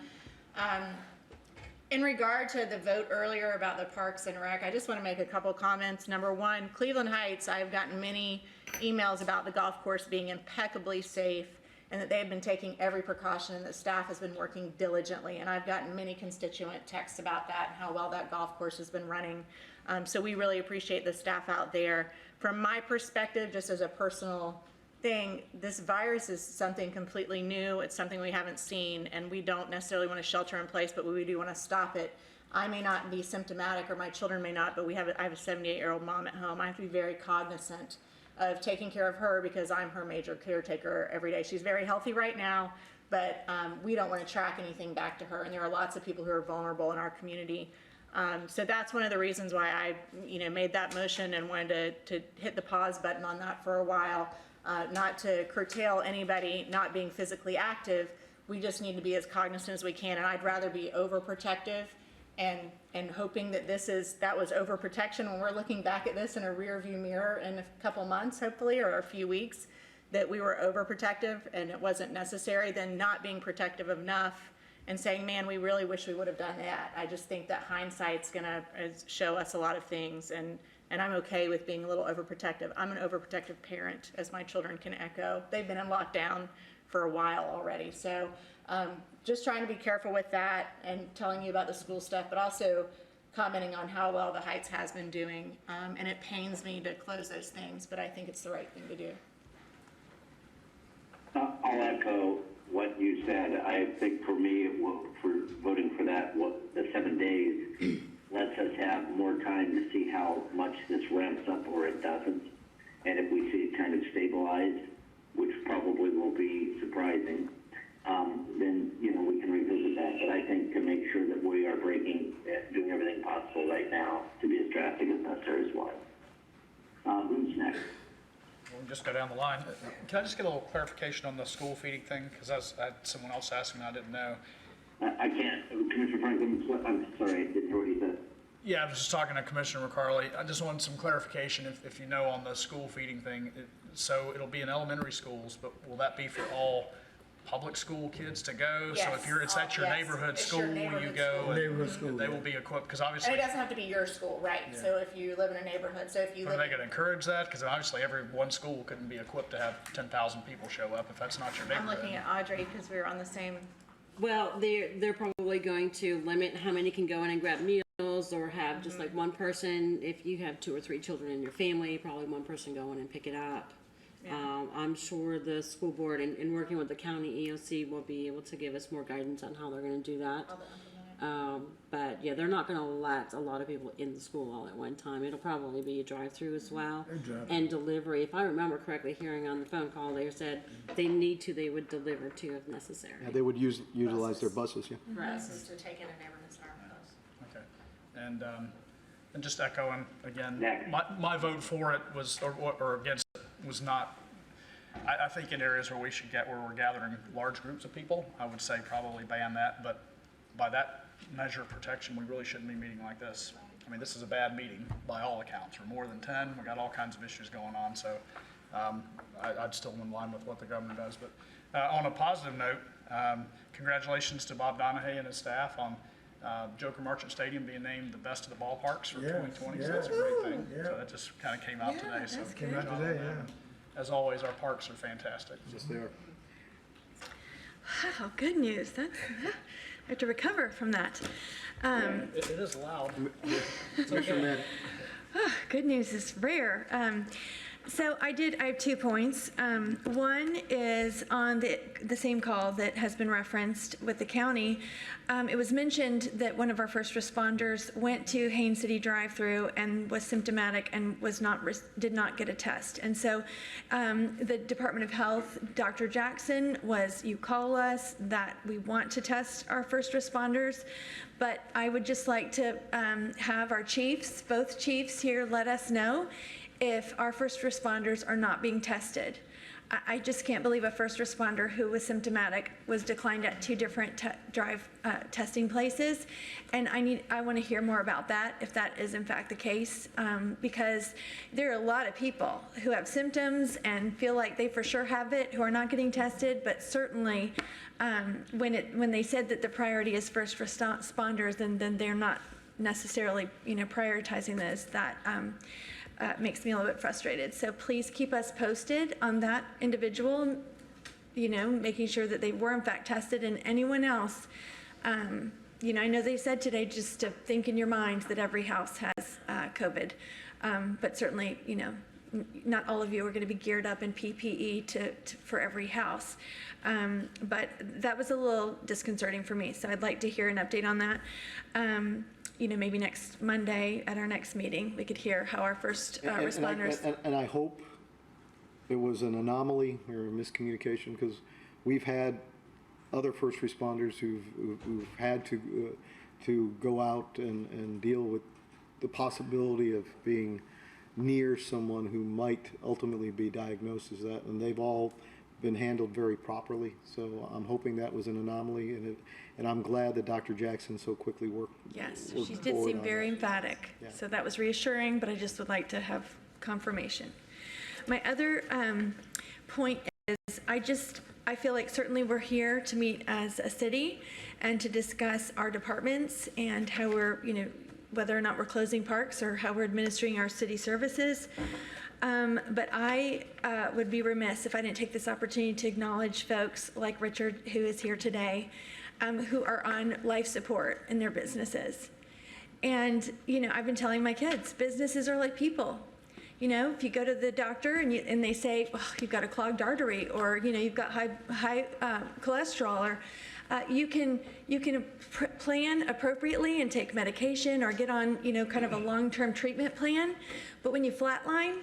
[SPEAKER 11] In regard to the vote earlier about the Parks and Rec, I just want to make a couple comments. Number one, Cleveland Heights, I've gotten many emails about the golf course being impeccably safe and that they've been taking every precaution and that staff has been working diligently. And I've gotten many constituent texts about that and how well that golf course has been running. So we really appreciate the staff out there. From my perspective, just as a personal thing, this virus is something completely new. It's something we haven't seen, and we don't necessarily want to shelter in place, but we do want to stop it. I may not be symptomatic, or my children may not, but I have a 78-year-old mom at home. I have to be very cognizant of taking care of her because I'm her major caretaker every day. She's very healthy right now, but we don't want to track anything back to her, and there are lots of people who are vulnerable in our community. So that's one of the reasons why I made that motion and wanted to hit the pause button on that for a while. Not to curtail anybody not being physically active, we just need to be as cognizant as we can, and I'd rather be overprotective and hoping that that was overprotection when we're looking back at this in a rear view mirror in a couple months, hopefully, or a few weeks, that we were overprotective and it wasn't necessary, than not being protective enough and saying, man, we really wish we would have done that. I just think that hindsight's gonna show us a lot of things, and I'm okay with being a little overprotective. I'm an overprotective parent, as my children can echo. They've been in lockdown for a while already. So just trying to be careful with that and telling you about the school stuff, but also commenting on how well the Heights has been doing. And it pains me to close those things, but I think it's the right thing to do.
[SPEAKER 2] I'll echo what you said. I think for me, for voting for that, the 7 days lets us have more time to see how much this ramps up or it doesn't. And if we see it kind of stabilized, which probably will be surprising, then, we can revisit that. But I think to make sure that we are doing everything possible right now to be as drastic as necessary as well. Who's next?
[SPEAKER 6] We'll just go down the line. Can I just get a little clarification on the school feeding thing? Because I had someone else ask me and I didn't know.
[SPEAKER 2] I can't. Commissioner Franklin, I'm sorry, I didn't hear what he said.
[SPEAKER 6] Yeah, I was just talking to Commissioner McCarley. I just wanted some clarification, if you know, on the school feeding thing. So it'll be in elementary schools, but will that be for all public school kids to go?
[SPEAKER 11] Yes.
[SPEAKER 6] So if it's at your
[SPEAKER 11] Yes.
[SPEAKER 6] neighborhood
[SPEAKER 11] It's
[SPEAKER 6] school,
[SPEAKER 11] your neighborhood
[SPEAKER 6] you go,
[SPEAKER 11] school.
[SPEAKER 4] Neighborhood school,
[SPEAKER 6] and they
[SPEAKER 4] yeah.
[SPEAKER 6] will be equipped, because
[SPEAKER 11] And
[SPEAKER 6] obviously,
[SPEAKER 11] it doesn't have to be your school, right?
[SPEAKER 6] Yeah.
[SPEAKER 11] So if you live in a neighborhood, so if you
[SPEAKER 6] are
[SPEAKER 11] live
[SPEAKER 6] they going to encourage that? Because obviously every one school couldn't be equipped to have 10,000 people show up if that's not your
[SPEAKER 11] I'm
[SPEAKER 6] neighborhood.
[SPEAKER 11] looking at Audrey because we were on the same.
[SPEAKER 1] Well, they're probably going to limit how many can go in and grab meals, or have just like one person. If you have 2 or 3 children in your family, probably one person go in and pick it up.
[SPEAKER 11] Yeah.
[SPEAKER 1] I'm sure the school board and working with the county EOC will be able to give us more guidance on how they're going to do that. But yeah, they're not going to let a lot of people in the school all at one time. It'll probably be a drive-through as well, and delivery. If I remember correctly, hearing on the phone call, they said they would deliver to if necessary.
[SPEAKER 3] Yeah, they would utilize their buses, yeah.
[SPEAKER 11] Buses to take in a neighborhood center bus.
[SPEAKER 6] Okay. And just echoing again, my vote for it was, or against it, was not, I think in areas where we're gathering large groups of people, I would say probably ban that, but by that measure of protection, we really shouldn't be meeting like this. I mean, this is a bad meeting by all accounts. We're more than 10, we got all kinds of issues going on, so I'd still in line with what the governor does. But on a positive note, congratulations to Bob Donahue and his staff on Joker Marchant Stadium being named the best of the ballparks for 2020, so that's a great thing. So that just kind of came out today. So
[SPEAKER 4] Came out today, yeah.
[SPEAKER 6] As always, our parks are fantastic.
[SPEAKER 3] Yes, they are.
[SPEAKER 10] Oh, good news. I have to recover from that.
[SPEAKER 6] It is loud.
[SPEAKER 3] Commissioner Madden.
[SPEAKER 10] Good news is rare. So I have 2 points. One is on the same call that has been referenced with the county. It was mentioned that one of our first responders went to Haines City drive-through and was symptomatic and did not get a test. And so the Department of Health, Dr. Jackson, you call us that we want to test our first responders. But I would just like to have our chiefs, both chiefs here, let us know if our first responders are not being tested. I just can't believe a first responder who was symptomatic was declined at 2 different testing places. And I want to hear more about that, if that is in fact the case, because there are a lot of people who have symptoms and feel like they for sure have it, who are not getting tested, but certainly when they said that the priority is first responders, then they're not necessarily, prioritizing this. That makes me a little bit frustrated. So please keep us posted on that individual, making sure that they were in fact tested, and anyone else. I know they said today just to think in your mind that every house has COVID, but certainly, not all of you are going to be geared up in PPE for every house. But that was a little disconcerting for me, so I'd like to hear an update on that. Maybe next Monday at our next meeting, we could hear how our first responders.
[SPEAKER 3] And I hope it was an anomaly or a miscommunication, because we've had other first responders who've had to go out and deal with the possibility of being near someone who might ultimately be diagnosed as that, and they've all been handled very properly. So I'm hoping that was an anomaly, and I'm glad that Dr. Jackson so quickly worked.
[SPEAKER 10] Yes, she did seem very emphatic. Yeah. So that was reassuring, but I just would like to have confirmation. My other point is I feel like certainly we're here to meet as a city and to discuss our departments and how we're, whether or not we're closing parks or how we're administering our city services. But I would be remiss if I didn't take this opportunity to acknowledge folks like Richard, who is here today, who are on life support in their businesses. And, I've been telling my kids, businesses are like people. If you go to the doctor and they say, well, you've got a clogged artery, or, you've got high cholesterol, or you can plan appropriately and take medication or get on, kind of a long-term treatment plan. But when you flatline,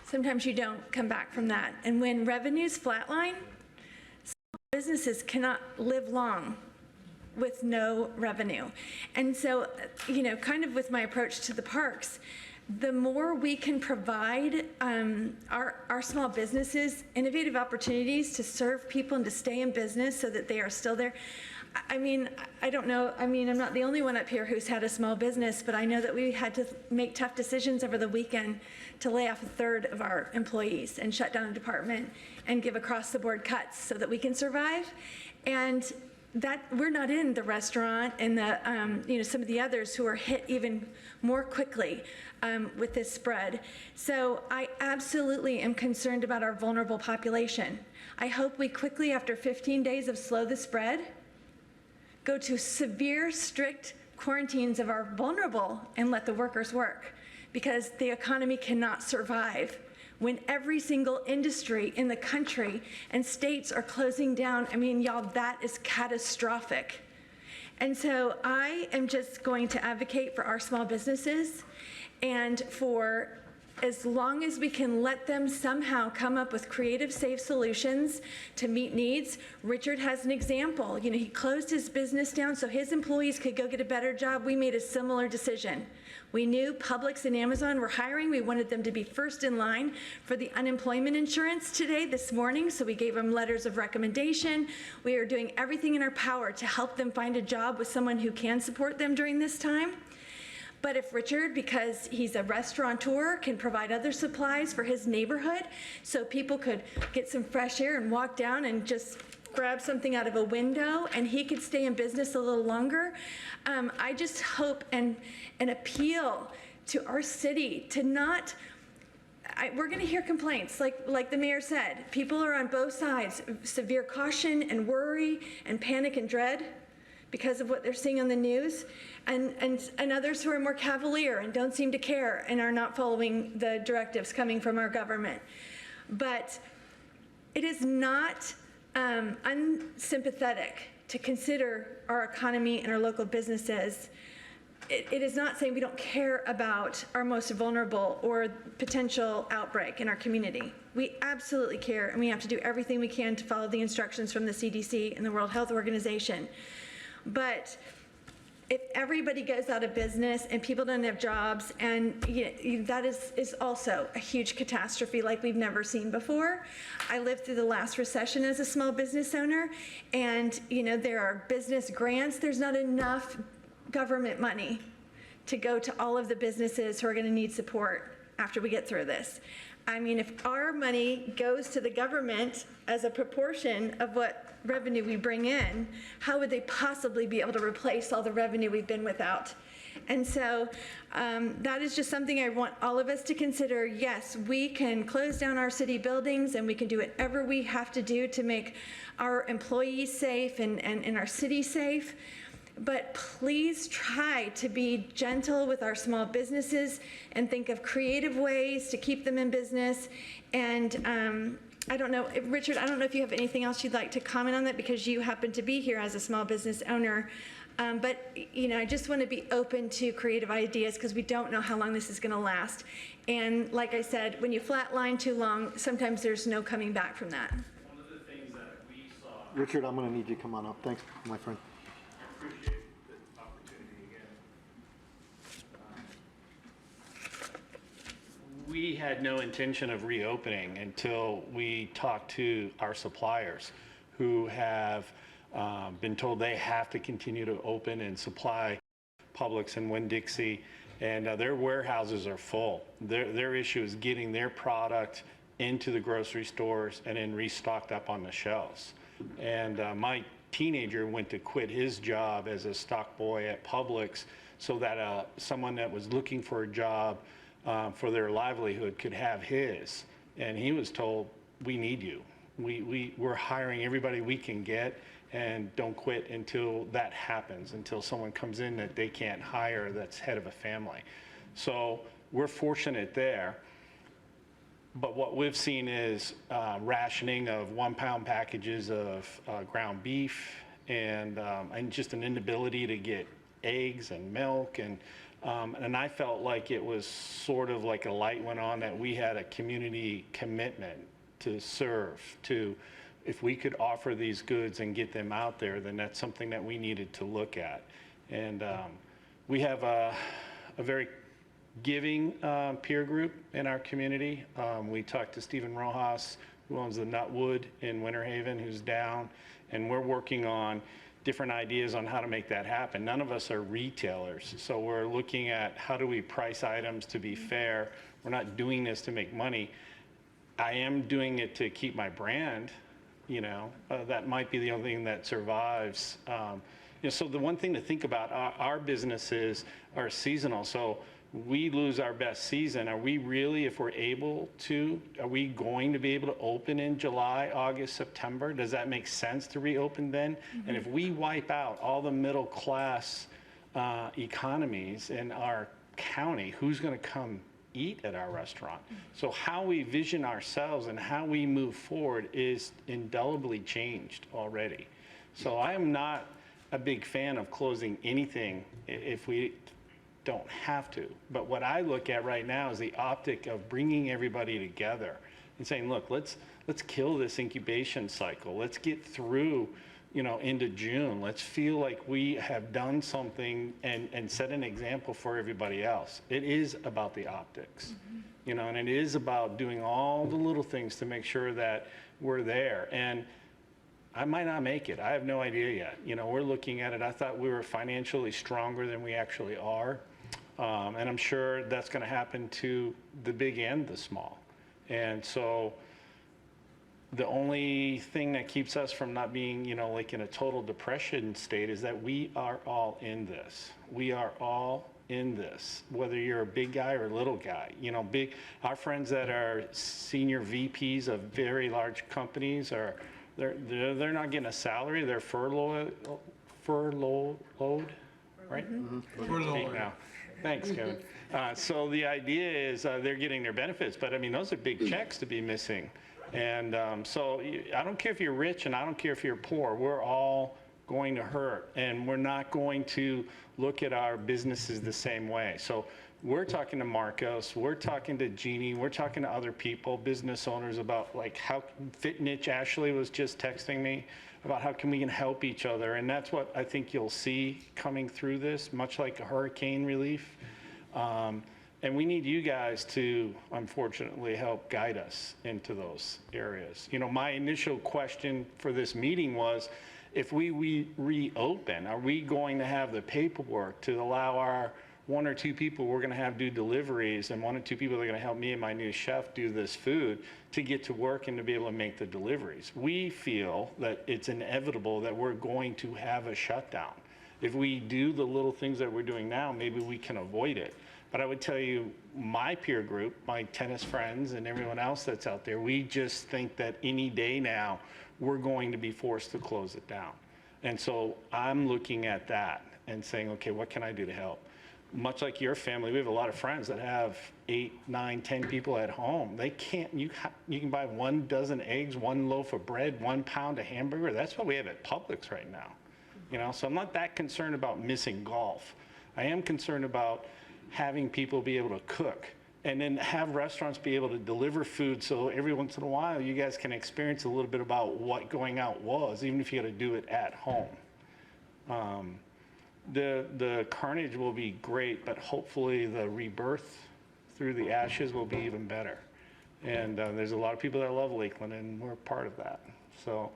[SPEAKER 10] sometimes you don't come back from that. And when revenues flatline, small businesses cannot live long with no revenue. And so, kind of with my approach to the parks, the more we can provide our small businesses innovative opportunities to serve people and to stay in business so that they are still there. I don't know. I'm not the only one up here who's had a small business, but I know that we had to make tough decisions over the weekend to lay off 1/3 of our employees and shut down a department and give across-the-board cuts so that we can survive. And that we're not in the restaurant and the some of the others who are hit even more quickly with this spread. So I absolutely am concerned about our vulnerable population. I hope we quickly, after 15 days of slow the spread, go to severe, strict quarantines of our vulnerable and let the workers work, because the economy cannot survive when every single industry in the country and states are closing down. Y'all, that is catastrophic. And so I am just going to advocate for our small businesses, and for as long as we can let them somehow come up with creative, safe solutions to meet needs. Richard has an example. He closed his business down so his employees could go get a better job. We made a similar decision. We knew Publix and Amazon were hiring. We wanted them to be first in line for the unemployment insurance this morning, so we gave them letters of recommendation. We are doing everything in our power to help them find a job with someone who can support them during this time. But if Richard, because he's a restaurateur, can provide other supplies for his neighborhood so people could get some fresh air and walk down and just grab something out of a window and he could stay in business a little longer, I just hope and appeal to our city to not, we're going to hear complaints, like the mayor said. People are on both sides, severe caution and worry and panic and dread. because of what they're seeing on the news, and others who are more cavalier and don't seem to care and are not following the directives coming from our government. But it is not unsympathetic to consider our economy and our local businesses. It is not saying we don't care about our most vulnerable or potential outbreak in our community. We absolutely care, and we have to do everything we can to follow the instructions from the CDC and the World Health Organization. But if everybody goes out of business and people don't have jobs, and that is also a huge catastrophe like we've never seen before. I lived through the last recession as a small business owner, and there are business grants. There's not enough government money to go to all of the businesses who are going to need support after we get through this. I mean, if our money goes to the government as a proportion of what revenue we bring in, how would they possibly be able to replace all the revenue we've been without? And so that is just something I want all of us to consider. Yes, we can close down our city buildings, and we can do whatever we have to do to make our employees safe and our city safe. But please try to be gentle with our small businesses and think of creative ways to keep them in business. And I don't know, Richard, I don't know if you have anything else you'd like to comment on that, because you happen to be here as a small business owner. But I just want to be open to creative ideas, because we don't know how long this is going to last. And like I said, when you flatline too long, sometimes there's no coming back from that.
[SPEAKER 14] One of the things that we saw.
[SPEAKER 3] Richard, I'm going to need you to come on up. Thanks, my friend.
[SPEAKER 14] Appreciate the opportunity again. We had no intention of reopening until we talked to our suppliers, who have been told they have to continue to open and supply Publix and Winn-Dixie, and their warehouses are full. Their issue is getting their product into the grocery stores and then restocked up on the shelves. And my teenager went to quit his job as a stock boy at Publix so that someone that was looking for a job for their livelihood could have his. And he was told, we need you. We're hiring everybody we can get, and don't quit until that happens, until someone comes in that they can't hire that's head of a family. So we're fortunate there. But what we've seen is rationing of 1 pound packages of ground beef, and just an inability to get eggs and milk. And I felt like it was sort of like a light went on, that we had a community commitment to serve, if we could offer these goods and get them out there, then that's something that we needed to look at. And we have a very giving peer group in our community. We talked to Stephen Rojas, who owns the Nutwood in Winter Haven, who's down, and we're working on different ideas on how to make that happen. None of us are retailers, so we're looking at how do we price items to be fair. We're not doing this to make money. I am doing it to keep my brand. That might be the only thing that survives. So the one thing to think about, our businesses are seasonal. So we lose our best season. Are we really, if we're able to, are we going to be able to open in July, August, September? Does that make sense to reopen then? Mm-hmm. And if we wipe out all the middle class economies in our county, who's going to come eat at our restaurant? So how we vision ourselves and how we move forward is indelibly changed already. So I am not a big fan of closing anything if we don't have to. But what I look at right now is the optic of bringing everybody together and saying, look, let's kill this incubation cycle. Let's get through into June. Let's feel like we have done something and set an example for everybody else. It is about the optics, and it is about doing all the little things to make sure that we're there. And I might not make it. I have no idea yet. We're looking at it. I thought we were financially stronger than we actually are. And I'm sure that's going to happen to the big and the small. And so the only thing that keeps us from not being, like in a total depression state is that we are all in this. We are all in this, whether you're a big guy or a little guy. Our friends that are senior VPs of very large companies they're not getting a salary. They're furloughed furloughed, right?
[SPEAKER 4] Furloughed.
[SPEAKER 14] Now. Thanks, Kevin. So the idea is they're getting their benefits, but I mean, those are big checks to be missing. And I don't care if you're rich and I don't care if you're poor, we're all going to hurt, and we're not going to look at our businesses the same way. So we're talking to Marcos, we're talking to Jeannie, we're talking to other people, business owners, about like how Fit Niche Ashley was just texting me about how we can help each other. And that's what I think you'll see coming through this, much like a hurricane relief. And we need you guys to, unfortunately, help guide us into those areas. You know, my initial question for this meeting was, if we reopen, are we going to have the paperwork to allow our 1 or 2 people we're going to have do deliveries, and 1 or 2 people that are going to help me and my new chef do this food, to get to work and to be able to make the deliveries? We feel that it's inevitable that we're going to have a shutdown. If we do the little things that we're doing now, maybe we can avoid it. But I would tell you, my peer group, my tennis friends and everyone else that's out there, we just think that any day now, we're going to be forced to close it down. And so I'm looking at that and saying, okay, what can I do to help? Much like your family, we have a lot of friends that have 8, 9, 10 people at home. They can't, you can buy 1 dozen eggs, 1 loaf of bread, 1 pound of hamburger. That's what we have at Publix right now. You know, so I'm not that concerned about missing golf. I am concerned about having people be able to cook, and then have restaurants be able to deliver food, so every once in a while you guys can experience a little bit about what going out was, even if you got to do it at home. The carnage will be great, but hopefully the rebirth through the ashes will be even better. And there's a lot of people that love Lakeland, and we're part of that. So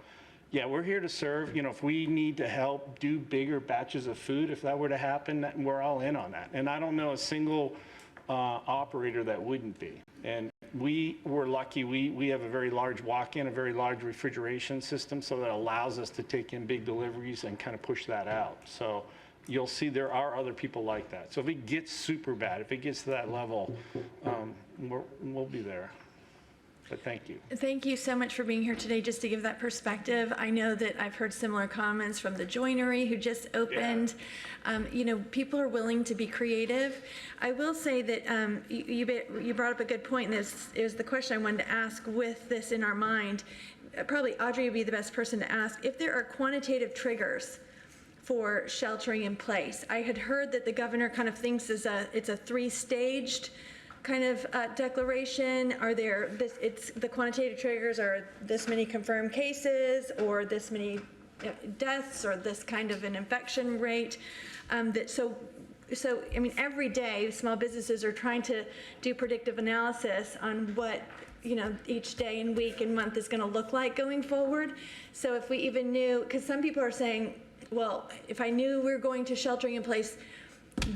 [SPEAKER 14] yeah, we're here to serve. You know, if we need to help do bigger batches of food, if that were to happen, we're all in on that. And I don't know a single operator that wouldn't be. And we were lucky. We have a very large walk-in, a very large refrigeration system, so that allows us to take in big deliveries and kind of push that out. So you'll see there are other people like that. So if it gets super bad, if it gets to that level, we'll be there. But thank you.
[SPEAKER 10] Thank you so much for being here today, just to give that perspective. I know that I've heard similar comments from the joinery who just opened. Yeah. You know, people are willing to be creative. I will say that you brought up a good point, and this is the question I wanted to ask with this in our mind. Probably Audrey would be the best person to ask. If there are quantitative triggers for sheltering in place, I had heard that the governor kind of thinks it's a 3-staged kind of declaration. Are there the quantitative triggers are this many confirmed cases, or this many deaths, or this kind of an infection rate? So I mean, every day small businesses are trying to do predictive analysis on what, you know, each day and week and month is going to look like going forward. So if we even knew, because some people are saying, well, if I knew we were going to sheltering in place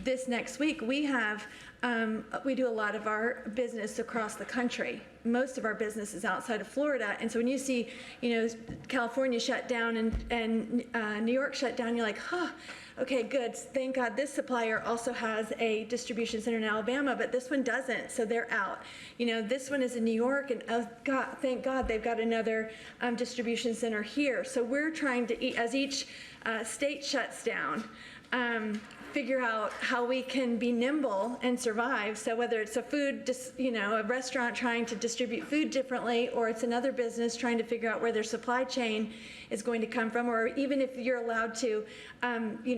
[SPEAKER 10] this next week, we do a lot of our business across the country. Most of our business is outside of Florida. And so when you see, you know, California shut down and New York shut down, you're like, okay, good. Thank God this supplier also has a distribution center in Alabama, but this one doesn't, so they're out. You know, this one is in New York, and thank God they've got another distribution center here. So we're trying to, as each state shuts down, figure out how we can be nimble and survive. So whether it's a restaurant trying to distribute food differently, or it's another business trying to figure out where their supply chain is going to come from, or even if you're allowed to,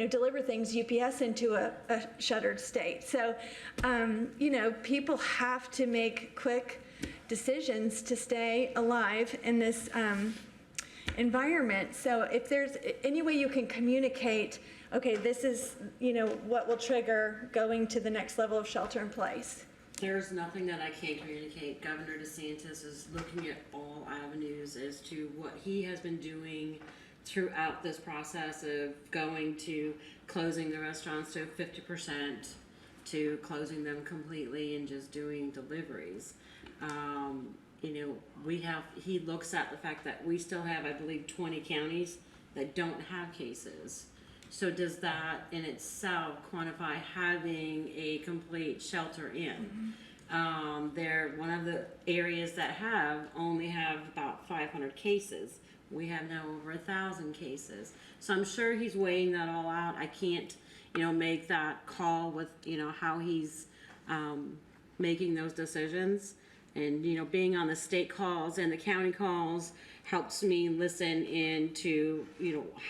[SPEAKER 10] deliver things UPS into a shuttered state. So, people have to make quick decisions to stay alive in this environment. So if there's any way you can communicate, okay, this is, what will trigger going to the next level of shelter in place.
[SPEAKER 1] There's nothing that I can't communicate. Governor DeSantis is looking at all avenues as to what he has been doing throughout this process of going to closing the restaurants to 50%, to closing them completely and just doing deliveries. He looks at the fact that we still have, I believe, 20 counties that don't have cases. So does that in itself quantify having a complete shelter in? They're one of the areas that only have about 500 cases. We have now over 1,000 cases. So I'm sure he's weighing that all out. I can't, make that call with, how he's making those decisions. And, being on the state calls and the county calls helps me listen into,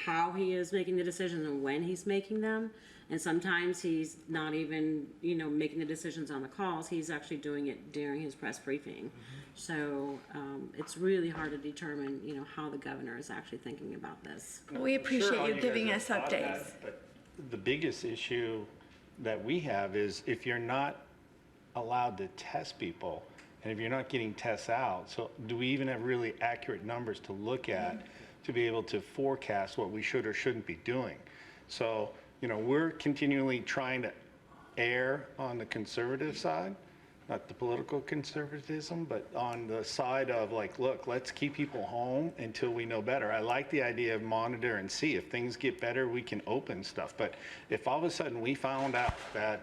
[SPEAKER 1] how he is making the decisions and when he's making them. And sometimes he's not even, making the decisions on the calls. He's actually doing it during his press briefing. So it's really hard to determine, how the governor is actually thinking about this.
[SPEAKER 10] We appreciate you giving us updates.
[SPEAKER 14] But the biggest issue that we have is if you're not allowed to test people, and if you're not getting tests out, so do we even have really accurate numbers to look at to be able to forecast what we should or shouldn't be doing? So, we're continually trying to err on the conservative side, not the political conservatism, but on the side of like, look, let's keep people home until we know better. I like the idea of monitor and see if things get better, we can open stuff. But if all of a sudden we found out that,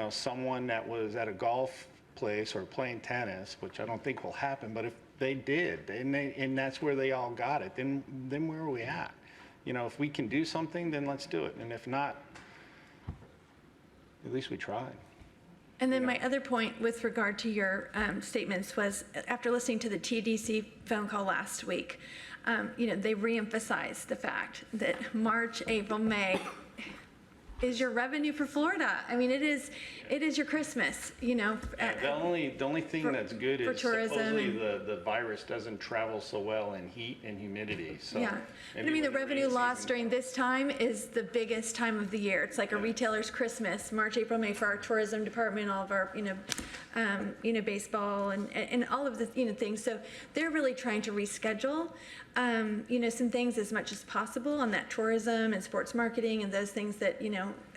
[SPEAKER 14] someone that was at a golf place or playing tennis, which I don't think will happen, but if they did, and that's where they all got it, then where are we at? If we can do something, then let's do it. And if not, at least we tried.
[SPEAKER 10] And then my other point with regard to your statements was, after listening to the TDC phone call last week, they reemphasized the fact that March, April, May is your revenue for Florida. I mean, it is your Christmas,
[SPEAKER 14] The only thing that's good is
[SPEAKER 10] tourism
[SPEAKER 14] supposedly the virus doesn't travel so well in heat and humidity. So
[SPEAKER 10] yeah, but I mean, the revenue loss during this time is the biggest time of the year. It's like a retailer's Christmas, March, April, May for our tourism department, all of our, baseball and all of the, things. So they're really trying to reschedule, some things as much as possible on that tourism and sports marketing and those things that,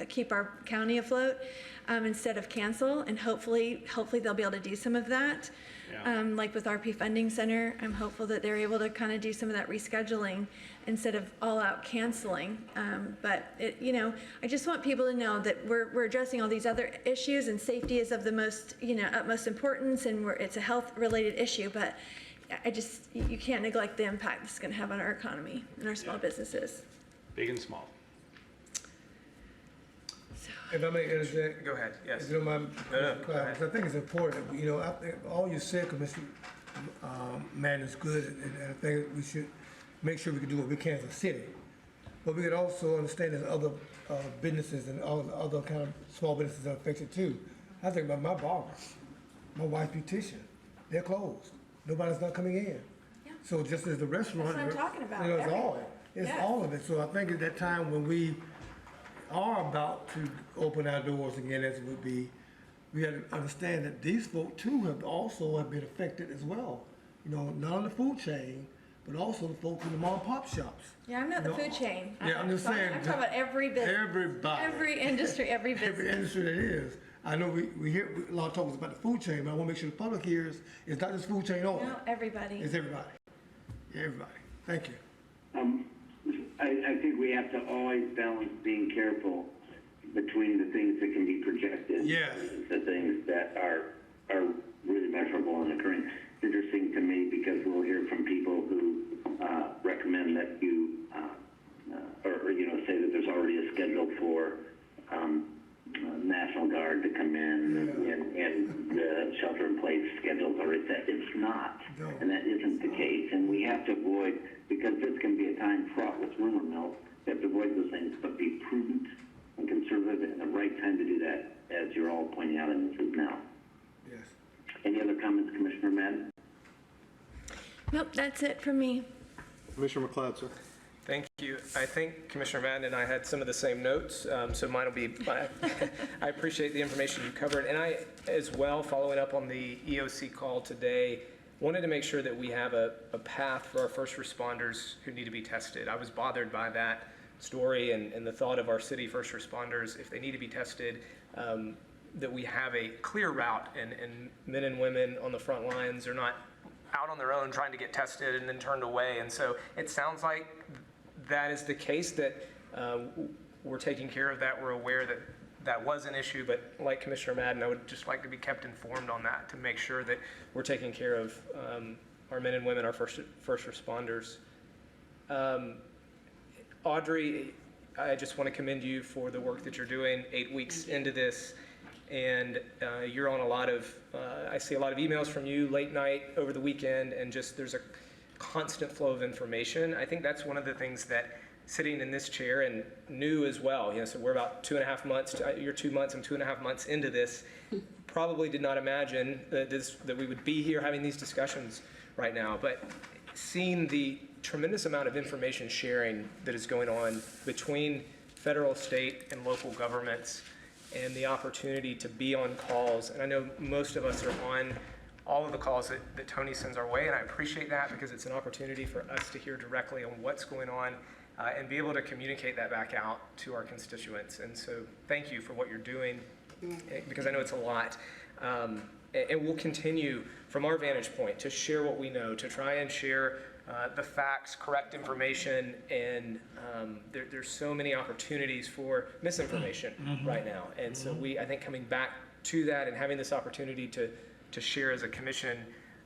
[SPEAKER 10] keep our county afloat, instead of cancel. And hopefully they'll be able to do some of that.
[SPEAKER 14] Yeah.
[SPEAKER 10] Like with RP Funding Center, I'm hopeful that they're able to kind of do some of that rescheduling instead of all out canceling. But I just want people to know that we're addressing all these other issues, and safety is of the most, utmost importance, and it's a health related issue. But you can't neglect the impact this is going to have on our economy and our small businesses.
[SPEAKER 14] Big and small.
[SPEAKER 4] If I may interject.
[SPEAKER 5] Go ahead, yes.
[SPEAKER 4] If you don't mind,
[SPEAKER 5] No, go ahead.
[SPEAKER 4] I think it's important, I think all you said, Commissioner, man, is good, and I think we should make sure we can do what we can as a city. But we could also understand there's other businesses and all the other kind of small businesses that are affected too. I think about my barber, my wife's beautician, they're closed. Nobody's not coming in.
[SPEAKER 10] Yeah.
[SPEAKER 4] So just as the restaurant.
[SPEAKER 10] That's what I'm talking about.
[SPEAKER 4] It's
[SPEAKER 10] Yes.
[SPEAKER 4] all of it. So I think at that time when we are about to open our doors again, as it would be, we have to understand that these folk too have been affected as well. Not on the food chain, but also the folks in the mom and pop shops.
[SPEAKER 10] Yeah, I'm not the food chain.
[SPEAKER 4] Yeah, I'm just saying.
[SPEAKER 10] I'm talking about every business.
[SPEAKER 4] Everybody.
[SPEAKER 10] Every industry, every business.
[SPEAKER 4] Every industry that is. I know we hear a lot of talk about the food chain, but I want to make sure the public hears it's not just food chain only.
[SPEAKER 10] No, everybody.
[SPEAKER 4] It's everybody. Everybody. Thank you.
[SPEAKER 2] I think we have to always balance being careful between the things that can be projected.
[SPEAKER 4] Yes.
[SPEAKER 2] And the things that are really measurable and occurring. It's interesting to me because we'll hear from people who recommend that you, say that there's already a schedule for National Guard to come in and the shelter-in-place schedule's already set. It's not, and that isn't the case. And we have to avoid, because this can be a time fraught with rumor mill, we have to avoid those things, but be prudent and conservative and the right time to do that, as you're all pointing out, and this is now.
[SPEAKER 4] Yes.
[SPEAKER 2] Any other comments, Commissioner Madden?
[SPEAKER 10] Nope, that's it for me.
[SPEAKER 3] Commissioner McLeod, sir.
[SPEAKER 5] Thank you. I think Commissioner Madden and I had some of the same notes, so mine will be, I appreciate the information you covered. And I, as well, following up on the EOC call today, wanted to make sure that we have a path for our first responders who need to be tested. I was bothered by that story and the thought of our city first responders, if they need to be tested, that we have a clear route, and men and women on the front lines are not out on their own trying to get tested and then turned away. And so it sounds like that is the case, that we're taking care of that. We're aware that that was an issue, but like Commissioner Madden, I would just like to be kept informed on that to make sure that we're taking care of our men and women, our first responders. Audrey, I just want to commend you for the work that you're doing 8 weeks into this. And you're on a lot of, I see a lot of emails from you late night over the weekend, and just there's a constant flow of information. I think that's one of the things that sitting in this chair and new as well, so we're about 2.5 months, you're 2 months and 2.5 months into this, probably did not imagine that we would be here having these discussions right now. But seeing the tremendous amount of information sharing that is going on between federal, state, and local governments, and the opportunity to be on calls. And I know most of us are on all of the calls that Tony sends our way, and I appreciate that because it's an opportunity for us to hear directly on what's going on and be able to communicate that back out to our constituents. And so thank you for what you're doing, because I know it's a lot. And we'll continue from our vantage point to share what we know, to try and share the facts, correct information, and there's so many opportunities for misinformation right now. And so I think coming back to that and having this opportunity to share as a commission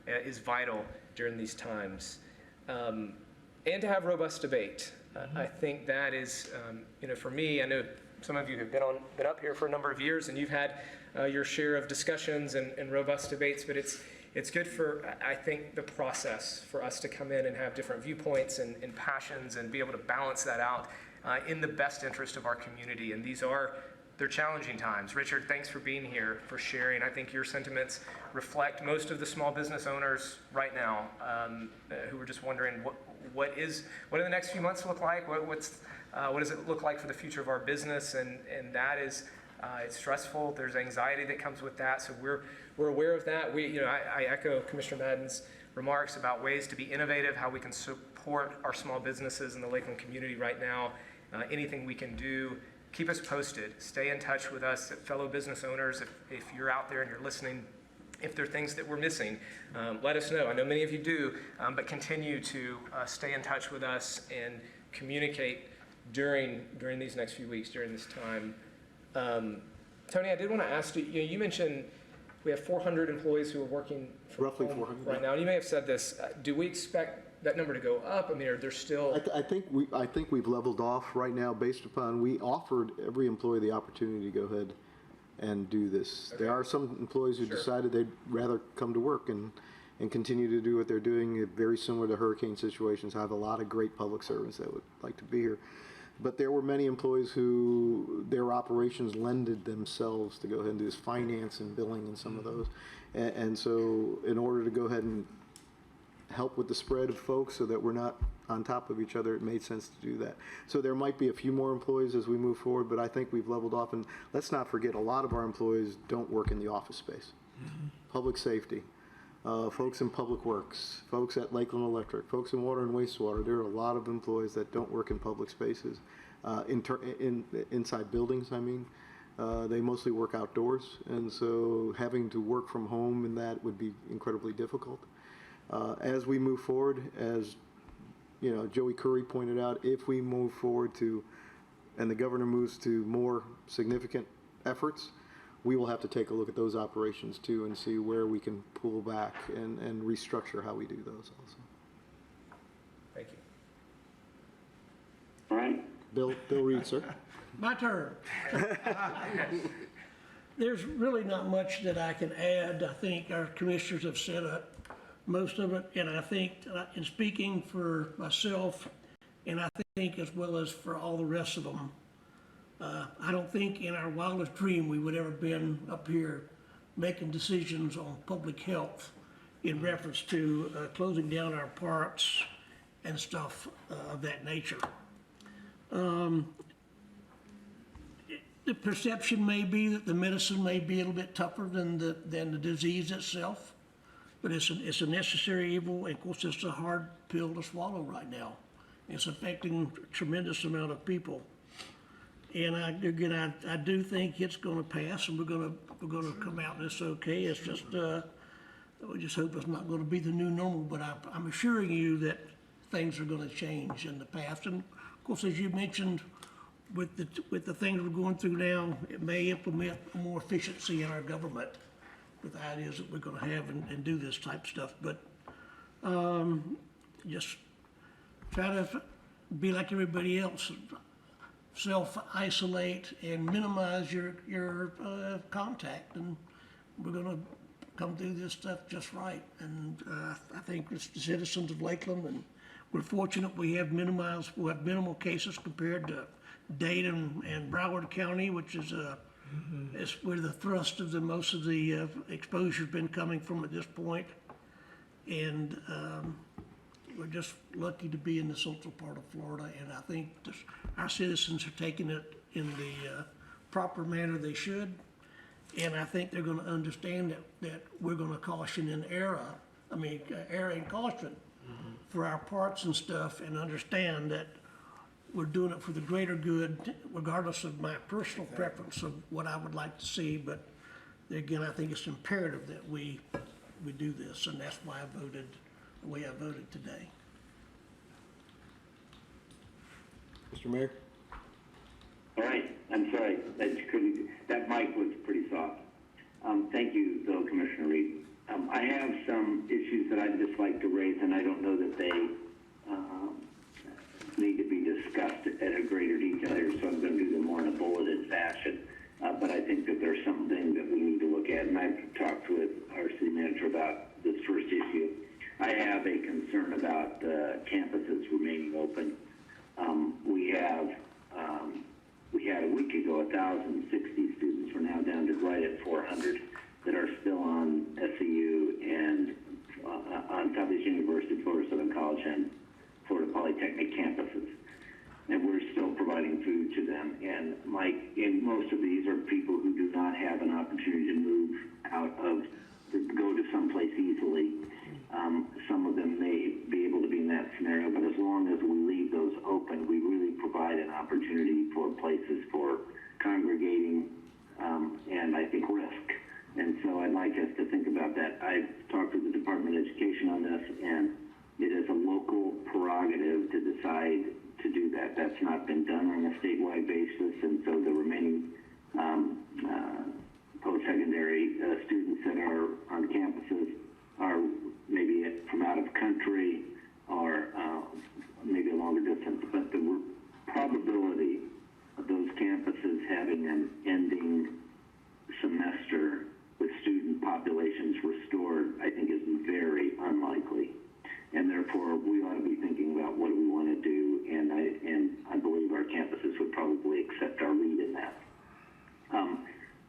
[SPEAKER 5] is vital during these times. And to have robust debate. I think that is, for me, I know some of you have been up here for a number of years, and you've had your share of discussions and robust debates, but it's good for, I think, the process for us to come in and have different viewpoints and passions and be able to balance that out in the best interest of our community. And they're challenging times. Richard, thanks for being here, for sharing. I think your sentiments reflect most of the small business owners right now who are just wondering what do the next few months look like? What does it look like for the future of our business? And that is, it's stressful. There's anxiety that comes with that. So we're aware of that. I echo Commissioner Madden's remarks about ways to be innovative, how we can support our small businesses in the Lakeland community right now. Anything we can do, keep us posted. Stay in touch with us, fellow business owners. If you're out there and you're listening, if there are things that we're missing, let us know. I know many of you do, but continue to stay in touch with us and communicate during these next few weeks, during this time. Tony, I did want to ask you, you mentioned we have 400 employees who are working from
[SPEAKER 3] Roughly
[SPEAKER 5] home
[SPEAKER 3] 400
[SPEAKER 5] right now. And you may have said this. Do we expect that number to go up? I mean, are there still...
[SPEAKER 3] I think we've leveled off right now based upon, we offered every employee the opportunity to go ahead and do this.
[SPEAKER 5] Okay.
[SPEAKER 3] There are some employees who decided they'd rather come to work and continue to do what they're doing, very similar to hurricane situations. I have a lot of great public servants that would like to be here. But there were many employees who their operations lended themselves to go ahead and do this, finance and billing and some of those. And so in order to go ahead and help with the spread of folks so that we're not on top of each other, it made sense to do that. So there might be a few more employees as we move forward, but I think we've leveled off. And let's not forget, a lot of our employees don't work in the office space. Public safety, folks in public works, folks at Lakeland Electric, folks in water and wastewater. There are a lot of employees that don't work in public spaces, inside buildings, I mean. They mostly work outdoors, and so having to work from home in that would be incredibly difficult. As we move forward, as Joey Curry pointed out, if we move forward and the governor moves to more significant efforts, we will have to take a look at those operations too and see where we can pull back and restructure how we do those also.
[SPEAKER 5] Thank you.
[SPEAKER 2] All right.
[SPEAKER 3] Bill Reed, sir.
[SPEAKER 7] My turn. There's really not much that I can add. I think our commissioners have said most of it, and I think, in speaking for myself, and I think as well as for all the rest of them, I don't think in our wildest dream we would ever been up here making decisions on public health in reference to closing down our parks and stuff of that nature. The perception may be that the medicine may be a little bit tougher than the disease itself, but it's a necessary evil, and of course it's a hard pill to swallow right now. It's affecting a tremendous amount of people. And I do think it's going to pass, and we're going to come out and it's okay. It's just we just hope it's not going to be the new normal. But I'm assuring you that things are going to change in the past. And of course, as you mentioned, with the things we're going through now, it may implement more efficiency in our government with the ideas that we're going to have and do this type of stuff. But just try to be like everybody else, self-isolate and minimize your contact, and we're gonna come through this stuff just right. And I think it's the citizens of Lakeland, and we're fortunate we'll have minimal cases compared to Dade and Broward County, which is where the thrust of most of the exposure's been coming from at this point. And we're just lucky to be in the central part of Florida, and I think our citizens are taking it in the proper manner they should. And I think they're gonna understand that we're gonna caution and err and caution for our parts and stuff, and understand that we're doing it for the greater good, regardless of my personal preference of what I would like to see. But again, I think it's imperative that we do this, and that's why I voted the way I voted today.
[SPEAKER 3] Mr. Mayor?
[SPEAKER 2] All right, I'm sorry, that mic was pretty soft. Thank you, though, Commissioner Reed. I have some issues that I'd just like to raise, and I don't know that they need to be discussed at a greater detail here, so I'm going to do them more in a bulleted fashion. But I think that there's something that we need to look at, and I've talked with our city manager about this first issue. I have a concern about campuses remaining open. We had a week ago 1,060 students. We're now down to right at 400 that are still on SEU and on Southeast University, Florida Southern College, and Florida Polytechnic campuses. And we're still providing food to them. And most of these are people who do not have an opportunity to move go to someplace easily. Some of them may be able to be in that scenario, but as long as we leave those open, we really provide an opportunity for places for congregating and I think risk. And so I'd like us to think about that. I've talked with the Department of Education on this, and it is a local prerogative to decide to do that. That's not been done on a statewide basis, and so the remaining post-secondary students that are on campuses are maybe from out of country or maybe a longer distance, but the probability of those campuses having an ending semester with student populations restored, I think, is very unlikely. And therefore, we ought to be thinking about what do we want to do, and I believe our campuses would probably accept our lead in that.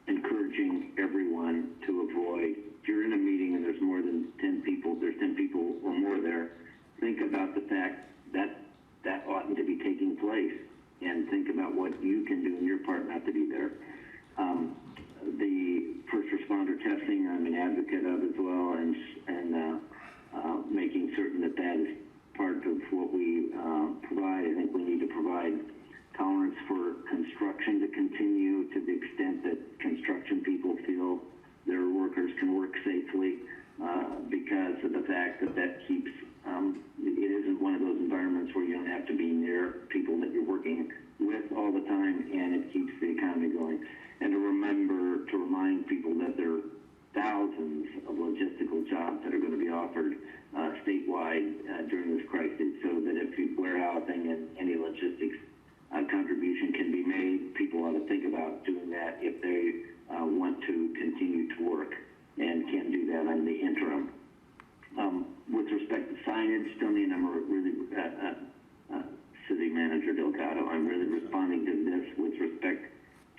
[SPEAKER 2] Encouraging everyone to avoid, if you're in a meeting and there's more than 10 people, there's 10 people or more there, think about the fact that that oughtn't to be taking place, and think about what you can do in your part not to be there. The first responder testing, I'm an advocate of as well, and making certain that that is part of what we provide. I think we need to provide tolerance for construction to continue to the extent that construction people feel their workers can work safely because of the fact that that keeps, it isn't one of those environments where you don't have to be near people that you're working with all the time, and it keeps the economy going. And to remind people that there are thousands of logistical jobs that are going to be offered statewide during this crisis, so that if warehousing and any logistics contribution can be made, people ought to think about doing that if they want to continue to work and can do that in the interim. With respect to signage, Tony, and I'm really, City Manager Delgado, I'm really responding to this with respect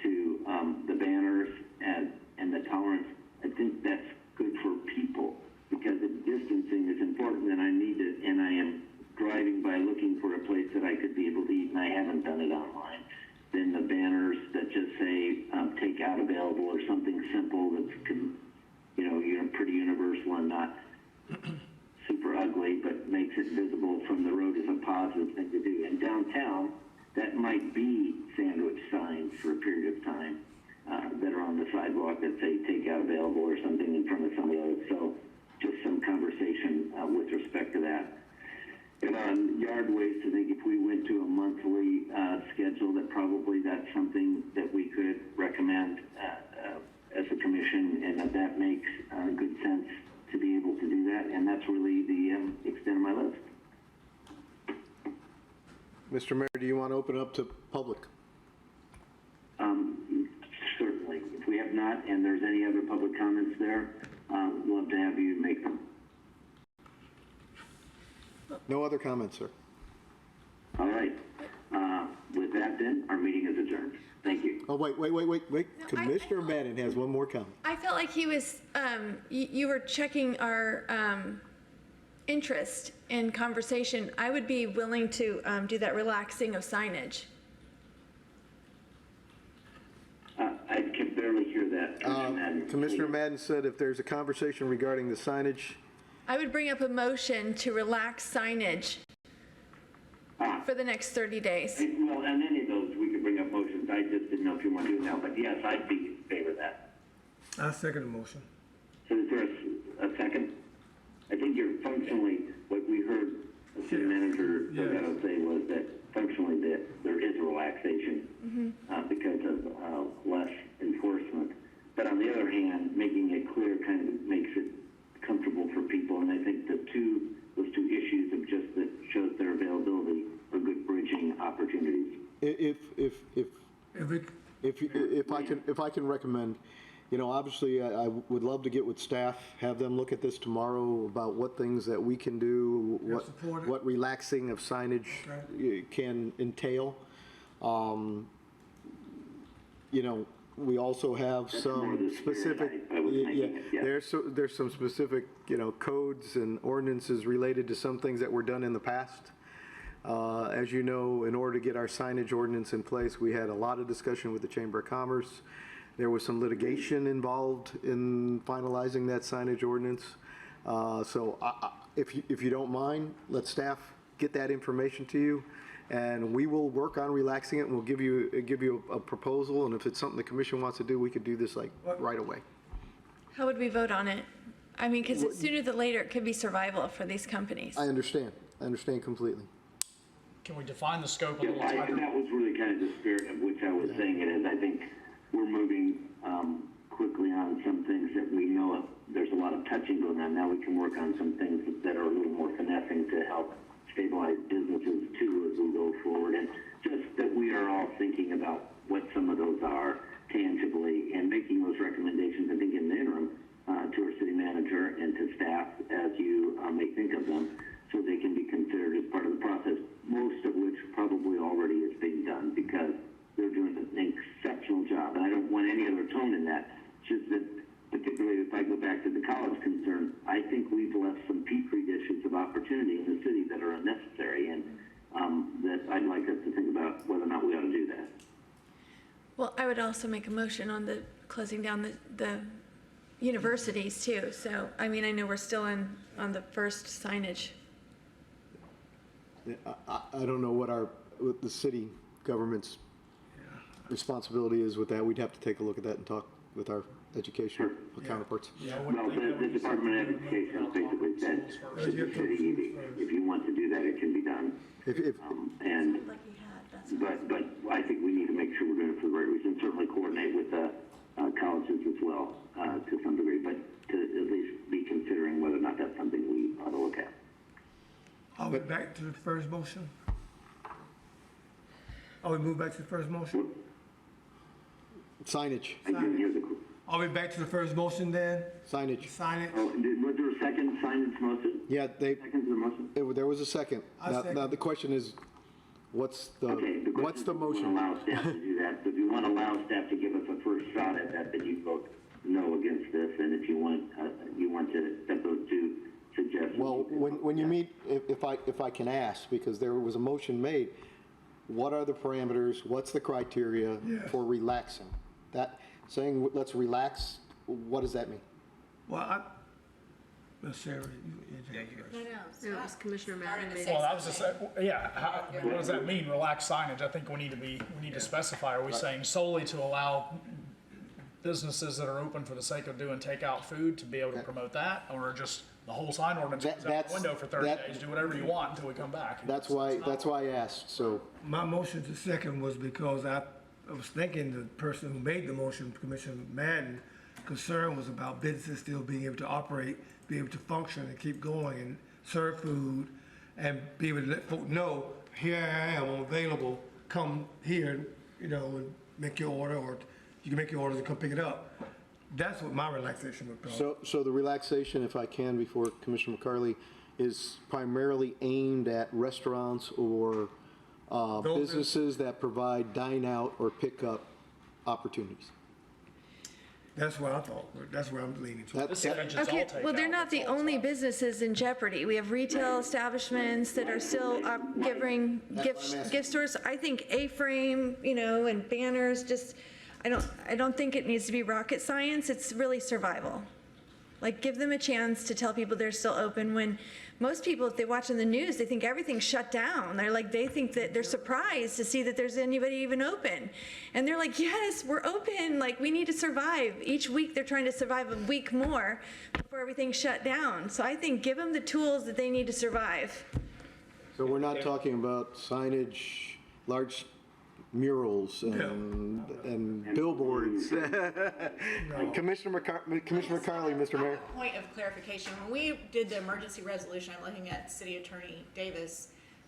[SPEAKER 2] to the banners and the tolerance. I think that's good for people because the distancing is important, and I am driving by looking for a place that I could be able to eat, and I haven't done it online. Then the banners that just say takeout available or something simple that's pretty universal and not super ugly, but makes it visible from the road is a positive thing to do. And downtown, that might be sandwich signs for a period of time that are on the sidewalk that say takeout available or something in front of some of those. So just some conversation with respect to that. And on yard waste, I think if we went to a monthly schedule, that probably that's something that we could recommend as a commission, and that makes good sense to be able to do that. And that's really the extent of my list.
[SPEAKER 3] Mr. Mayor, do you want to open up to public?
[SPEAKER 2] Certainly. If we have not, and there's any other public comments there, we'd love to have you make them.
[SPEAKER 3] No other comments, sir.
[SPEAKER 2] All right. With that then, our meeting is adjourned. Thank you.
[SPEAKER 3] Oh, wait. Commissioner Madden has one more comment.
[SPEAKER 10] I felt like he was, you were checking our interest in conversation. I would be willing to do that relaxing of signage.
[SPEAKER 2] I can barely hear that.
[SPEAKER 3] Commissioner Madden said if there's a conversation regarding the signage,
[SPEAKER 10] I would bring up a motion to relax signage for the next 30 days.
[SPEAKER 2] Well, on any of those, we could bring up motions. I just didn't know if you want to do it now, but yes, I'd be in favor of that.
[SPEAKER 4] I second the motion.
[SPEAKER 2] So is there a second? I think you're functionally, what we heard the city manager Delgado say was that functionally that there is a relaxation because of less enforcement. But on the other hand, making it clear kind of makes it comfortable for people. And I think those two issues of just that shows their availability are good bridging opportunities.
[SPEAKER 3] If I can recommend, obviously I would love to get with staff, have them look at this tomorrow about what things that we can do, what relaxing of signage can entail. We also have some specific, there's some specific, codes and ordinances related to some things that were done in the past. As you know, in order to get our signage ordinance in place, we had a lot of discussion with the Chamber of Commerce. There was some litigation involved in finalizing that signage ordinance. So if you don't mind, let staff get that information to you, and we will work on relaxing it, and we'll give you a proposal. And if it's something the commission wants to do, we could do this right away.
[SPEAKER 10] How would we vote on it? I mean, because sooner than later, it could be survival for these companies.
[SPEAKER 3] I understand completely.
[SPEAKER 6] Can we define the scope a little tighter?
[SPEAKER 2] That was really kind of the spirit of which I was saying it is. I think we're moving quickly on some things that we know there's a lot of touching going on. Now we can work on some things that are a little more finessing to help stabilize businesses too as we go forward. And just that we are all thinking about what some of those are tangibly and making those recommendations, I think, in the interim to our city manager and to staff as you may think of them, so they can be considered as part of the process, most of which probably already is being done because they're doing an exceptional job. And I don't want any other tone in that. It's just that, particularly if I go back to the college concern, I think we've left some petri dishes of opportunity in the city that are unnecessary, and that I'd like us to think about whether or not we ought to do that.
[SPEAKER 10] Well, I would also make a motion on the closing down the universities too. So, I mean, I know we're still on the first signage.
[SPEAKER 3] I don't know what the city government's responsibility is with that. We'd have to take a look at that and talk with our educational counterparts.
[SPEAKER 2] Well, the Department of Education has basically said to the city, if you want to do that, it can be done. But I think we need to make sure we're doing it for the right reason. Certainly coordinate with the colleges as well to some degree, but to at least be considering whether or not that's something we ought to look at.
[SPEAKER 4] Are we back to the first motion? Are we moved back to the first motion?
[SPEAKER 3] Signage.
[SPEAKER 4] Are we back to the first motion then?
[SPEAKER 3] Signage.
[SPEAKER 4] Signage?
[SPEAKER 2] Was there a second signage motion?
[SPEAKER 3] Yeah,
[SPEAKER 2] Second to the motion?
[SPEAKER 3] there was a second. Now the question is, what's the motion?
[SPEAKER 2] Allow staff to do that. So if you want to allow staff to give us a first shot at that, then you vote no against this. And if you want to accept those two suggestions.
[SPEAKER 3] Well, when you meet, if I can ask, because there was a motion made, what are the parameters? What's the criteria for relaxing? That saying let's relax, what does that mean?
[SPEAKER 4] Well, Ms. Sarah,
[SPEAKER 15] It was Commissioner Madden.
[SPEAKER 6] Well, I was just, what does that mean, relax signage? I think we need to specify, are we saying solely to allow businesses that are open for the sake of doing takeout food to be able to promote that, or just the whole sign ordinance goes out the window for 30 days, do whatever you want until we come back?
[SPEAKER 3] That's why I asked, so.
[SPEAKER 4] my motion to second was because I was thinking the person who made the motion, Commissioner Madden, concern was about businesses still being able to operate, be able to function and keep going and serve food and be able to let folk know here I am, I'm available, come here, you know, and make your order, or you can make your orders and come pick it up. That's what my relaxation would be.
[SPEAKER 3] So the relaxation, if I can, before Commissioner McCarley, is primarily aimed at restaurants or businesses that provide dine-out or pick-up opportunities.
[SPEAKER 4] That's what I thought, that's where I'm leaning to.
[SPEAKER 10] Okay, well, they're not the only businesses in jeopardy. We have retail establishments that are still giving gift stores. I think A-frame, you know, and banners, just, I don't think it needs to be rocket science. It's really survival. Like, give them a chance to tell people they're still open when most people, if they watch on the news, they think everything's shut down. They think that they're surprised to see that there's anybody even open. And they're like, yes, we're open. Like, we need to survive. Each week they're trying to survive a week more before everything's shut down. So I think give them the tools that they need to survive.
[SPEAKER 3] So we're not talking about signage, large murals and billboards. Commissioner McCarley, Mr. Mayor.
[SPEAKER 11] Point of clarification, when we did the emergency resolution, I'm looking at City Attorney Davis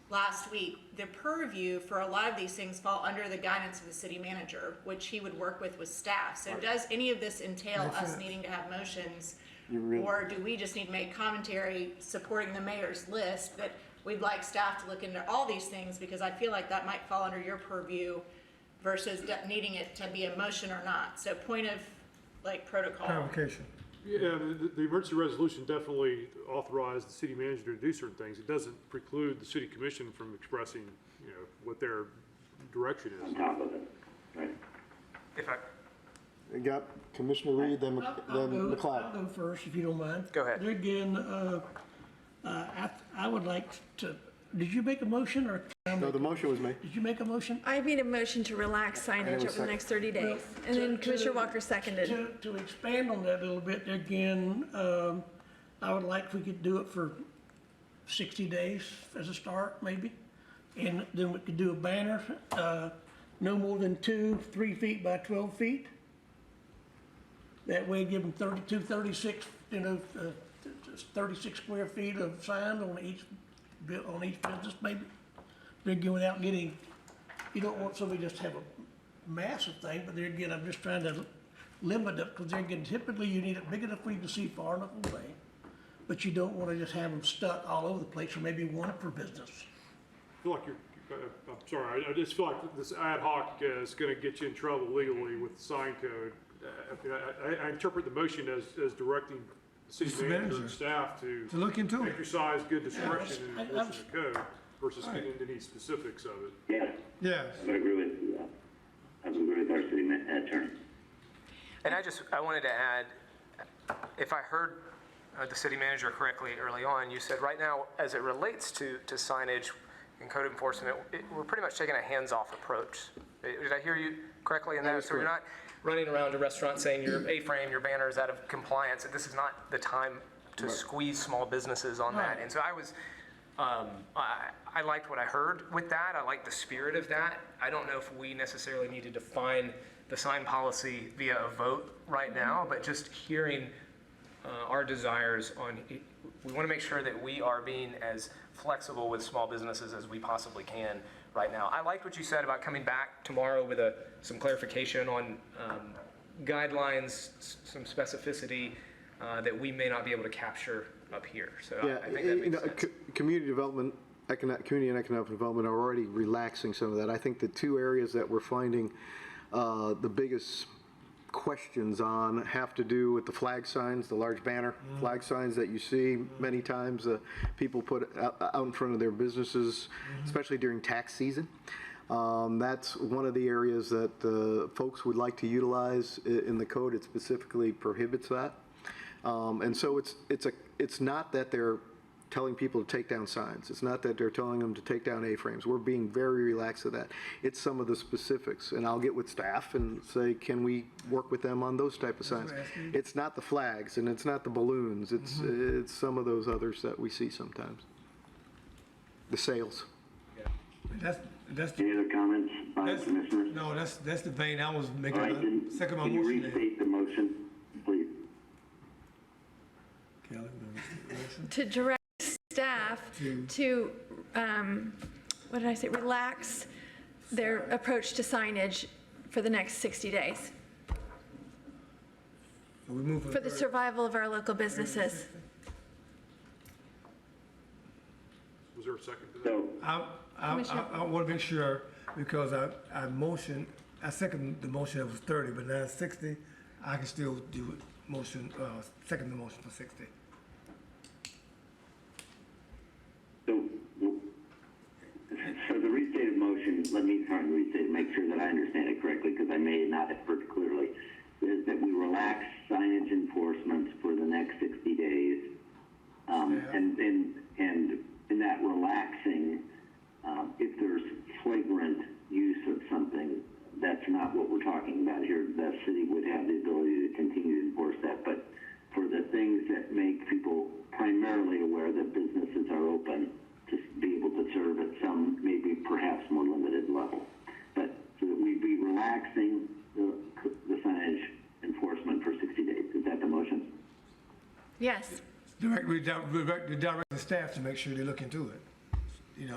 [SPEAKER 11] last week, the purview for a lot of these things fall under the guidance of the city manager, which he would work with staff. So does any of this entail us needing to have motions? Or do we just need to make commentary supporting the mayor's list that we'd like staff to look into all these things, because I feel like that might fall under your purview versus needing it to be a motion or not. So point of like protocol.
[SPEAKER 4] Clarification.
[SPEAKER 9] Yeah, the emergency resolution definitely authorized the city manager to do certain things. It doesn't preclude the city commission from expressing, you know, what their direction is.
[SPEAKER 2] On top of it, right?
[SPEAKER 5] If I,
[SPEAKER 3] We got Commissioner Reed, then McLeod.
[SPEAKER 7] I'll go first, if you don't mind.
[SPEAKER 5] Go ahead.
[SPEAKER 7] There again, I would like to, did you make a motion, or?
[SPEAKER 3] No, the motion was made.
[SPEAKER 7] Did you make a motion?
[SPEAKER 10] I made a motion to relax signage over the next 30 days. And then Commissioner Walker seconded.
[SPEAKER 7] To expand on that a little bit, there again, I would like if we could do it for 60 days as a start, maybe. And then we could do a banner, no more than 3 feet by 12 feet. That way give them 32, 36, 36 square feet of sign on each business, maybe. They're going out getting, you don't want somebody just to have a massive thing, but there again, I'm just trying to limit it, because they're getting, typically you need it big enough for you to see far enough away. But you don't want to just have them stuck all over the place, or maybe one per business.
[SPEAKER 9] I feel like I'm sorry, I just feel like this ad hoc is gonna get you in trouble legally with the sign code. I interpret the motion as directing the city manager and staff to
[SPEAKER 4] look into it.
[SPEAKER 9] exercise good discretion in enforcing the code versus getting into any specifics of it.
[SPEAKER 2] Yeah,
[SPEAKER 4] Yes.
[SPEAKER 2] I would agree with our city attorney.
[SPEAKER 5] And I wanted to add, if I heard the city manager correctly early on, you said right now, as it relates to signage and code enforcement, we're pretty much taking a hands-off approach. Did I hear you correctly in that? So you're not running around a restaurant saying your A-frame, your banner is out of compliance, and this is not the time to squeeze small businesses on that. And so I liked what I heard with that. I liked the spirit of that. I don't know if we necessarily need to define the sign policy via a vote right now, but just hearing our desires on, we want to make sure that we are being as flexible with small businesses as we possibly can right now. I liked what you said about coming back tomorrow with some clarification on guidelines, some specificity that we may not be able to capture up here. So
[SPEAKER 3] Yeah,
[SPEAKER 5] I think that makes sense.
[SPEAKER 3] Community development, community and economic development are already relaxing some of that. I think the two areas that we're finding the biggest questions on have to do with the flag signs, the large banner flag signs that you see many times people put out in front of their businesses, especially during tax season. That's one of the areas that folks would like to utilize in the code. It specifically prohibits that. And so it's not that they're telling people to take down signs. It's not that they're telling them to take down A-frames. We're being very relaxed with that. It's some of the specifics, and I'll get with staff and say, can we work with them on those type of signs? It's not the flags, and it's not the balloons. It's some of those others that we see sometimes. The sales.
[SPEAKER 4] That's
[SPEAKER 2] Any other comments by commissioners?
[SPEAKER 4] No, that's the vein I was making.
[SPEAKER 2] All right, then,
[SPEAKER 4] Second my
[SPEAKER 2] can you
[SPEAKER 4] motion. there.
[SPEAKER 2] restate the motion, please?
[SPEAKER 10] To direct staff to what did I say, relax their approach to signage for the next 60 days,
[SPEAKER 4] We move
[SPEAKER 10] for the survival of our local businesses.
[SPEAKER 9] Was there a second to that?
[SPEAKER 4] So I want to make sure, because I second the motion that was 30, but now it's 60, I can still do second the motion for 60.
[SPEAKER 2] So the restated motion, let me try and restate it, make sure that I understand it correctly, because I may not have heard it clearly, is that we relax signage enforcement for the next 60 days. And in that relaxing, if there's flagrant use of something, that's not what we're talking about here. The city would have the ability to continue to enforce that. But for the things that make people primarily aware that businesses are open, to be able to serve at some, maybe perhaps more limited level. But so that we'd be relaxing the signage enforcement for 60 days. Is that the motion?
[SPEAKER 10] Yes.
[SPEAKER 4] Direct the staff to make sure they look into it,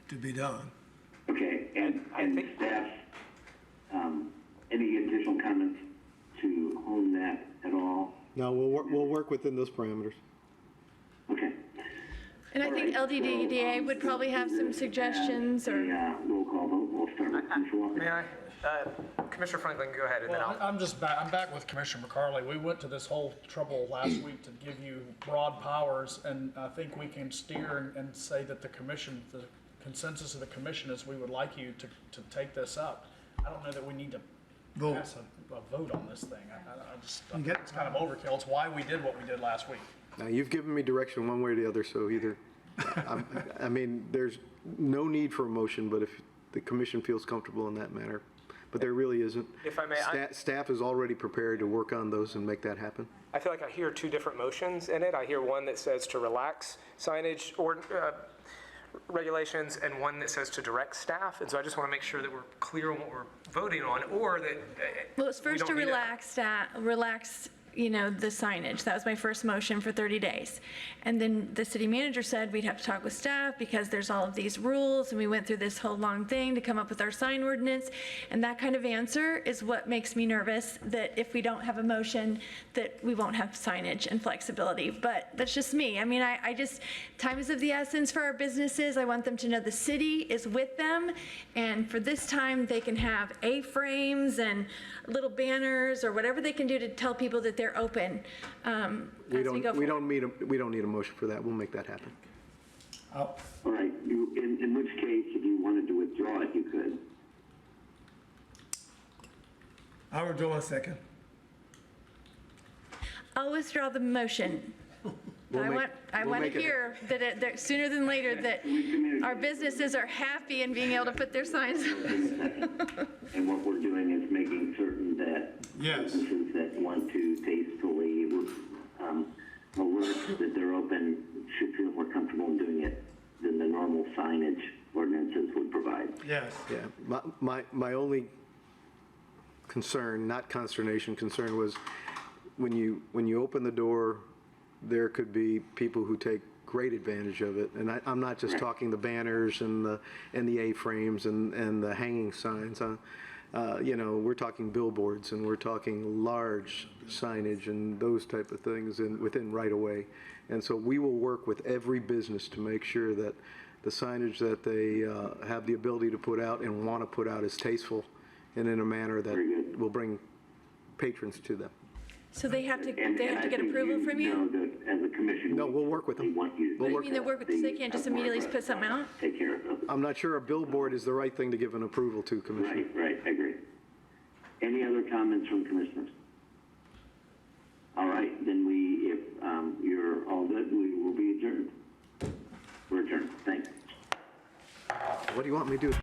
[SPEAKER 4] to be done.
[SPEAKER 2] Okay, and staff, any additional comments to hone that at all?
[SPEAKER 3] No, we'll work within those parameters.
[SPEAKER 2] Okay.
[SPEAKER 10] And I think LDDDA would probably have some suggestions or.
[SPEAKER 2] Roll call vote. We'll start with Commissioner Walker.
[SPEAKER 5] May I? Commissioner Franklin, go ahead, and then
[SPEAKER 6] Well,
[SPEAKER 5] I'll.
[SPEAKER 6] I'm back with Commissioner McCarley. We went to this whole trouble last week to give you broad powers, and I think we can steer and say that the consensus of the commission is we would like you to take this up. I don't know that we need to pass a vote on this thing. I think it's kind of overkill. It's why we did what we did last week.
[SPEAKER 3] Now, you've given me direction one way or the other, so either, I mean, there's no need for a motion, but if the commission feels comfortable in that manner. But there really isn't.
[SPEAKER 5] If I may,
[SPEAKER 3] Staff is already prepared to work on those and make that happen.
[SPEAKER 5] I feel like I hear two different motions in it. I hear one that says to relax signage or regulations, and one that says to direct staff. And so I just want to make sure that we're clear on what we're voting on, or that.
[SPEAKER 10] Well, it's first to relax the signage. That was my first motion for 30 days. And then the city manager said we'd have to talk with staff because there's all of these rules, and we went through this whole long thing to come up with our sign ordinance. And that kind of answer is what makes me nervous, that if we don't have a motion, that we won't have signage and flexibility. But that's just me. I mean, I just, time is of the essence for our businesses. I want them to know the city is with them. And for this time, they can have A-frames and little banners or whatever they can do to tell people that they're open.
[SPEAKER 3] We don't need a motion for that. We'll make that happen.
[SPEAKER 2] All right. In which case, if you wanted to withdraw it, you could.
[SPEAKER 4] I'll withdraw a second.
[SPEAKER 10] I'll withdraw the motion. I want to hear that sooner than later that our businesses are happy in being able to put their signs up.
[SPEAKER 2] And what we're doing is making certain that businesses that want to tastefully alert that they're open should feel more comfortable in doing it than the normal signage ordinances would provide.
[SPEAKER 4] Yes.
[SPEAKER 3] Yeah. My only concern, not consternation, concern was when you open the door, there could be people who take great advantage of it. And I'm not just talking the banners and the A-frames and the hanging signs. We're talking billboards, and we're talking large signage and those type of things within right-of-way. And so we will work with every business to make sure that the signage that they have the ability to put out and want to put out is tasteful and in a manner that will bring patrons to them.
[SPEAKER 10] So they have to get approval from you?
[SPEAKER 2] As a commission,
[SPEAKER 3] no, we'll work with them.
[SPEAKER 10] What do you mean they work with, so they can't just immediately put something out?
[SPEAKER 2] Take care of it.
[SPEAKER 3] I'm not sure a billboard is the right thing to give an approval to, Commissioner.
[SPEAKER 2] Right, I agree. Any other comments from commissioners? All right, then if you're all good, we will be adjourned. We're adjourned. Thanks.
[SPEAKER 3] What do you want me to do?